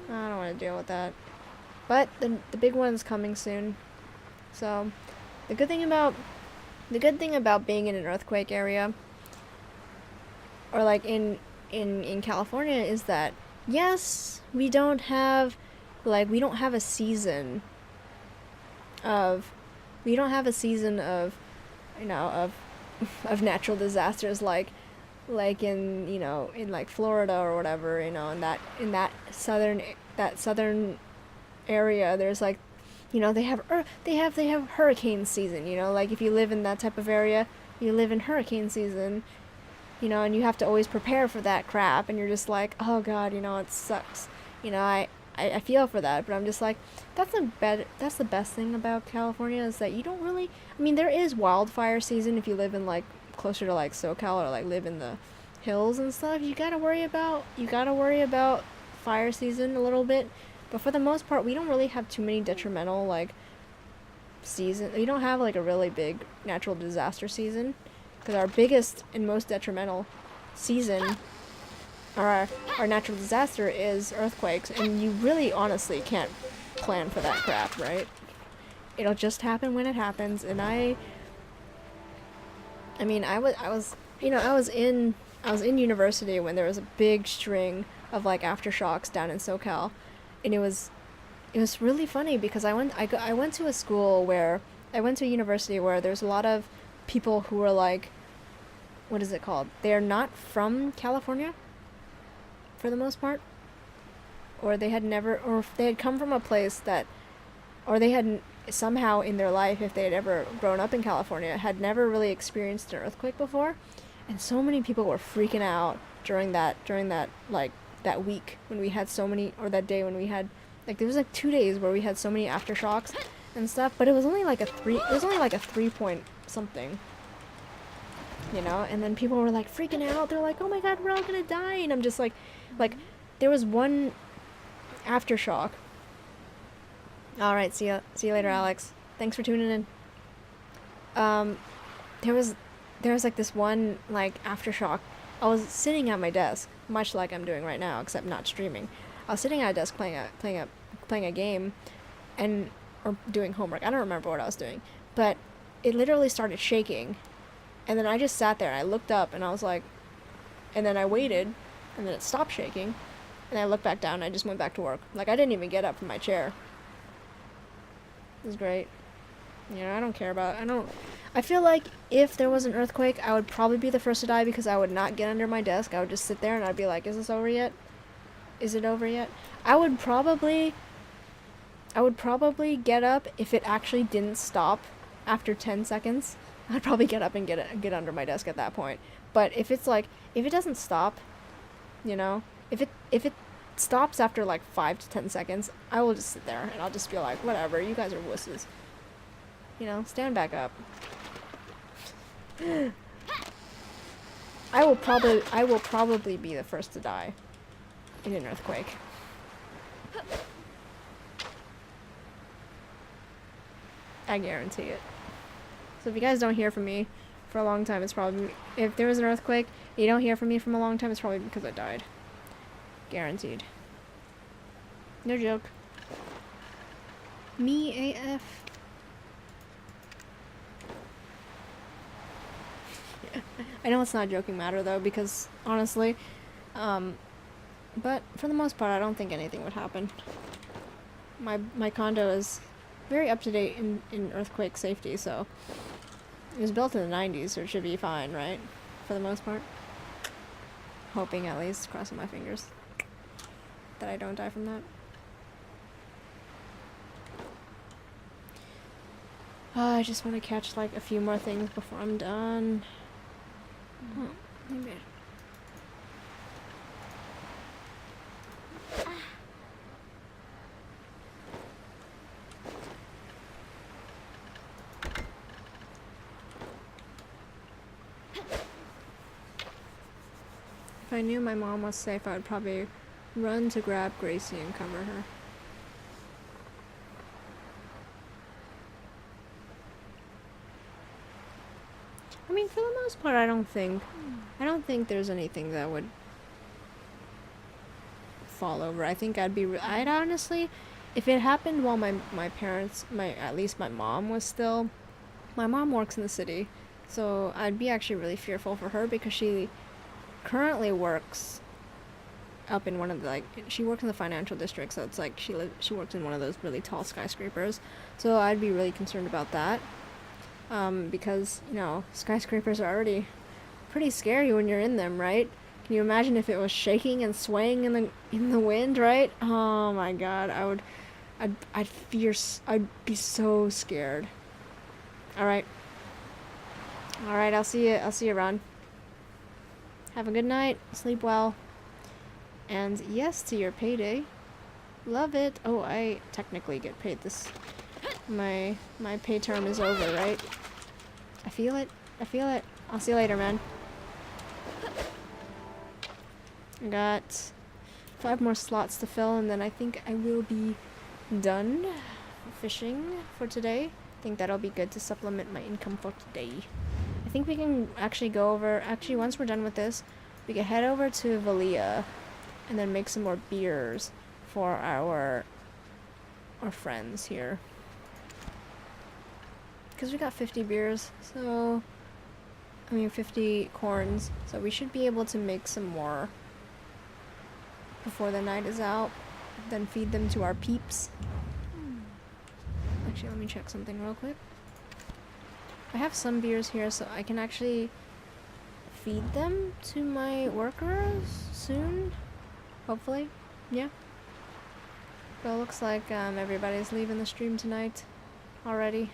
I don't want to deal with that. But the big one's coming soon. So, the good thing about being in an earthquake area, or like in California, is that yes, we don't have a season of you know, of natural disasters like in, you know, in like Florida or whatever, you know, in that southern area. There's like, you know, they have hurricane season, you know, like if you live in that type of area, you live in hurricane season, you know, and you have to always prepare for that crap, and you're just like, oh god, you know, it sucks. You know, I feel for that, but I'm just like, that's the best thing about California, is that you don't really, I mean, there is wildfire season if you live in like closer to like SoCal, or like live in the hills and stuff. You gotta worry about fire season a little bit, but for the most part, we don't really have too many detrimental like season. We don't have like a really big natural disaster season, because our biggest and most detrimental season, our natural disaster, is earthquakes, and you really honestly can't plan for that crap, right? It'll just happen when it happens. And I mean, I was in university when there was a big string of like aftershocks down in SoCal, and it was really funny because I went to a university where there's a lot of people who were like, what is it called? They're not from California, for the most part, or they had never, or if they had come from a place that, or they hadn't somehow in their life, if they had ever grown up in California, had never really experienced an earthquake before. And so many people were freaking out during that like that week when we had so many, or that day when we had, like, there was like 2 days where we had so many aftershocks and stuff, but it was only like a 3 point something, you know. And then people were like freaking out, they're like, oh my god, we're all gonna die. And I'm just like there was one aftershock. All right, see you later, Alex. Thanks for tuning in. There was like this one like aftershock. I was sitting at my desk, much like I'm doing right now, except not streaming. I was sitting at a desk playing a game, or doing homework. I don't remember what I was doing, but it literally started shaking, and then I just sat there and I looked up and I was like, and then I waited, and then it stopped shaking, and I looked back down and I just went back to work. Like, I didn't even get up from my chair. It was great. You know, I feel like if there was an earthquake, I would probably be the first to die, because I would not get under my desk. I would just sit there and I'd be like, is this over yet? Is it over yet? I would probably get up if it actually didn't stop after 10 seconds. I'd probably get up and get under my desk at that point. But if it's like, if it doesn't stop, you know, if it stops after like 5 to 10 seconds, I will just sit there and I'll just be like, whatever, you guys are wusses. You know, stand back up. I will probably be the first to die in an earthquake. I guarantee it. So if you guys don't hear from me for a long time, it's probably, if there was an earthquake, you don't hear from me from a long time, it's probably because I died. Guaranteed. No joke. Me AF. I know it's not a joking matter though, because honestly, but for the most part, I don't think anything would happen. My condo is very up to date in earthquake safety, so it was built in the 90s, so it should be fine, right? For the most part. Hoping, at least, crossing my fingers, that I don't die from that. I just want to catch like a few more things before I'm done. Oh, maybe. If I knew my mom was safe, I would probably run to grab Gracie and cover her. I mean, for the most part, I don't think there's anything that would fall over. I think I'd honestly, if it happened while my parents, at least my mom was still, my mom works in the city, so I'd be actually really fearful for her because she currently works up in one of the, like, she works in the financial district, so it's like she works in one of those really tall skyscrapers, so I'd be really concerned about that, because, you know, skyscrapers are already pretty scary when you're in them, right? Can you imagine if it was shaking and swaying in the wind, right? Oh my god, I'd be so scared. Alright, I'll see you around. Have a good night, sleep well, and yes to your payday. Love it. Oh, I technically get paid this. My pay term is over, right? I feel it. I'll see you later, man. I got 5 more slots to fill, and then I think I will be done fishing for today. I think that'll be good to supplement my income for today. I think we can actually go over, once we're done with this, we can head over to Valia and then make some more beers for our friends here. Because we got 50 beers, so, 50 corns, so we should be able to make some more before the night is out, then feed them to our peeps. Actually, let me check something real quick. I have some beers here, so I can actually feed them to my workers soon. Hopefully. Yeah. But it looks like everybody's leaving the stream tonight already.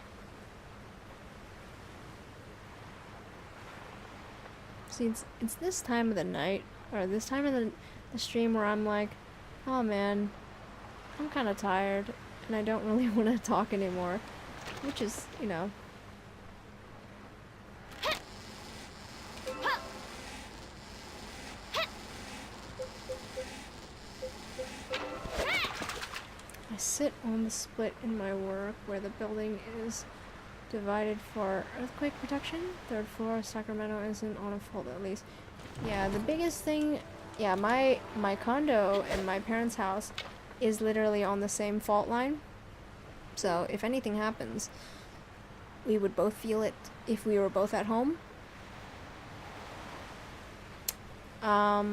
See, it's this time of the night, or this time of the stream where I'm like, oh man, I'm kind of tired, and I don't really want to talk anymore. Which is, you know... I sit on the split in my work where the building is divided for earthquake protection. 3rd floor, Sacramento isn't on a fault at least. Yeah, the biggest thing, yeah, my condo and my parents' house is literally on the same fault line. So if anything happens, we would both feel it if we were both at home. Let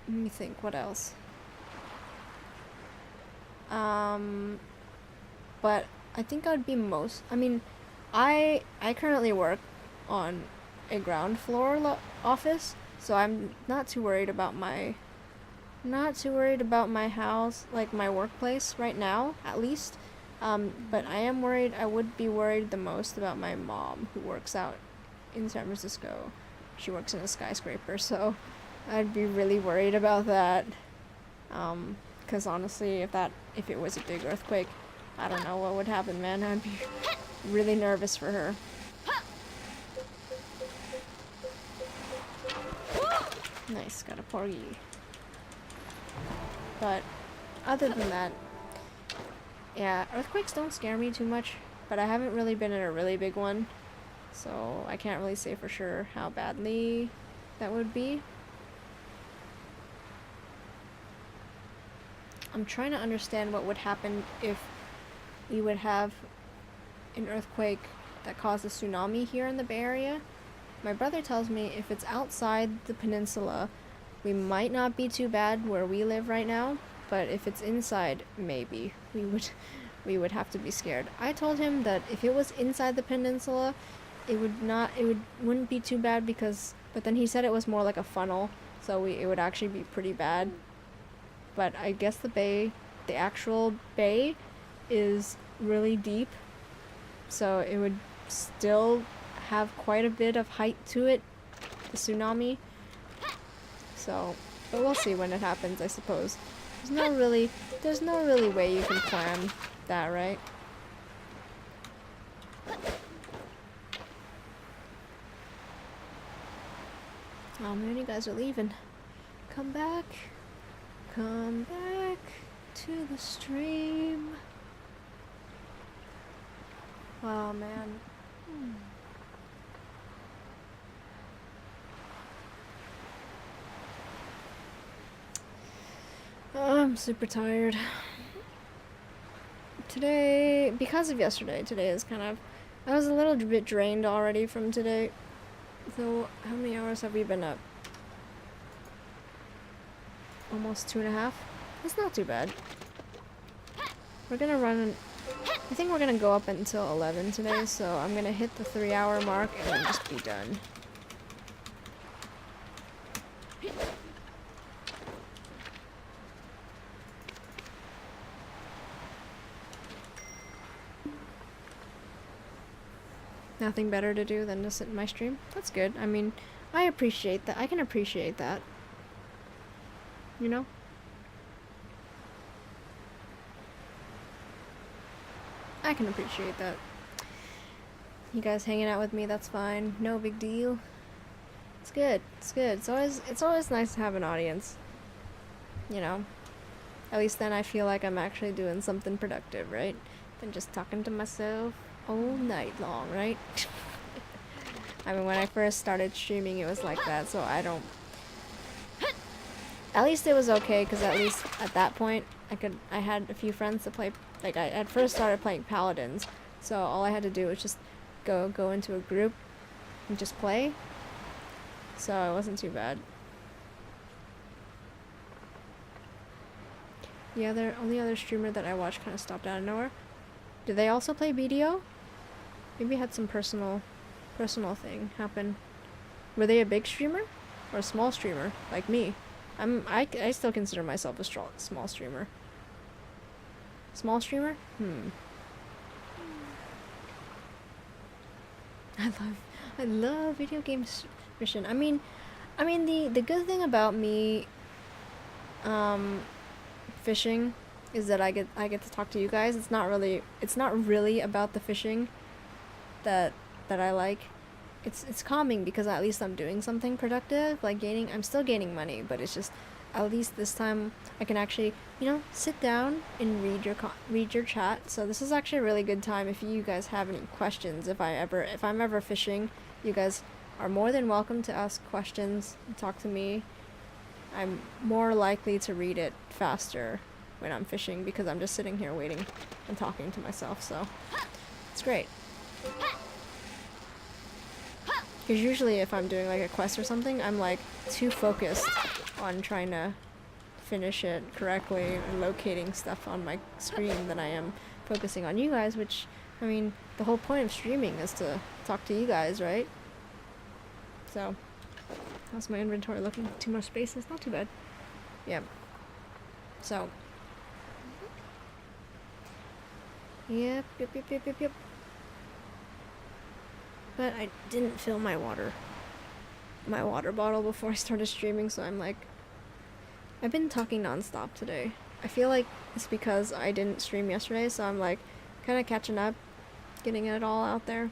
me think, what else? But I think I'd be most, I currently work on a ground floor office, so I'm not too worried about my house, like my workplace right now, at least. But I would be worried the most about my mom, who works out in San Francisco. She works in a skyscraper, so I'd be really worried about that. 'Cause honestly, if it was a big earthquake, I don't know what would happen, man. I'd be really nervous for her. Nice, got a porgy. But other than that, yeah, earthquakes don't scare me too much, but I haven't really been in a really big one, so I can't really say for sure how badly that would be. I'm trying to understand what would happen if we would have an earthquake that caused a tsunami here in the Bay Area. My brother tells me if it's outside the peninsula, we might not be too bad where we live right now, but if it's inside, maybe we would have to be scared. I told him that if it was inside the peninsula, it wouldn't be too bad but then he said it was more like a funnel, so it would actually be pretty bad. But I guess the actual bay is really deep, so it would still have quite a bit of height to it, the tsunami. So, but we'll see when it happens, I suppose. There's no really way you can plan that, right? Oh man, you guys are leaving. Come back. Come back to the stream. Oh man. Oh, I'm super tired. Today, because of yesterday, today is kind of... I was a little bit drained already from today. So, how many hours have we been up? Almost 2.5? That's not too bad. We're gonna run... I think we're gonna go up until 11 today, so I'm gonna hit the 3-hour mark and then just be done. Nothing better to do than to sit in my stream? That's good. I mean, I appreciate that. I can appreciate that. You know? I can appreciate that. You guys hanging out with me, that's fine. No big deal. It's good. It's good. It's always nice to have an audience. You know? At least then I feel like I'm actually doing something productive, right? Than just talking to myself all night long, right? I mean, when I first started streaming, it was like that, so I don't... At least it was okay, because at least at that point, I had a few friends to play, like, I had first started playing Paladins, so all I had to do was just go into a group and just play, so it wasn't too bad. The only other streamer that I watched kind of stopped out of nowhere. Did they also play BDO? Maybe had some personal thing happen. Were they a big streamer? Or a small streamer? Like me? I still consider myself a small streamer. Small streamer? I love video games mission. I mean the good thing about me fishing is that I get to talk to you guys. It's not really about the fishing that I like. It's calming because at least I'm doing something productive, like I'm still gaining money, but it's just at least this time I can actually, you know, sit down and read your chat. So this is actually a really good time if you guys have any questions. If I'm ever fishing, you guys are more than welcome to ask questions and talk to me. I'm more likely to read it faster when I'm fishing because I'm just sitting here waiting and talking to myself, so it's great. Because usually if I'm doing like a quest or something, I'm like too focused on trying to finish it correctly and locating stuff on my screen than I am focusing on you guys, which, I mean, the whole point of streaming is to talk to you guys, right? So, how's my inventory looking? Too much space? It's not too bad. Yeah. So. Yep. But I didn't fill my water bottle before I started streaming, so I'm like, I've been talking non-stop today. I feel like it's because I didn't stream yesterday, so I'm like kind of catching up, getting it all out there.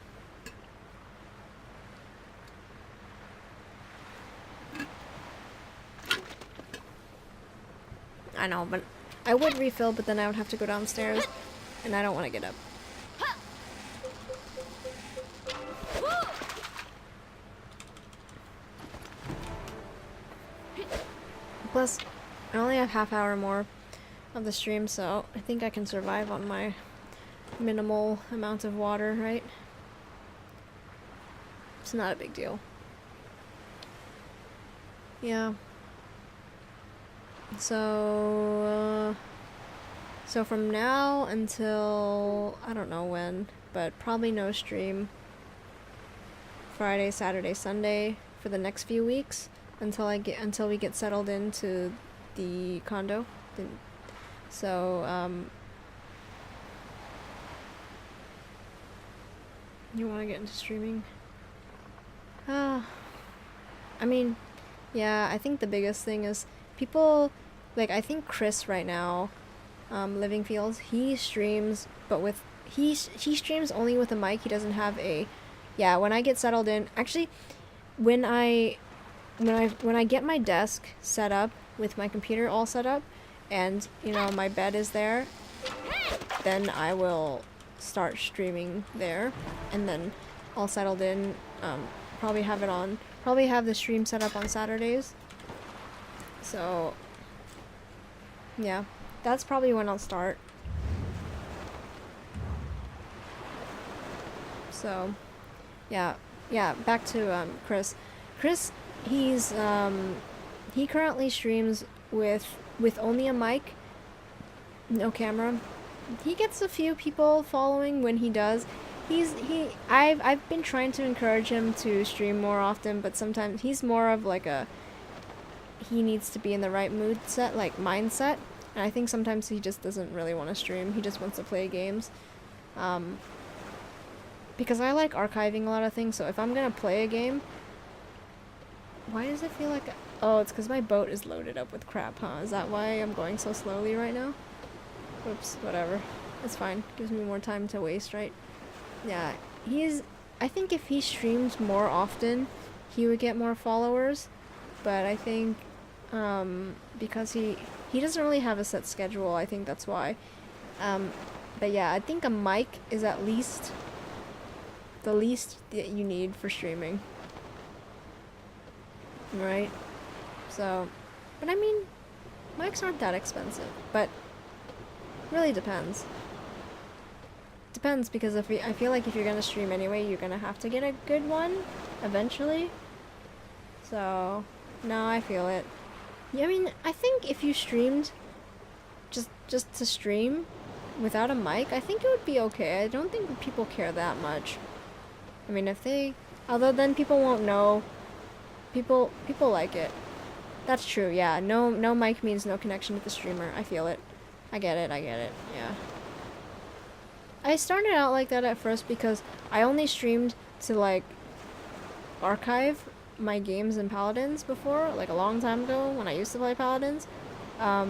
I know, but I would refill, but then I would have to go downstairs, and I don't want to get up. Plus, I only have half hour more of the stream, so I think I can survive on my minimal amount of water, right? It's not a big deal. Yeah. So from now until, I don't know when, but probably no stream Friday, Saturday, Sunday for the next few weeks until we get settled into the condo. So You want to get into streaming? I mean, yeah, I think the biggest thing is people, like, I think Chris right now, Living Fields, he streams, but with, he streams only with a mic. He doesn't have a, yeah, when I get settled in, actually, when I get my desk set up with my computer all set up, and, you know, my bed is there, then I will start streaming there, and then all settled in, probably have the stream set up on Saturdays. So, yeah, that's probably when I'll start. So, yeah, back to, Chris. Chris, he's, he currently streams with only a mic, no camera. He gets a few people following when he does. I've been trying to encourage him to stream more often, but sometimes he's more of like he needs to be in the right mindset, and I think sometimes he just doesn't really want to stream. He just wants to play games. Because I like archiving a lot of things, so if I'm gonna play a game, why does it feel like, oh, it's because my boat is loaded up with crap, huh? Is that why I'm going so slowly right now? Oops, whatever. It's fine. Gives me more time to waste, right? Yeah, I think if he streamed more often, he would get more followers, but I think, because he doesn't really have a set schedule, I think that's why. But yeah, I think a mic is at least the least that you need for streaming. Right? So, but I mean, mics aren't that expensive, but really depends. Depends, because I feel like if you're gonna stream anyway, you're gonna have to get a good one eventually. So, no, I feel it. Yeah, I mean, I think if you streamed just to stream without a mic, I think it would be okay. I don't think people care that much. I mean, although then people won't know. People like it. That's true, yeah. No mic means no connection with the streamer. I feel it. I get it, yeah. I started out like that at first because I only streamed to, like, archive my games in Paladins before, like a long time ago when I used to play Paladins. I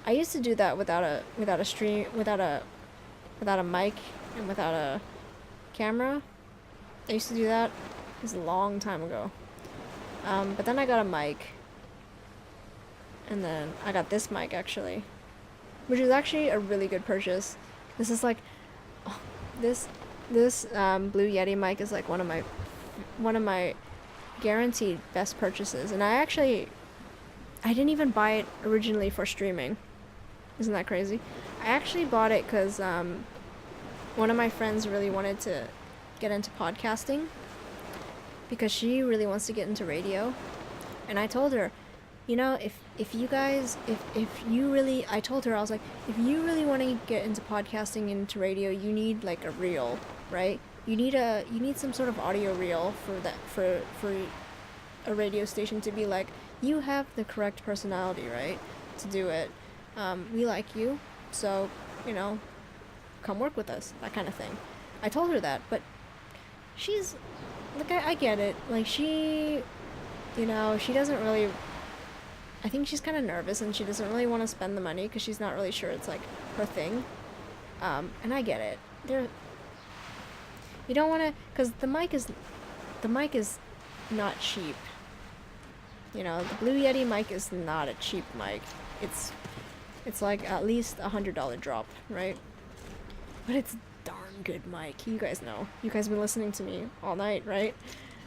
used to do that without a mic and without a camera. I used to do that. It was a long time ago. But then I got a mic. And then I got this mic, actually. Which is actually a really good purchase. This is like... Oh, this Blue Yeti mic is like one of my guaranteed best purchases. And I didn't even buy it originally for streaming. Isn't that crazy? I actually bought it because one of my friends really wanted to get into podcasting. Because she really wants to get into radio. And I told her, you know, I told her, I was like, if you really want to get into podcasting and into radio, you need like a reel, right? You need some sort of audio reel for a radio station to be like, you have the correct personality, right? To do it. We like you, so, you know, come work with us, that kind of thing. I told her that, but she's, like, I get it. Like, she, you know, she doesn't really, I think she's kind of nervous and she doesn't really want to spend the money because she's not really sure it's, like, her thing. And I get it. You don't want to, because the mic is not cheap. You know, the Blue Yeti mic is not a cheap mic. It's like at least $100 drop, right? But it's darn good mic. You guys know. You guys have been listening to me all night, right?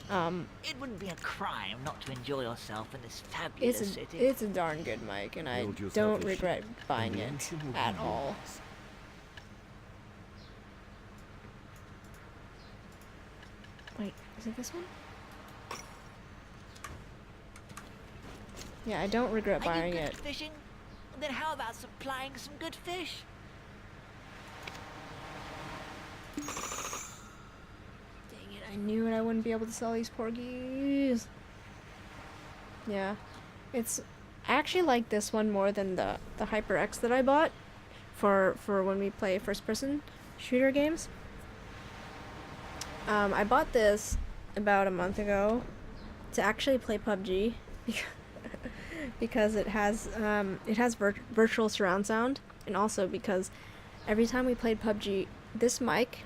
It wouldn't be a crime not to enjoy yourself in this fabulous city. It's a darn good mic, and I don't regret buying it at all. Wait, is it this one? Yeah, I don't regret buying it. Fishing? Then how about supplying some good fish? Dang it, I knew it. I wouldn't be able to sell these porgies. Yeah. I actually like this one more than the HyperX that I bought for when we play first-person shooter games. I bought this about a month ago to actually play PUBG because it has virtual surround sound, and also because every time we played PUBG, this mic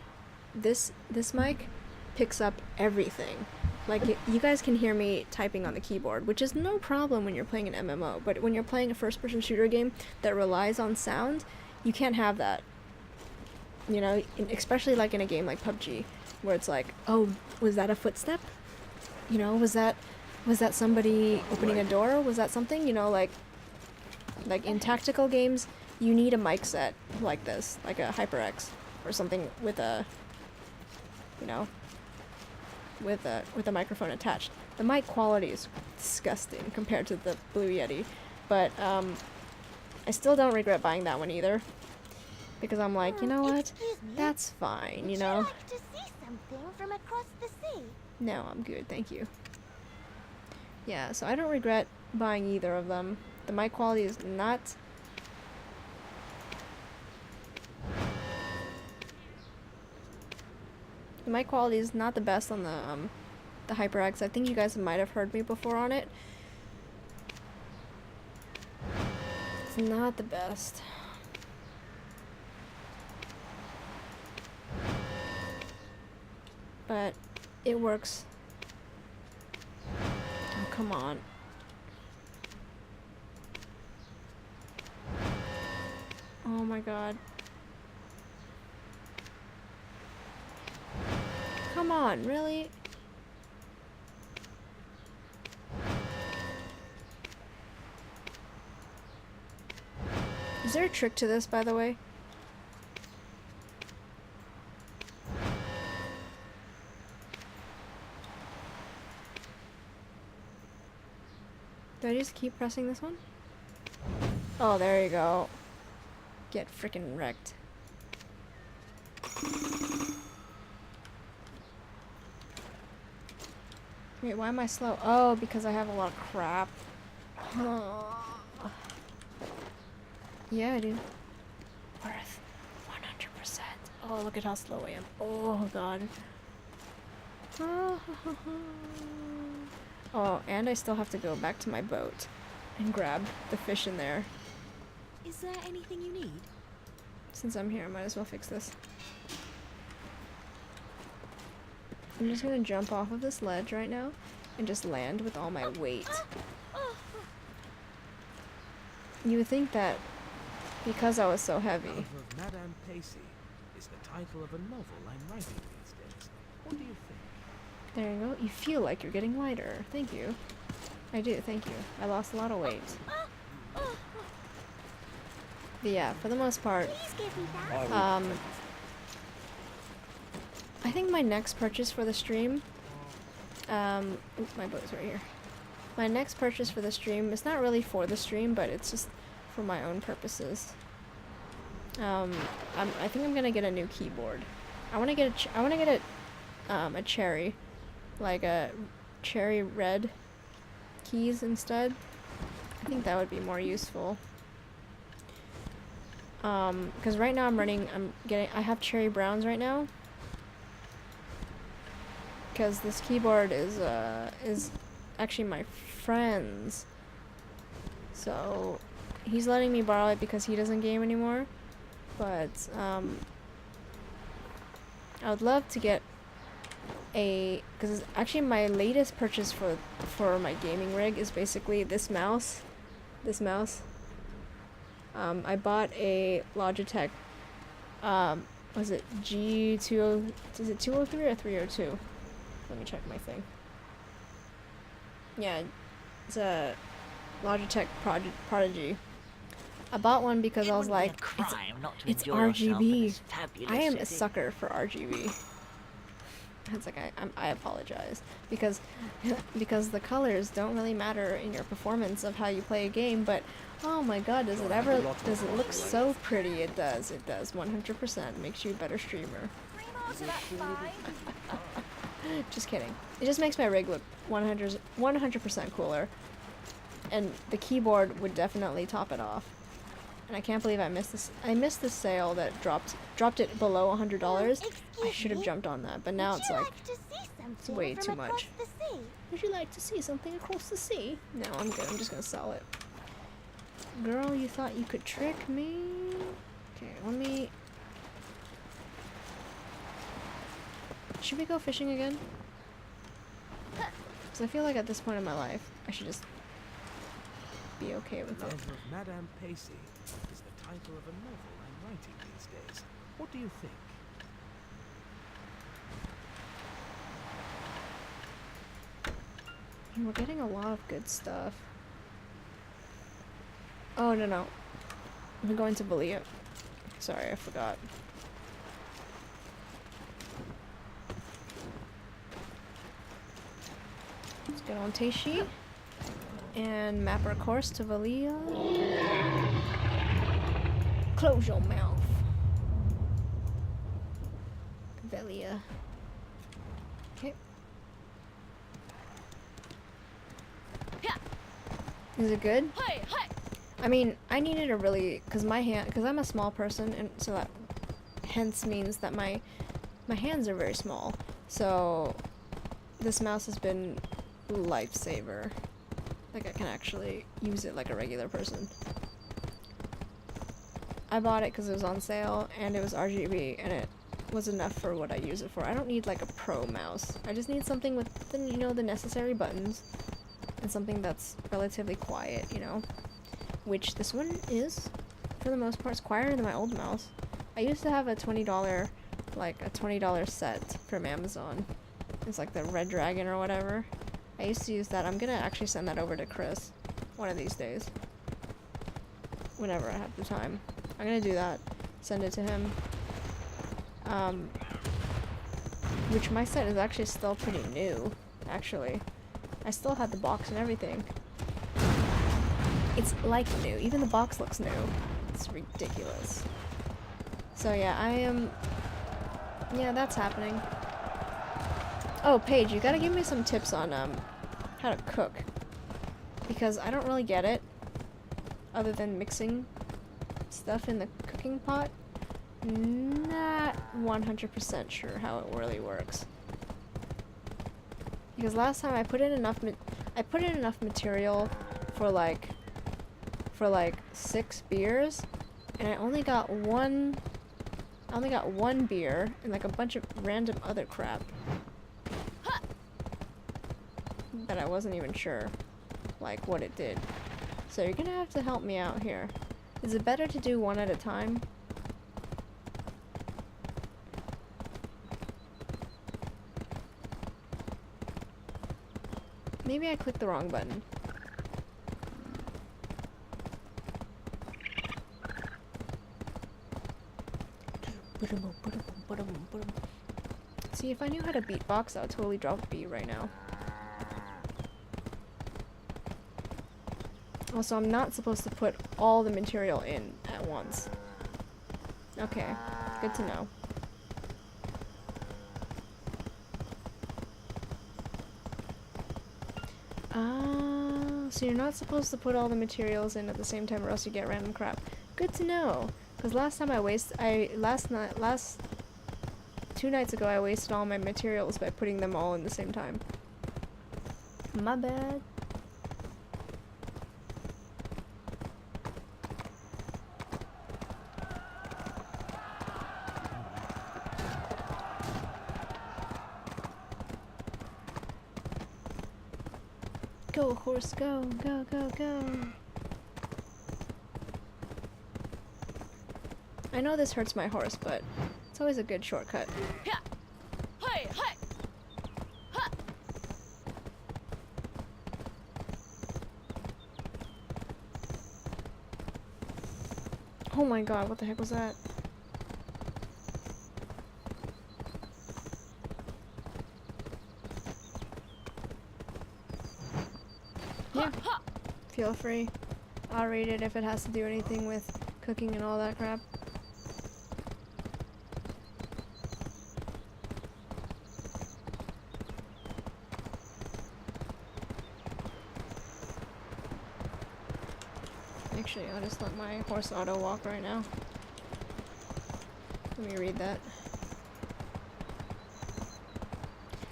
picks up everything. Like, you guys can hear me typing on the keyboard, which is no problem when you're playing an MMO, but when you're playing a first-person shooter game that relies on sound, you can't have that. You know, especially like in a game like PUBG, where it's like, oh, was that a footstep? You know, was that somebody opening a door? Was that something? You know, like in tactical games, you need a mic set like this, like a HyperX or something with a, you know, with a microphone attached. The mic quality is disgusting compared to the Blue Yeti, but I still don't regret buying that one either, because I'm like, you know what, Excuse me. that's fine, you Would know. you like to see something from across the sea? No, I'm good, thank you. Yeah, so I don't regret buying either of them. The mic quality is not... The mic quality is not the best on the HyperX. I think you guys might have heard me before on it. It's not the best. But it works. Oh, come on. Oh my god. Come on, really? Is there a trick to this, by the way? Do I just keep pressing this one? Oh, there you go. Get freaking wrecked. Wait, why am I slow? Oh, because I have a lot of crap. Yeah, I do. Worth 100%. Oh, look at how slow I am. Oh, God. Oh, and I still have to go back to my boat and grab the fish in there. Is there anything you need? Since I'm here, I might as well fix this. I'm just gonna jump off of this ledge right now and just land with all my weight. You would think that because I was so heavy. Love of Madame Pacey is the title of a novel I'm writing these days. What do you think? There you go. You feel like you're getting lighter. Thank you. I do, thank you. I lost a lot of weight. But yeah, for the most part, Please give me that. I think my next purchase for the stream, my boat's right here. My next purchase for the stream is not really for the stream, but it's just for my own purposes. I think I'm gonna get a new keyboard. I want to get a cherry, like a cherry red keys instead. I think that would be more useful. Because right now I have cherry browns right now. Because this keyboard is actually my friend's. So he's letting me borrow it because he doesn't game anymore. But I would love to get because actually my latest purchase for my gaming rig is basically this mouse. I bought a Logitech, was it G20, is it 203 or 302? Let me check my thing. Yeah, it's a Logitech Prodigy. I bought one because I was like, it's RGB. I am a sucker for RGB. It's like I apologize because the colors don't really matter in your performance of how you play a game, but oh my god, does it look so pretty? It does 100% makes you a better streamer. Just kidding. It just makes my rig look 100% cooler, and the keyboard would definitely top it off. and I can't believe I missed this. I missed the sale that dropped it below $100. I should have jumped on that, but now Would it's you like, like to see something way from too across much. the sea? would you like to see something across the sea? No, I'm good. I'm just gonna sell it. Girl, you thought you could trick me? Okay, let me. Should we go fishing again? Because I feel like at this point in my life, I should just be okay with The it. Letter of Madame Pacey is the title of a novel I'm writing these days. What do you think? And we're getting a lot of good stuff. Oh, no. I'm going to Valia. Sorry, I forgot. Let's get on Teishi and map our course to Valia. Close your mouth. Valia. Okay. Is it good? I mean, I needed a really, because I'm a small person, and so that hence means that my hands are very small. So this mouse has been lifesaver. Like I can actually use it like a regular person. I bought it because it was on sale and it was RGB and it was enough for what I use it for. I don't need like a pro mouse. I just need something with the, you know, the necessary buttons and something that's relatively quiet, you know. Which this one is, for the most part. It's quieter than my old mouse. I used to have a $20, like a $20 set from Amazon. It's like the Red Dragon or whatever. I used to use that. I'm gonna actually send that over to Chris one of these days. Whenever I have the time. I'm gonna do that. Send it to him. Which my set is actually still pretty new, actually. I still had the box and everything. It's like new. Even the box looks new. It's ridiculous. So yeah, yeah, that's happening. Oh, Paige, you gotta give me some tips on how to cook. Because I don't really get it. Other than mixing stuff in the cooking pot. Not 100% sure how it really works. Because last time I put in enough material for like 6 beers, and I only got one beer and like a bunch of random other crap that I wasn't even sure like what it did. So you're gonna have to help me out here. Is it better to do one at a time? Maybe I clicked the wrong button. See, if I knew how to beatbox, I would totally drop a beat right now. Also, I'm not supposed to put all the material in at once. Okay, good to know. So you're not supposed to put all the materials in at the same time or else you get random crap. Good to know. Because last time last 2 nights ago I wasted all my materials by putting them all in the same time. My bad. Go, horse, go, go, go, go. I know this hurts my horse, but it's always a good shortcut. Oh my god, what the heck was that? Yeah, feel free. I'll read it if it has to do anything with cooking and all that crap. Actually, I'll just let my horse auto walk right now. Let me read that.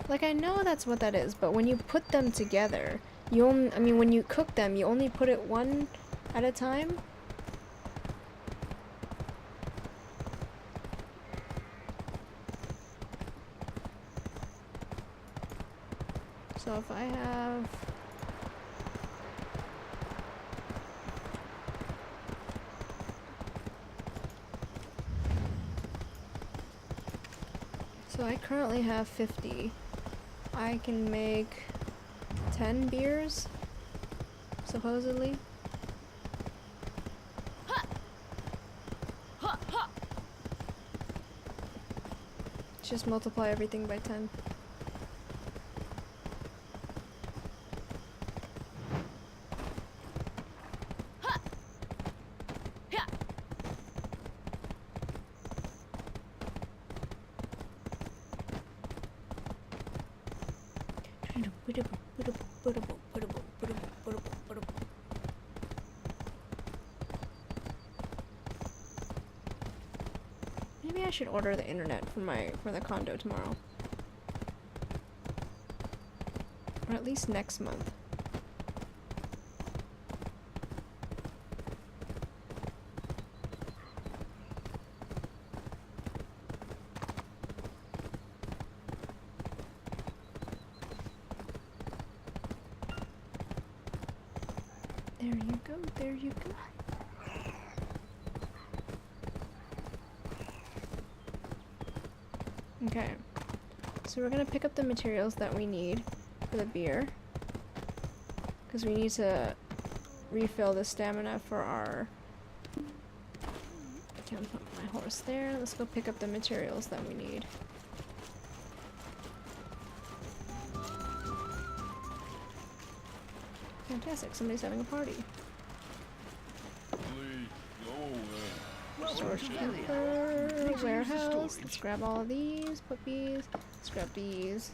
Like, I know that's what that is, but when you put them together, you only, I mean, when you cook them, you only put it one at a time. So if I have... So I currently have 50. I can make 10 beers, supposedly. Just multiply everything by 10. Maybe I should order the internet for the condo tomorrow. Or at least next month. There you go, there you go. Okay, so we're gonna pick up the materials that we need for the beer, because we need to refill the stamina for our... I can't put my horse there. Let's go pick up the materials that we need. Fantastic, somebody's having a party. Storage camper, warehouse. Let's grab all of these, put these, let's grab these.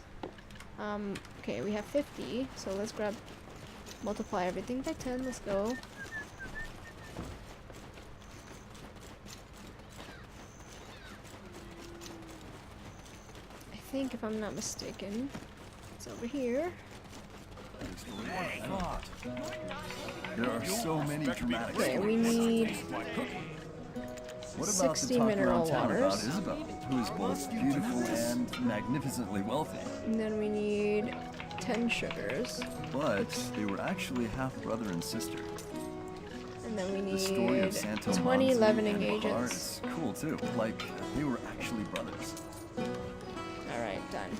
Okay, we have 50, so let's grab, multiply everything by 10, let's go. I think, if I'm not mistaken, it's over here. There are so many dramatic Okay, we stories. need What about 60 the talk mineral around town about waters. Isabel, who is both beautiful and magnificently wealthy? And then we need 10 sugars. But they were actually half brother and sister. And then we The story of need Santo 20 Manzi leavening and Bahar agents. is cool too. Like, they were actually brothers. Alright, done.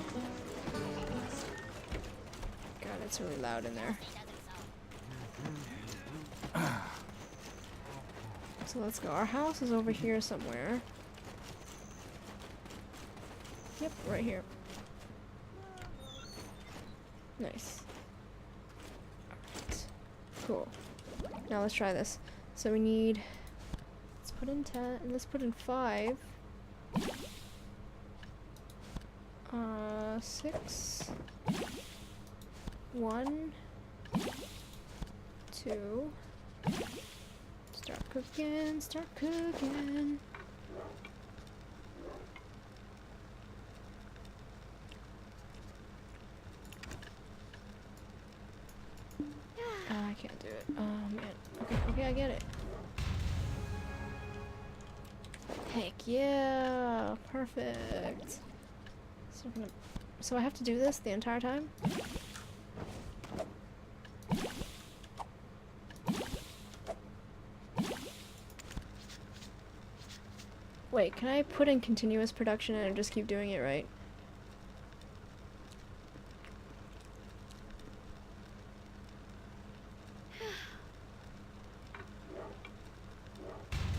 God, it's really loud in there. So let's go. Our house is over here somewhere. Yep, right here. Nice. Alright. Cool. Now let's try this. So we need... Let's put in 10, and let's put in 5. 6. 1. 2. Start cooking, start cooking. I can't do it. Oh man. Okay, I get it. Heck yeah! Perfect. So I have to do this the entire time? Wait, can I put in continuous production and just keep doing it, right?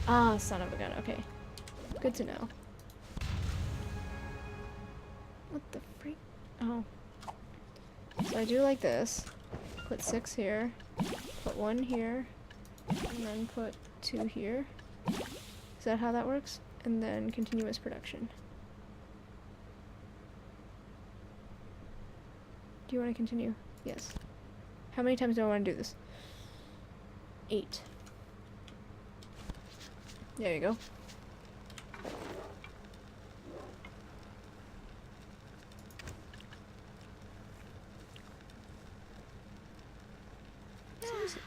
Ah, son of a gun, okay. Good to know. What the freak? Oh. So I do like this. Put 6 here. Put 1 here. And then put 2 here. Is that how that works? And then continuous production. Do you want to continue? Yes. How many times do I want to do this? 8. There you go.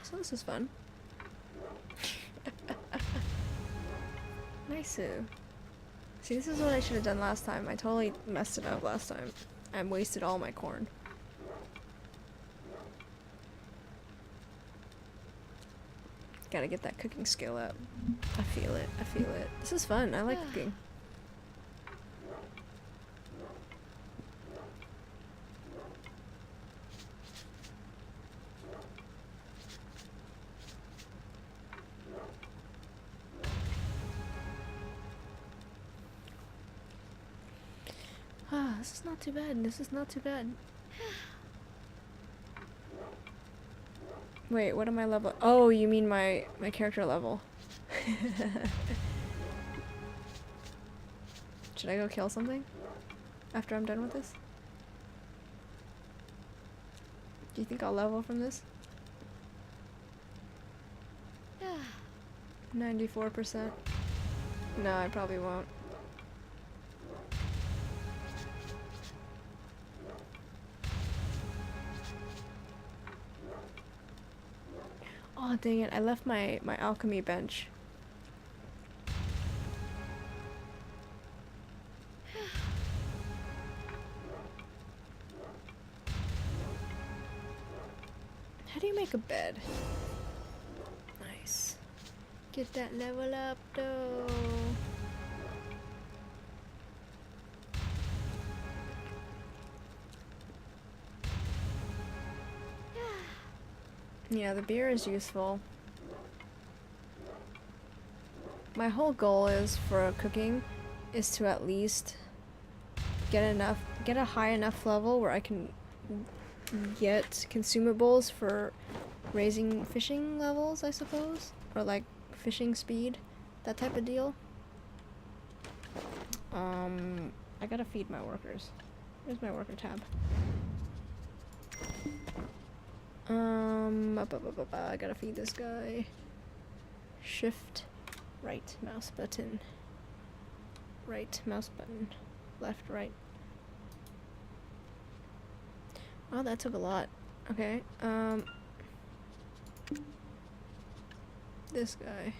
So this is fun. Nice. See, this is what I should have done last time. I totally messed it up last time. I wasted all my corn. Gotta get that cooking skill up. I feel it. I feel it. This is fun. I like cooking. Ah, this is not too bad. This is not too bad. Wait, what am I level? Oh, you mean my character level. Should I go kill something after I'm done with this? Do you think I'll level from this? 94%. No, I probably won't. Oh dang it, I left my alchemy bench. How do you make a bed? Nice. Get that level up though. Yeah, the beer is useful. My whole goal is for cooking is to at least get a high enough level where I can get consumables for raising fishing levels, I suppose, or like fishing speed, that type of deal. I gotta feed my workers. Where's my worker tab? I gotta feed this guy. Shift, right mouse button. Right mouse button. Left, right. Oh, that took a lot. Okay, this guy.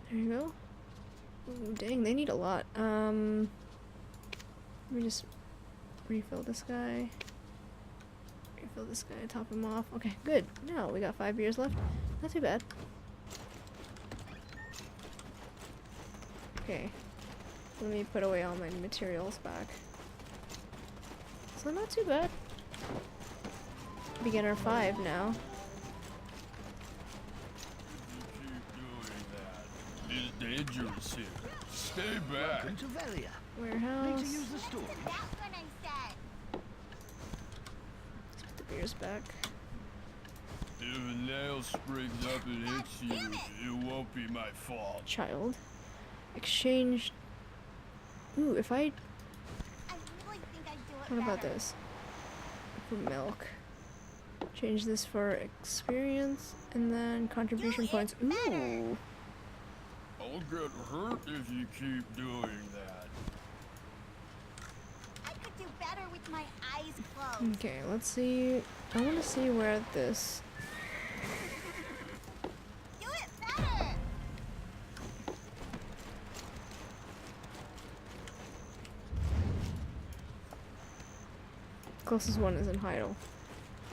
There you go. Ooh, dang, they need a lot. Let me just refill this guy. Refill this guy, top him off. Okay, good. Now we got 5 beers left. Not too bad. Okay. Let me put away all my materials back. So not too bad. Beginner 5 now. It's dangerous here. Stay back. Welcome to Velia. Warehouse. Need to use the storage. That's what I said. Let's put the beers back. If a nail springs up and hits you, it won't be my fault. Child. Exchange. Ooh, if I. I really think I'd do it What about better. this? For milk. Change this for experience and then contribution Do it points. better. Ooh. I'll get hurt if you keep doing that. I could do better with my eyes closed. Okay, let's see. I want to see where this. Do it better. Closest one is in Heidel.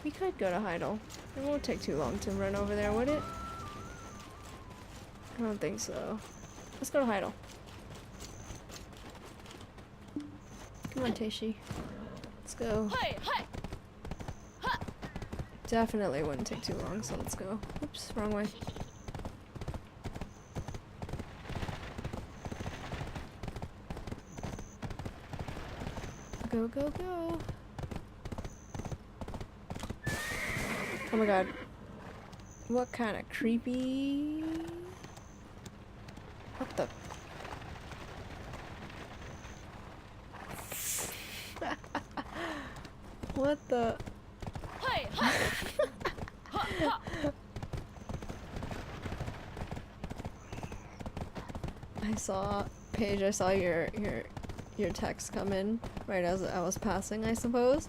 We could go to Heidel. It won't take too long to run over there, would it? I don't think so. Let's go to Heidel. Come on, Teishi. Let's go. Definitely wouldn't take too long, so let's go. Oops, wrong way. Go, go, go. Oh my god. What kind of creepy... What the... What the... I saw Paige. I saw your text come in right as I was passing, I suppose,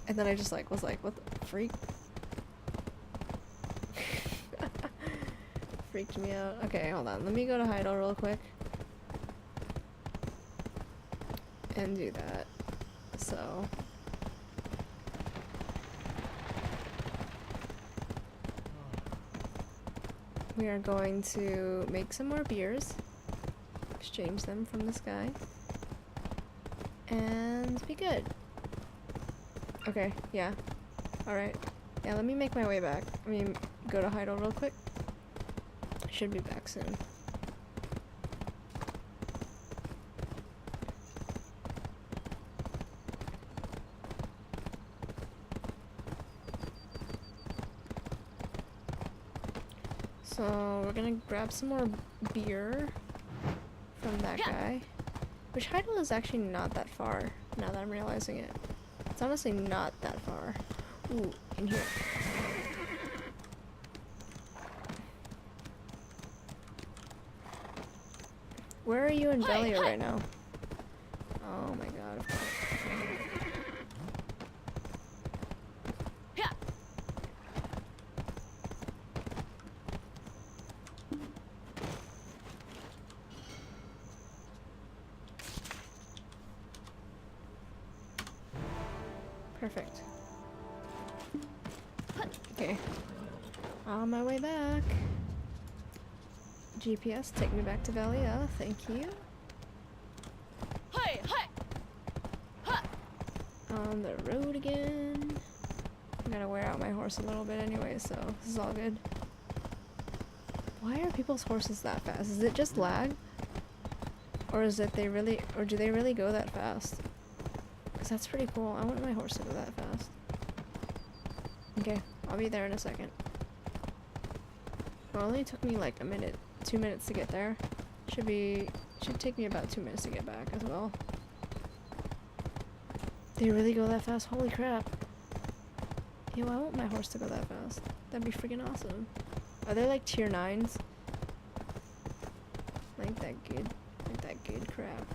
and then I just like was like, what the freak? Freaked me out. Okay, hold on. Let me go to Heidel real quick and do that. So. We are going to make some more beers, exchange them from this guy, and be good. Okay, yeah. Alright. Yeah, let me make my way back. I mean, go to Heidel real quick. Should be back soon. So we're gonna grab some more beer from that guy. Which Heidel is actually not that far, now that I'm realizing it. It's honestly not that far. Ooh, in here. Where are you in Velia right now? Oh my god, of course. Perfect. Okay. On my way back. GPS, take me back to Velia. Thank you. On the road again. I'm gonna wear out my horse a little bit anyway, so this is all good. Why are people's horses that fast? Is it just lag? Or is it or do they really go that fast? Cause that's pretty cool. I want my horse to go that fast. Okay, I'll be there in a second. It only took me like a minute, 2 minutes to get there. Should take me about 2 minutes to get back as well. They really go that fast? Holy crap. Yo, I want my horse to go that fast. That'd be freaking awesome. Are they like tier 9s? Like that good crap.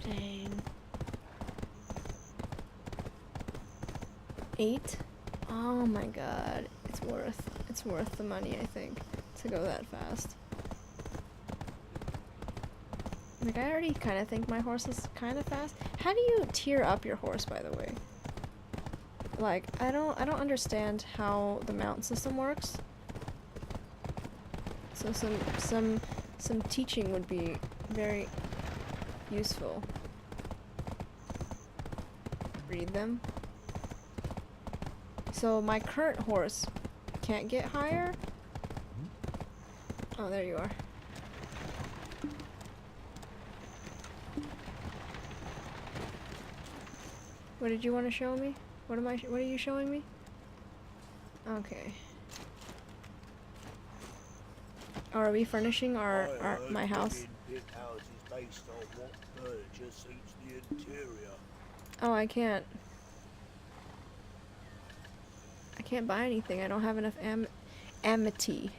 Dang. 8? Oh my god. It's worth the money, I think, to go that fast. Like, I already kind of think my horse is kind of fast. How do you tier up your horse, by the way? Like, I don't understand how the mount system works. So some teaching would be very useful. Read them. So my current horse can't get higher. Oh, there you are. What did you want to show me? What are you showing me? Okay. Are we furnishing my house? Based on what furniture suits the interior. Oh, I can't buy anything. I don't have enough amity.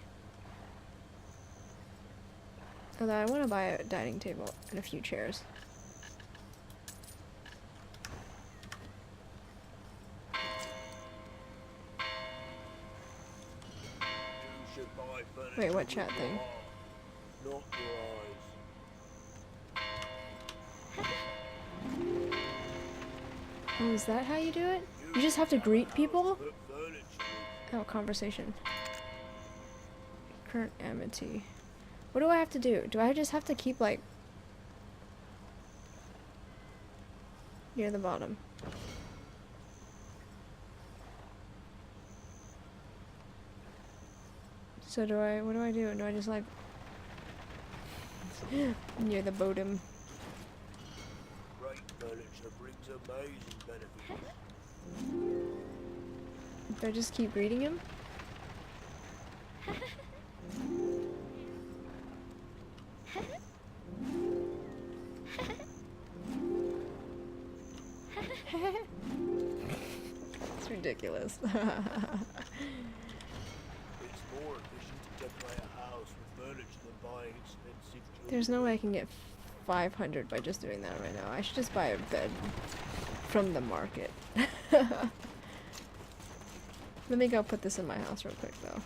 Although I want to buy a dining table and a few chairs. Wait, what chat thing? Not your eyes. Oh, is that how you do it? You just have to greet people? Oh, conversation. Current amity. What do I have to do? Do I just have to keep, like, near the bottom? So what do I do? Do I just, like, near the bottom? Great furniture brings amazing benefits. Do I just keep greeting him? ridiculous. It's more efficient to decorate a house with furniture than buying expensive jewelry. There's no way I can get 500 by just doing that right now. I should just buy a bed from the market. Let me go put this in my house real quick though.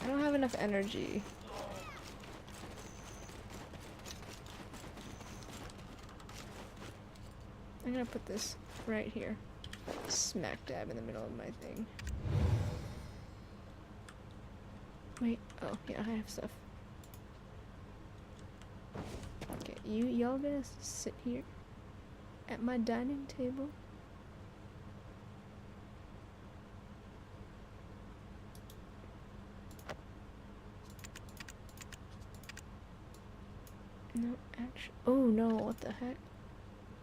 I don't have enough energy. I'm gonna put this right here. Smack dab in the middle of my thing. Wait, oh yeah, I have stuff. Okay, y'all gonna sit here at my dining table. No, actually. Oh no, what the heck?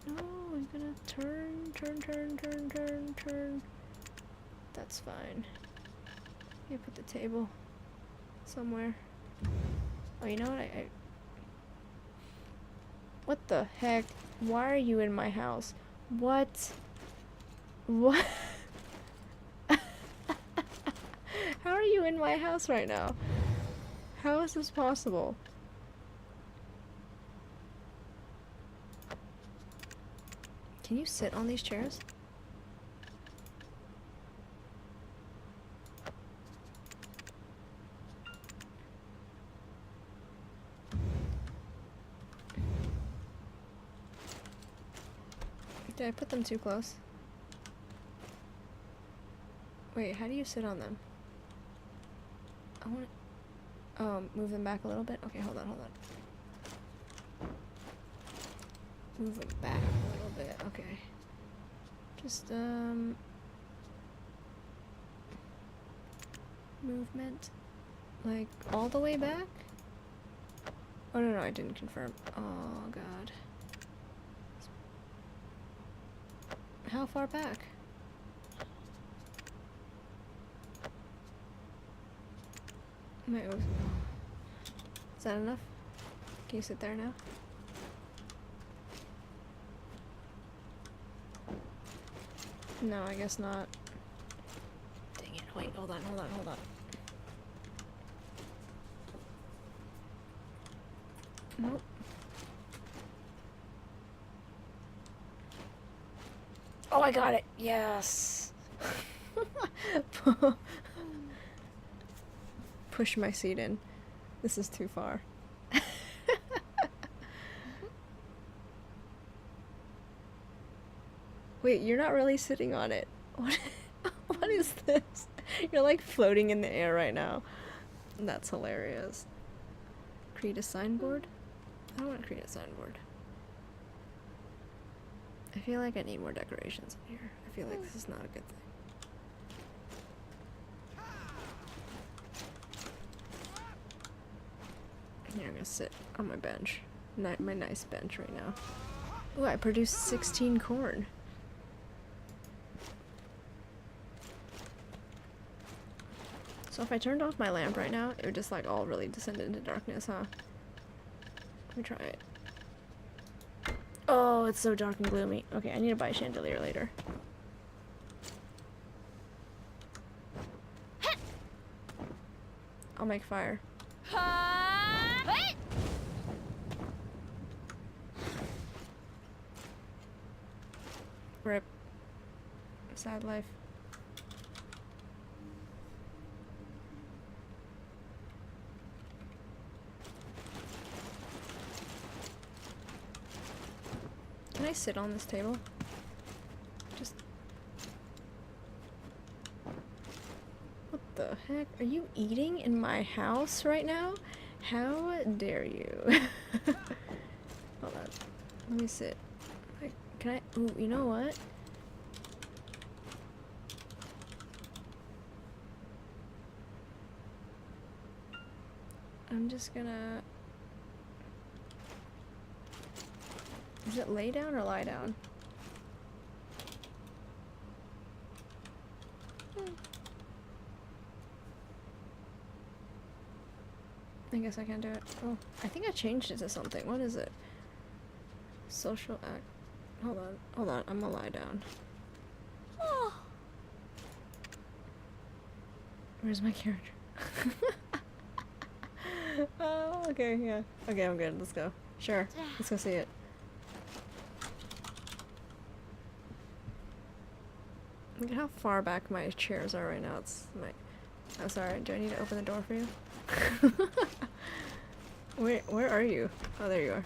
No, he's gonna turn. That's fine. You put the table somewhere. Oh, you know what? What the heck? Why are you in my house? What? What? How are you in my house right now? How is this possible? Can you sit on these chairs? Did I put them too close? Wait, how do you sit on them? I want to move them back a little bit. Okay, hold on. Move them back a little bit. Okay. Just movement like all the way back? Oh no, I didn't confirm. Oh god. How far back? Wait, is that enough? Can you sit there now? No, I guess not. Dang it, wait, hold on. Nope. Oh, I got it! Yes! Push my seat in. This is too far. Wait, you're not really sitting on it. What is this? You're like floating in the air right now. That's hilarious. Create a signboard? I don't want to create a signboard. I feel like I need more decorations in here. I feel like this is not a good thing. Here, I'm gonna sit on my bench. My nice bench right now. Ooh, I produced 16 corn. So if I turned off my lamp right now, it would just like all really descend into darkness, huh? Let me try it. Oh, it's so dark and gloomy. Okay, I need to buy a chandelier later. I'll make fire. Rip. Sad life. Can I sit on this table? Just... What the heck? Are you eating in my house right now? How dare you? Hold on. Let me sit. Like, can I... Ooh, you know what? I'm just gonna... Is it lay down or lie down? I guess I can't do it. Oh, I think I changed it to something. What is it? Social act. Hold on. I'm gonna lie down. Where's my character? Oh, okay, yeah. Okay, I'm good. Let's go. Sure. Let's go see it. Look at how far back my chairs are right now. It's my... Oh, sorry. Do I need to open the door for you? Where are you? Oh, there you are.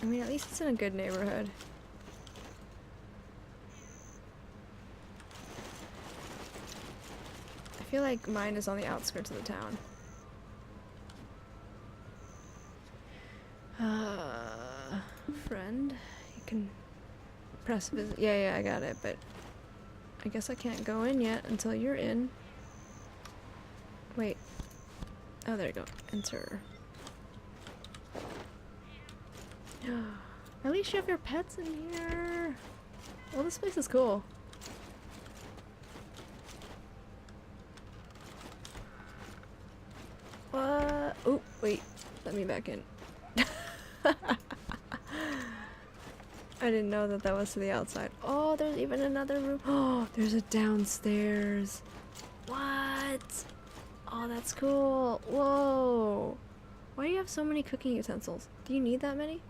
I mean, at least it's in a good neighborhood. I feel like mine is on the outskirts of the town. Friend, you can press visit. Yeah, I got it, but I guess I can't go in yet until you're in. Wait. Oh, there you go. Enter. At least you have your pets in here. Well, this place is cool. What? Oh, wait. Let me back in. I didn't know that that was to the outside. Oh, there's even another room. Oh, there's a downstairs. What? Oh, that's cool. Whoa. Why do you have so many cooking utensils? Do you need that many?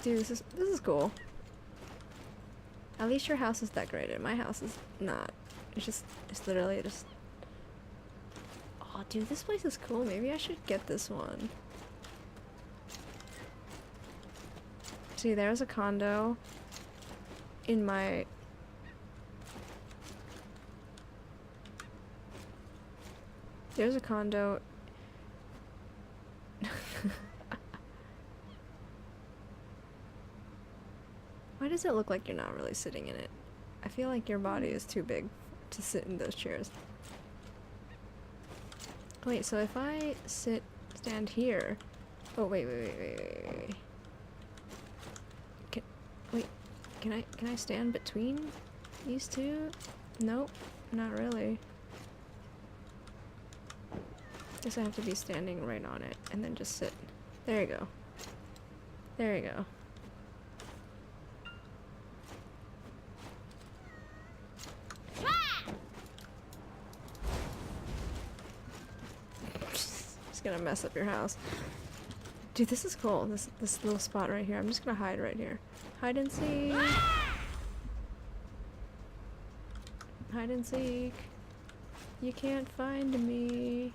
Dude, this is cool. At least your house is decorated. My house is not. It's literally just... Oh, dude, this place is cool. Maybe I should get this one. See, there's a condo in my... There's a condo... Why does it look like you're not really sitting in it? I feel like your body is too big to sit in those chairs. Wait, so if I stand here... Oh, wait. Can I stand between these two? Nope, not really. Guess I have to be standing right on it and then just sit. There you go. There you go. Just gonna mess up your house. Dude, this is cool. This little spot right here. I'm just gonna hide right here. Hide and seek. Hide and seek. You can't find me.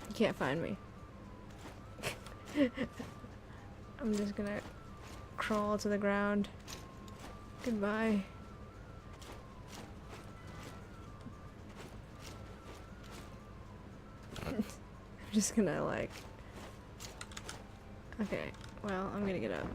You can't find me. I'm just gonna crawl to the ground. Goodbye. I'm just gonna like... Okay, well, I'm gonna get up.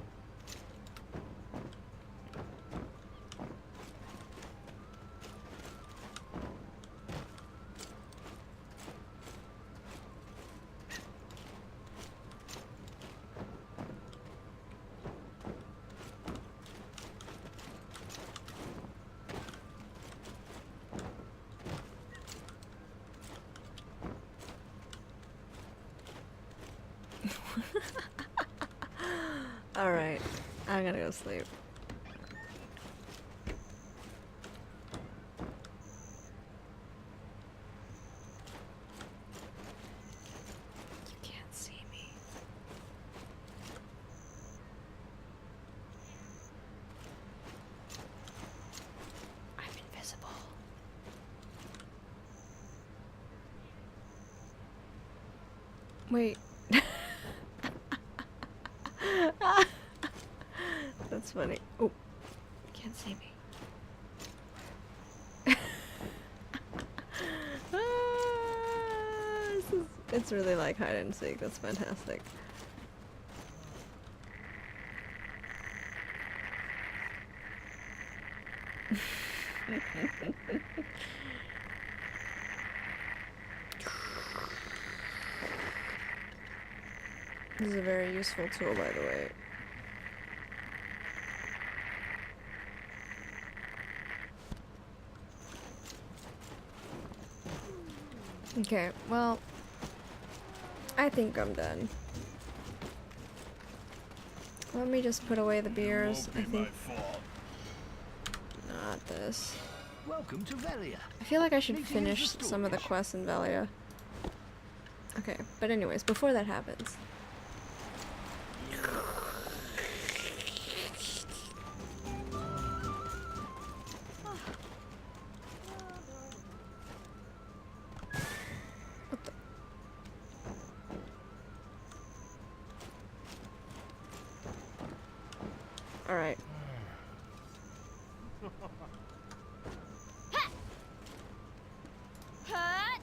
Alright, I'm gonna go sleep. You can't see me. I'm invisible. Wait. That's funny. Oh, you can't see me. It's really like hide and seek. That's fantastic. This is a very useful tool, by the way. Okay, well, I think I'm done. Let me just put away the beers. I Won't be my think fault. not this. Welcome to Velia. I feel like I should Need to use finish the some of the storage. quests in Velia. Okay, but anyways, before that happens. What the? Alright. Hut!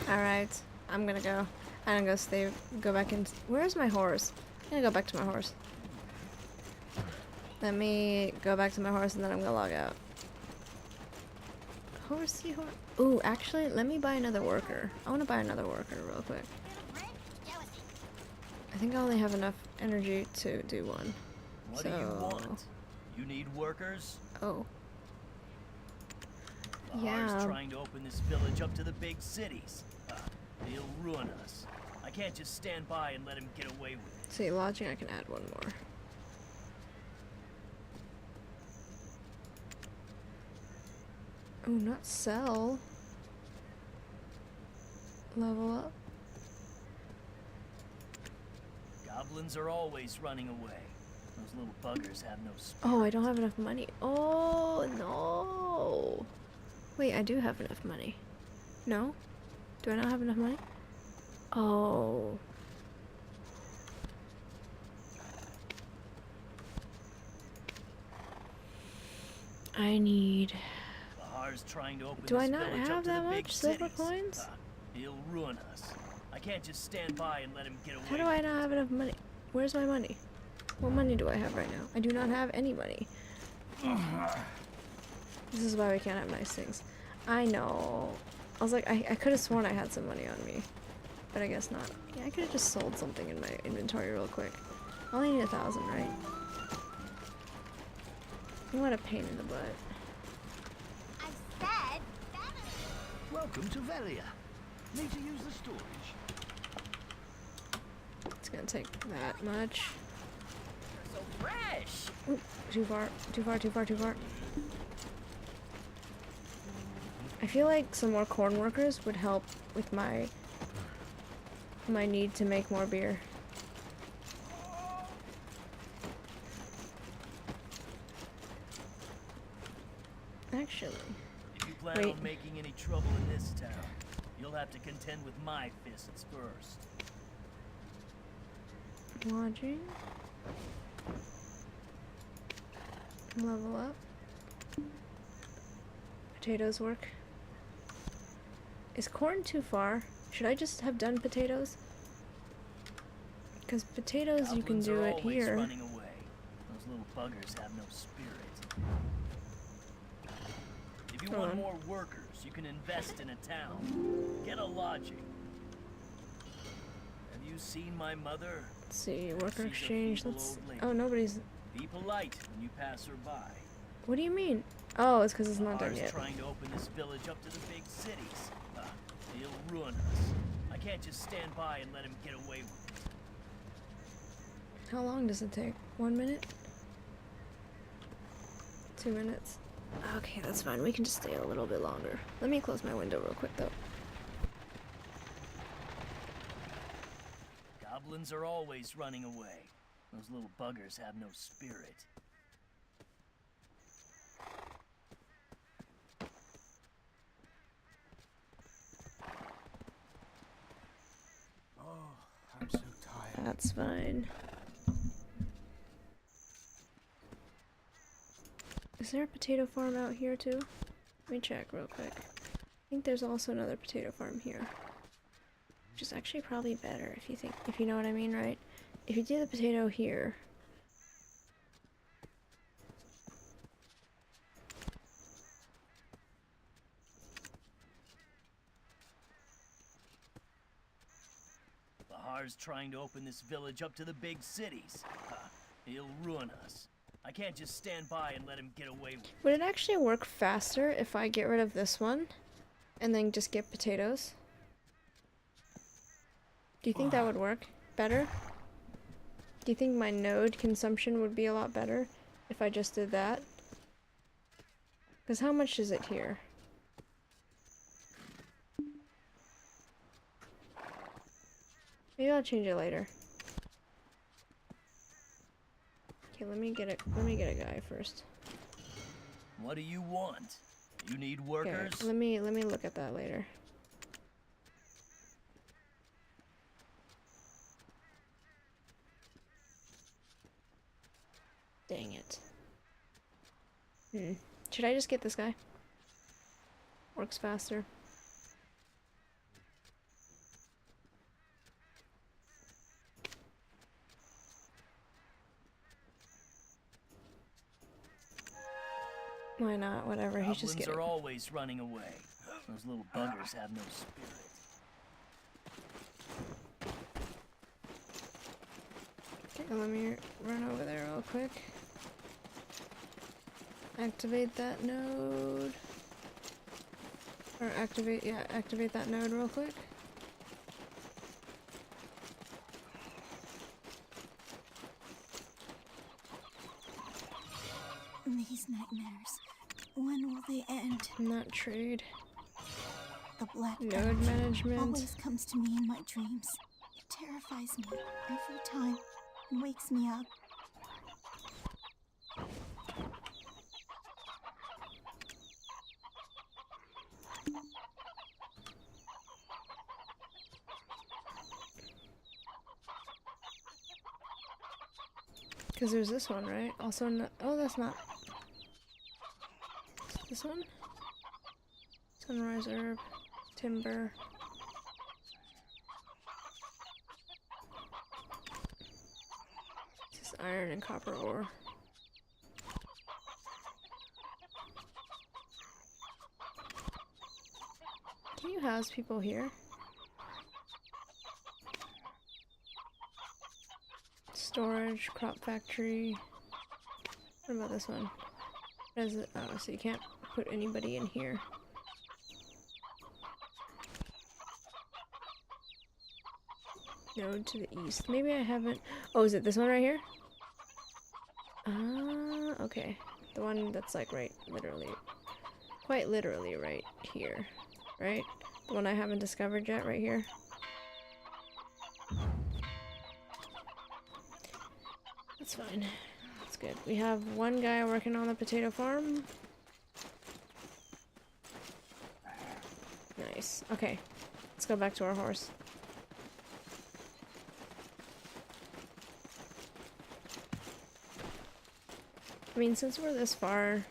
Alright, I'm gonna go. I'm gonna go back in. Where's my horse? I'm gonna go back to my horse. Let me go back to my horse and then I'm gonna log out. Horsey horse. Ooh, actually, let me buy another worker. I wanna buy another worker real quick. I think I only have enough energy to do one. What do you want? You need workers? Oh. Bahar's Yeah. trying to open this village up to the big cities. He'll ruin us. I can't just stand by and let him get away with it. See, lodging, I can add one more. Oh, not sell. Level up. Goblins are always running away. Those little buggers have no spirit. Oh, I don't have enough money. Oh, no. Wait, I do have enough money. No? Do I not have enough money? Oh. I need... Bahar's trying to open Do this I not village have up to that the big much silver cities. coins? He'll ruin us. I can't just stand by and let him get away How do with I it. not have enough money? Where's my money? What money do I have right now? I do not have any money. This is why we can't have nice things. I know. I was like, I could have sworn I had some money on me. But I guess not. Yeah, I could have just sold something in my inventory real quick. I only need 1,000, right? What a pain in the butt. I said, Welcome to Velia. Need to use the storage. It's gonna take that much. So fresh! Ooh, too far, too far, too far, too far. I feel like some more corn workers would help with my need to make more beer. Actually, If you plan Wait. on making any trouble in this town, you'll have to contend with my fists first. lodging. Level up. Potatoes work. Is corn too far? Should I just have done potatoes? Because potatoes you can Goblins do are it always here. running away. Those little buggers have no spirit. If you Hold want on. more workers, you can invest in a town. Get a lodging. Have you seen my mother? Let's see, worker She's a exchange. feeble Let's. old lady. Oh, nobody's. Be polite when you pass her by. What do you mean? Oh, it's because it's not done Bahar's yet. trying to open this village up to the big cities. He'll ruin us. I can't just stand by and let him get away with it. How long does it take? 1 minute? 2 minutes? Okay, that's fine. We can just stay a little bit longer. Let me close my window real quick, though. Goblins are always running away. Those little buggers have no spirit. Oh, I'm so tired. That's fine. Is there a potato farm out here too? Let me check real quick. I think there's also another potato farm here. Which is actually probably better if you know what I mean, right? If you do the potato here. Bahar's trying to open this village up to the big cities. He'll ruin us. I can't just stand by and let him get away with it. Would it actually work faster if I get rid of this one and then just get potatoes? Do you think that would work better? Do you think my node consumption would be a lot better if I just did that? Because how much is it here? Maybe I'll change it later. Okay, let me get a guy first. What do you want? You need Okay, workers? let me look at that later. Dang it. Should I just get this guy? Works faster. Why not? Whatever. He's just Goblins getting. are always running away. Those little buggers have no spirit. Okay, let me run over there real quick. Activate that node. Or activate that node real quick. These nightmares. When will they end? Not trade. The black Node management. always comes to me in my dreams. It terrifies me every time and wakes me up. Because there's this one, right? Also, no, oh, that's not. This one? Sunrise herb, timber. This is iron and copper ore. Can you house people here? Storage, crop factory. What about this one? What is it? Oh, so you can't put anybody in here. Node to the east. Maybe I haven't. Oh, is it this one right here? Ah, okay. The one that's like right, literally, quite literally right here, right? The one I haven't discovered yet, right here. That's fine. That's good. We have one guy working on the potato farm. Nice. Okay. Let's go back to our horse. I mean, since we're this far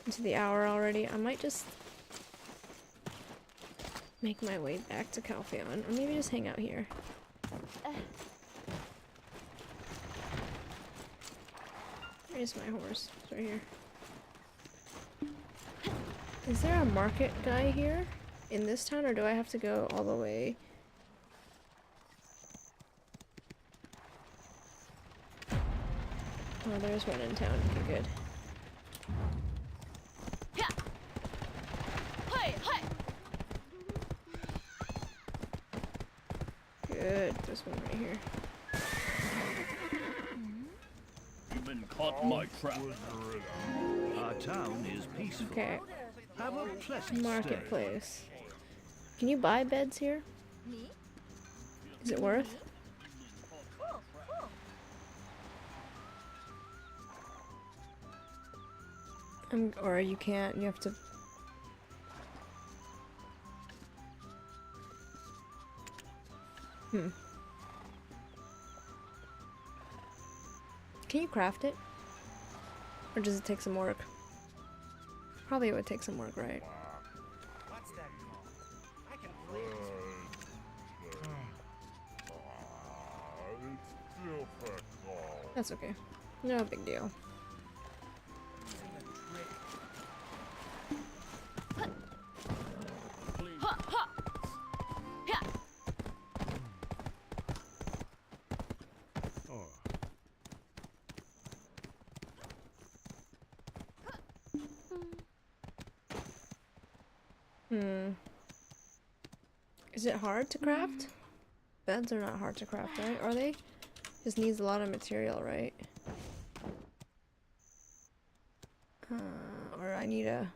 into the hour already, I might just make my way back to Calpheon, or maybe just hang out here. Where's my horse? It's right here. Is there a market guy here in this town, or do I have to go all the way? Oh, there's one in town. Okay, good. Good. There's one right here. hot my trap. Our town is peaceful. Okay, Have a pleasant stay. marketplace. Can you buy beds here? Me? Is it worth? Cool, cool. Or you can't. You have to. Can you craft it? Or does it take some work? Probably it would take some work, right? What's that called? I can play it. That's okay. No big deal. Is it hard to craft? Beds are not hard to craft, right? Are they? Just needs a lot of material, right? Or I need a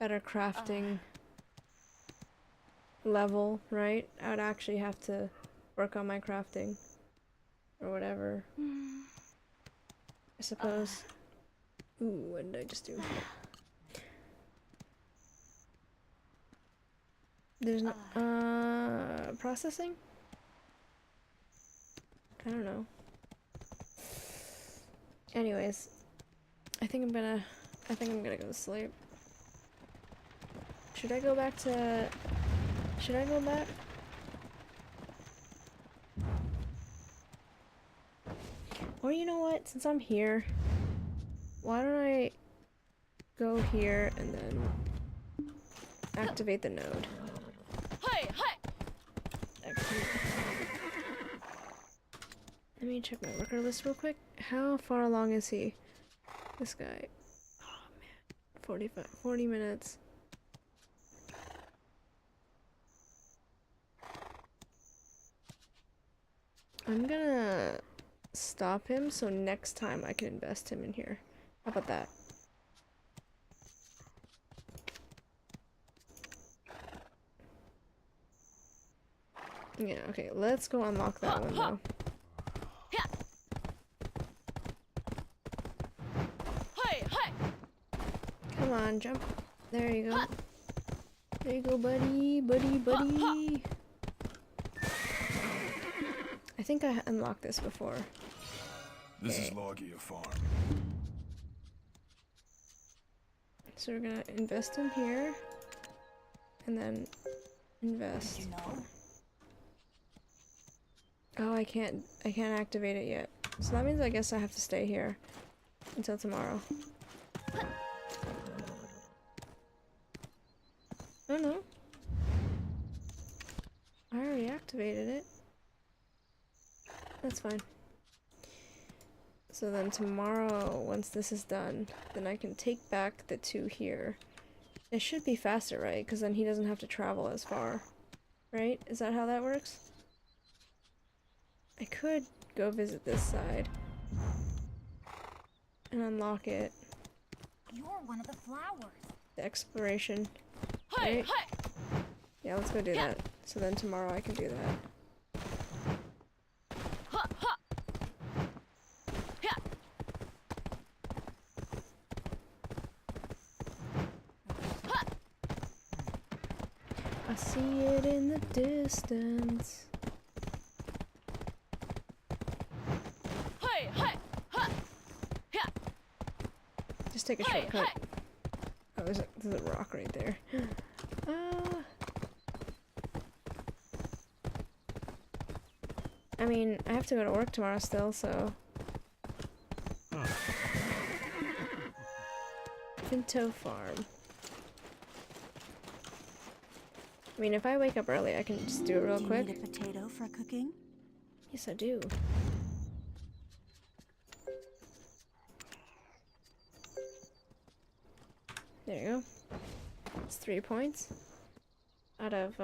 better crafting level, right? I would actually have to work on my crafting or whatever. I suppose. Ooh, what did I just do? There's no processing? I don't know. Anyways, I think I'm gonna go to sleep. Should I go back? Or you know what? Since I'm here, why don't I go here and then activate the node? Let me check my worker list real quick. How far along is he? This guy. Oh man. 40 minutes. I'm gonna stop him so next time I can invest him in here. How about that? Yeah, okay, let's go unlock that window. Come on, jump. There you go. There you go, buddy. Buddy. I think I unlocked this before. This is Logia Farm. So we're gonna invest in here. And then invest. Oh, I can't activate it yet. So that means I guess I have to stay here until tomorrow. Oh no. I already activated it. That's fine. So then tomorrow, once this is done, then I can take back the 2 here. It should be faster, right? Because then he doesn't have to travel as far. Right? Is that how that works? I could go visit this side and unlock it. You're one of the flowers. The exploration. Right? Yeah, let's go do that. So then tomorrow I can do that. I see it in the distance. Just take a shortcut. Oh, there's a rock right there. I mean, I have to go to work tomorrow still, so... Pinto Farm. I mean, if I wake up early, I can just do it real quick. Do you need a potato for cooking? Yes, I do. There you go. It's 3 points out of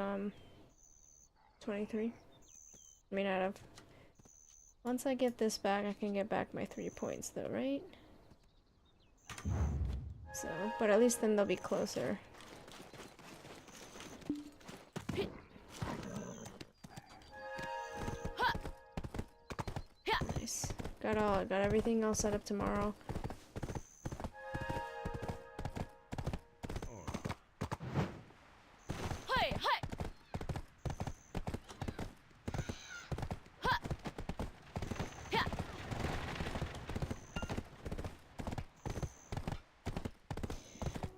23. I mean, out of Once I get this back, I can get back my 3 points though, right? So, but at least then they'll be closer. Nice. Got everything all set up tomorrow.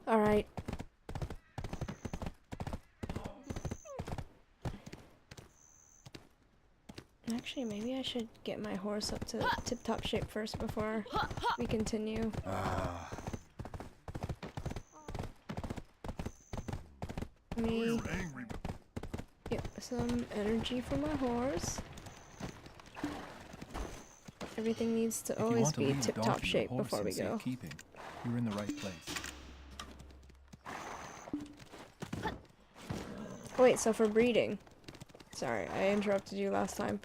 All right. Actually, maybe I should get my horse up to tip-top shape first before we continue. Let me get some energy for my horse. Everything needs to always be tip-top shape before we go. You're in the right place. Wait, so for breeding, sorry, I interrupted you last time.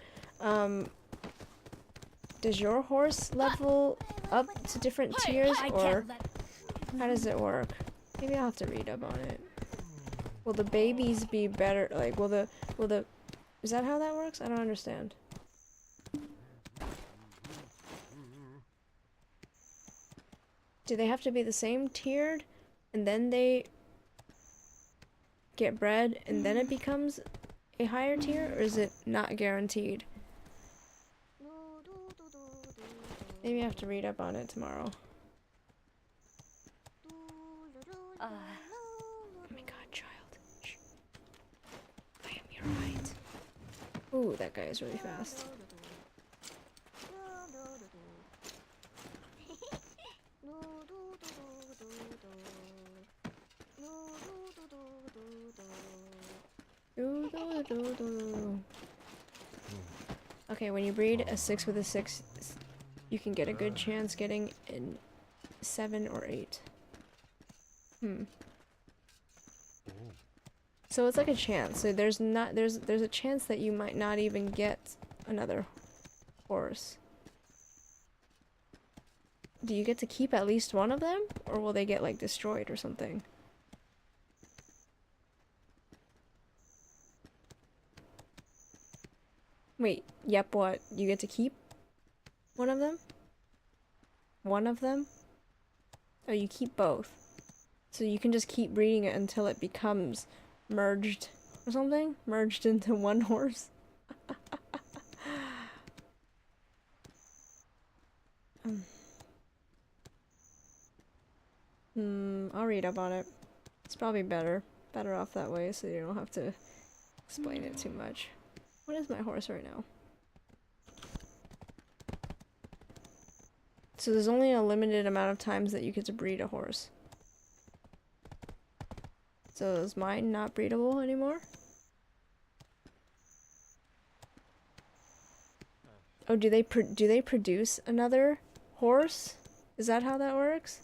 Does your horse level up to different tiers, or how does it work? Maybe I'll have to read up on it. Will the babies be better? Like, will the, is that how that works? I don't understand. Do they have to be the same tiered, and then they get bred, and then it becomes a higher tier, or is it not guaranteed? Maybe I have to read up on it tomorrow. Oh my god, child. Shh. I am your right. Ooh, that guy is really fast. Okay, when you breed a 6 with a 6, you can get a good chance getting in 7 or 8. So it's like a chance. So there's a chance that you might not even get another horse. Do you get to keep at least one of them, or will they get like destroyed or something? Wait, yep, what? You get to keep one of them? One of them? Oh, you keep both. So you can just keep breeding it until it becomes merged or something? Merged into one horse? I'll read up on it. It's probably better off that way, so you don't have to explain it too much. What is my horse right now? So there's only a limited amount of times that you get to breed a horse. So is mine not breedable anymore? Oh, do they produce another horse? Is that how that works?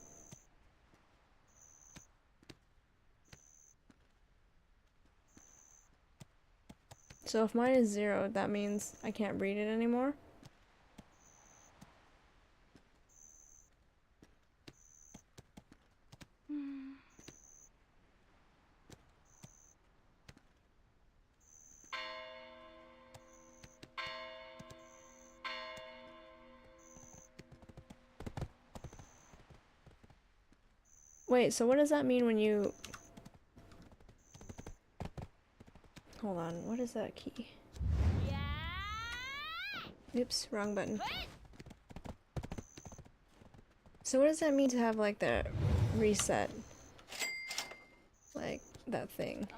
So if mine is 0, that means I can't breed it anymore? Wait, so what does that mean when you... Hold on, what is that key? Oops, wrong button. So what does that mean to have like the reset? Like that thing.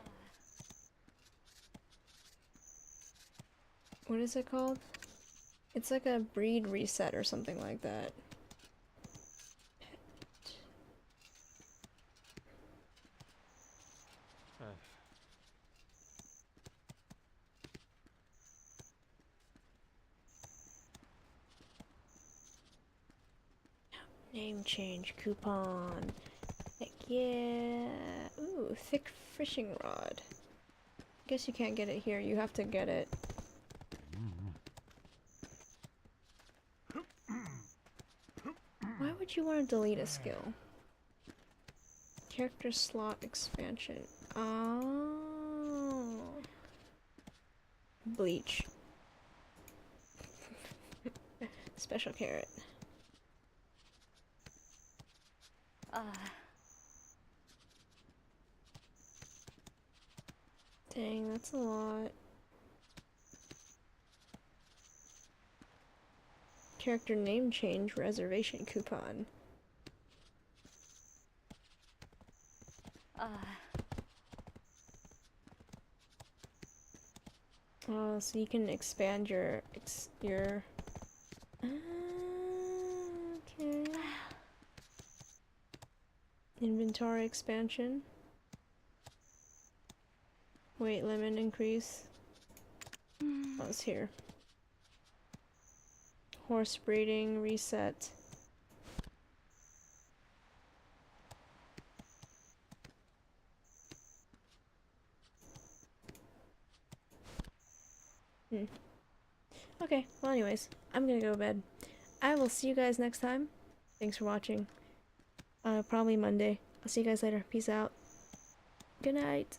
What is it called? It's like a breed reset or something like that. Name change coupon. Heck yeah. Ooh, thick fishing rod. Guess you can't get it here. You have to get it. would you want to delete a skill? Character slot expansion. Oh. Bleach. Special carrot. Dang, that's a lot. Character name change reservation coupon. Oh, so you can expand your okay. Inventory expansion. Weight limit increase. Oh, it's here. Horse breeding reset. Okay, well anyways, I'm gonna go to bed. I will see you guys next time. Thanks for watching. Probably Monday. I'll see you guys later. Peace out. Good night.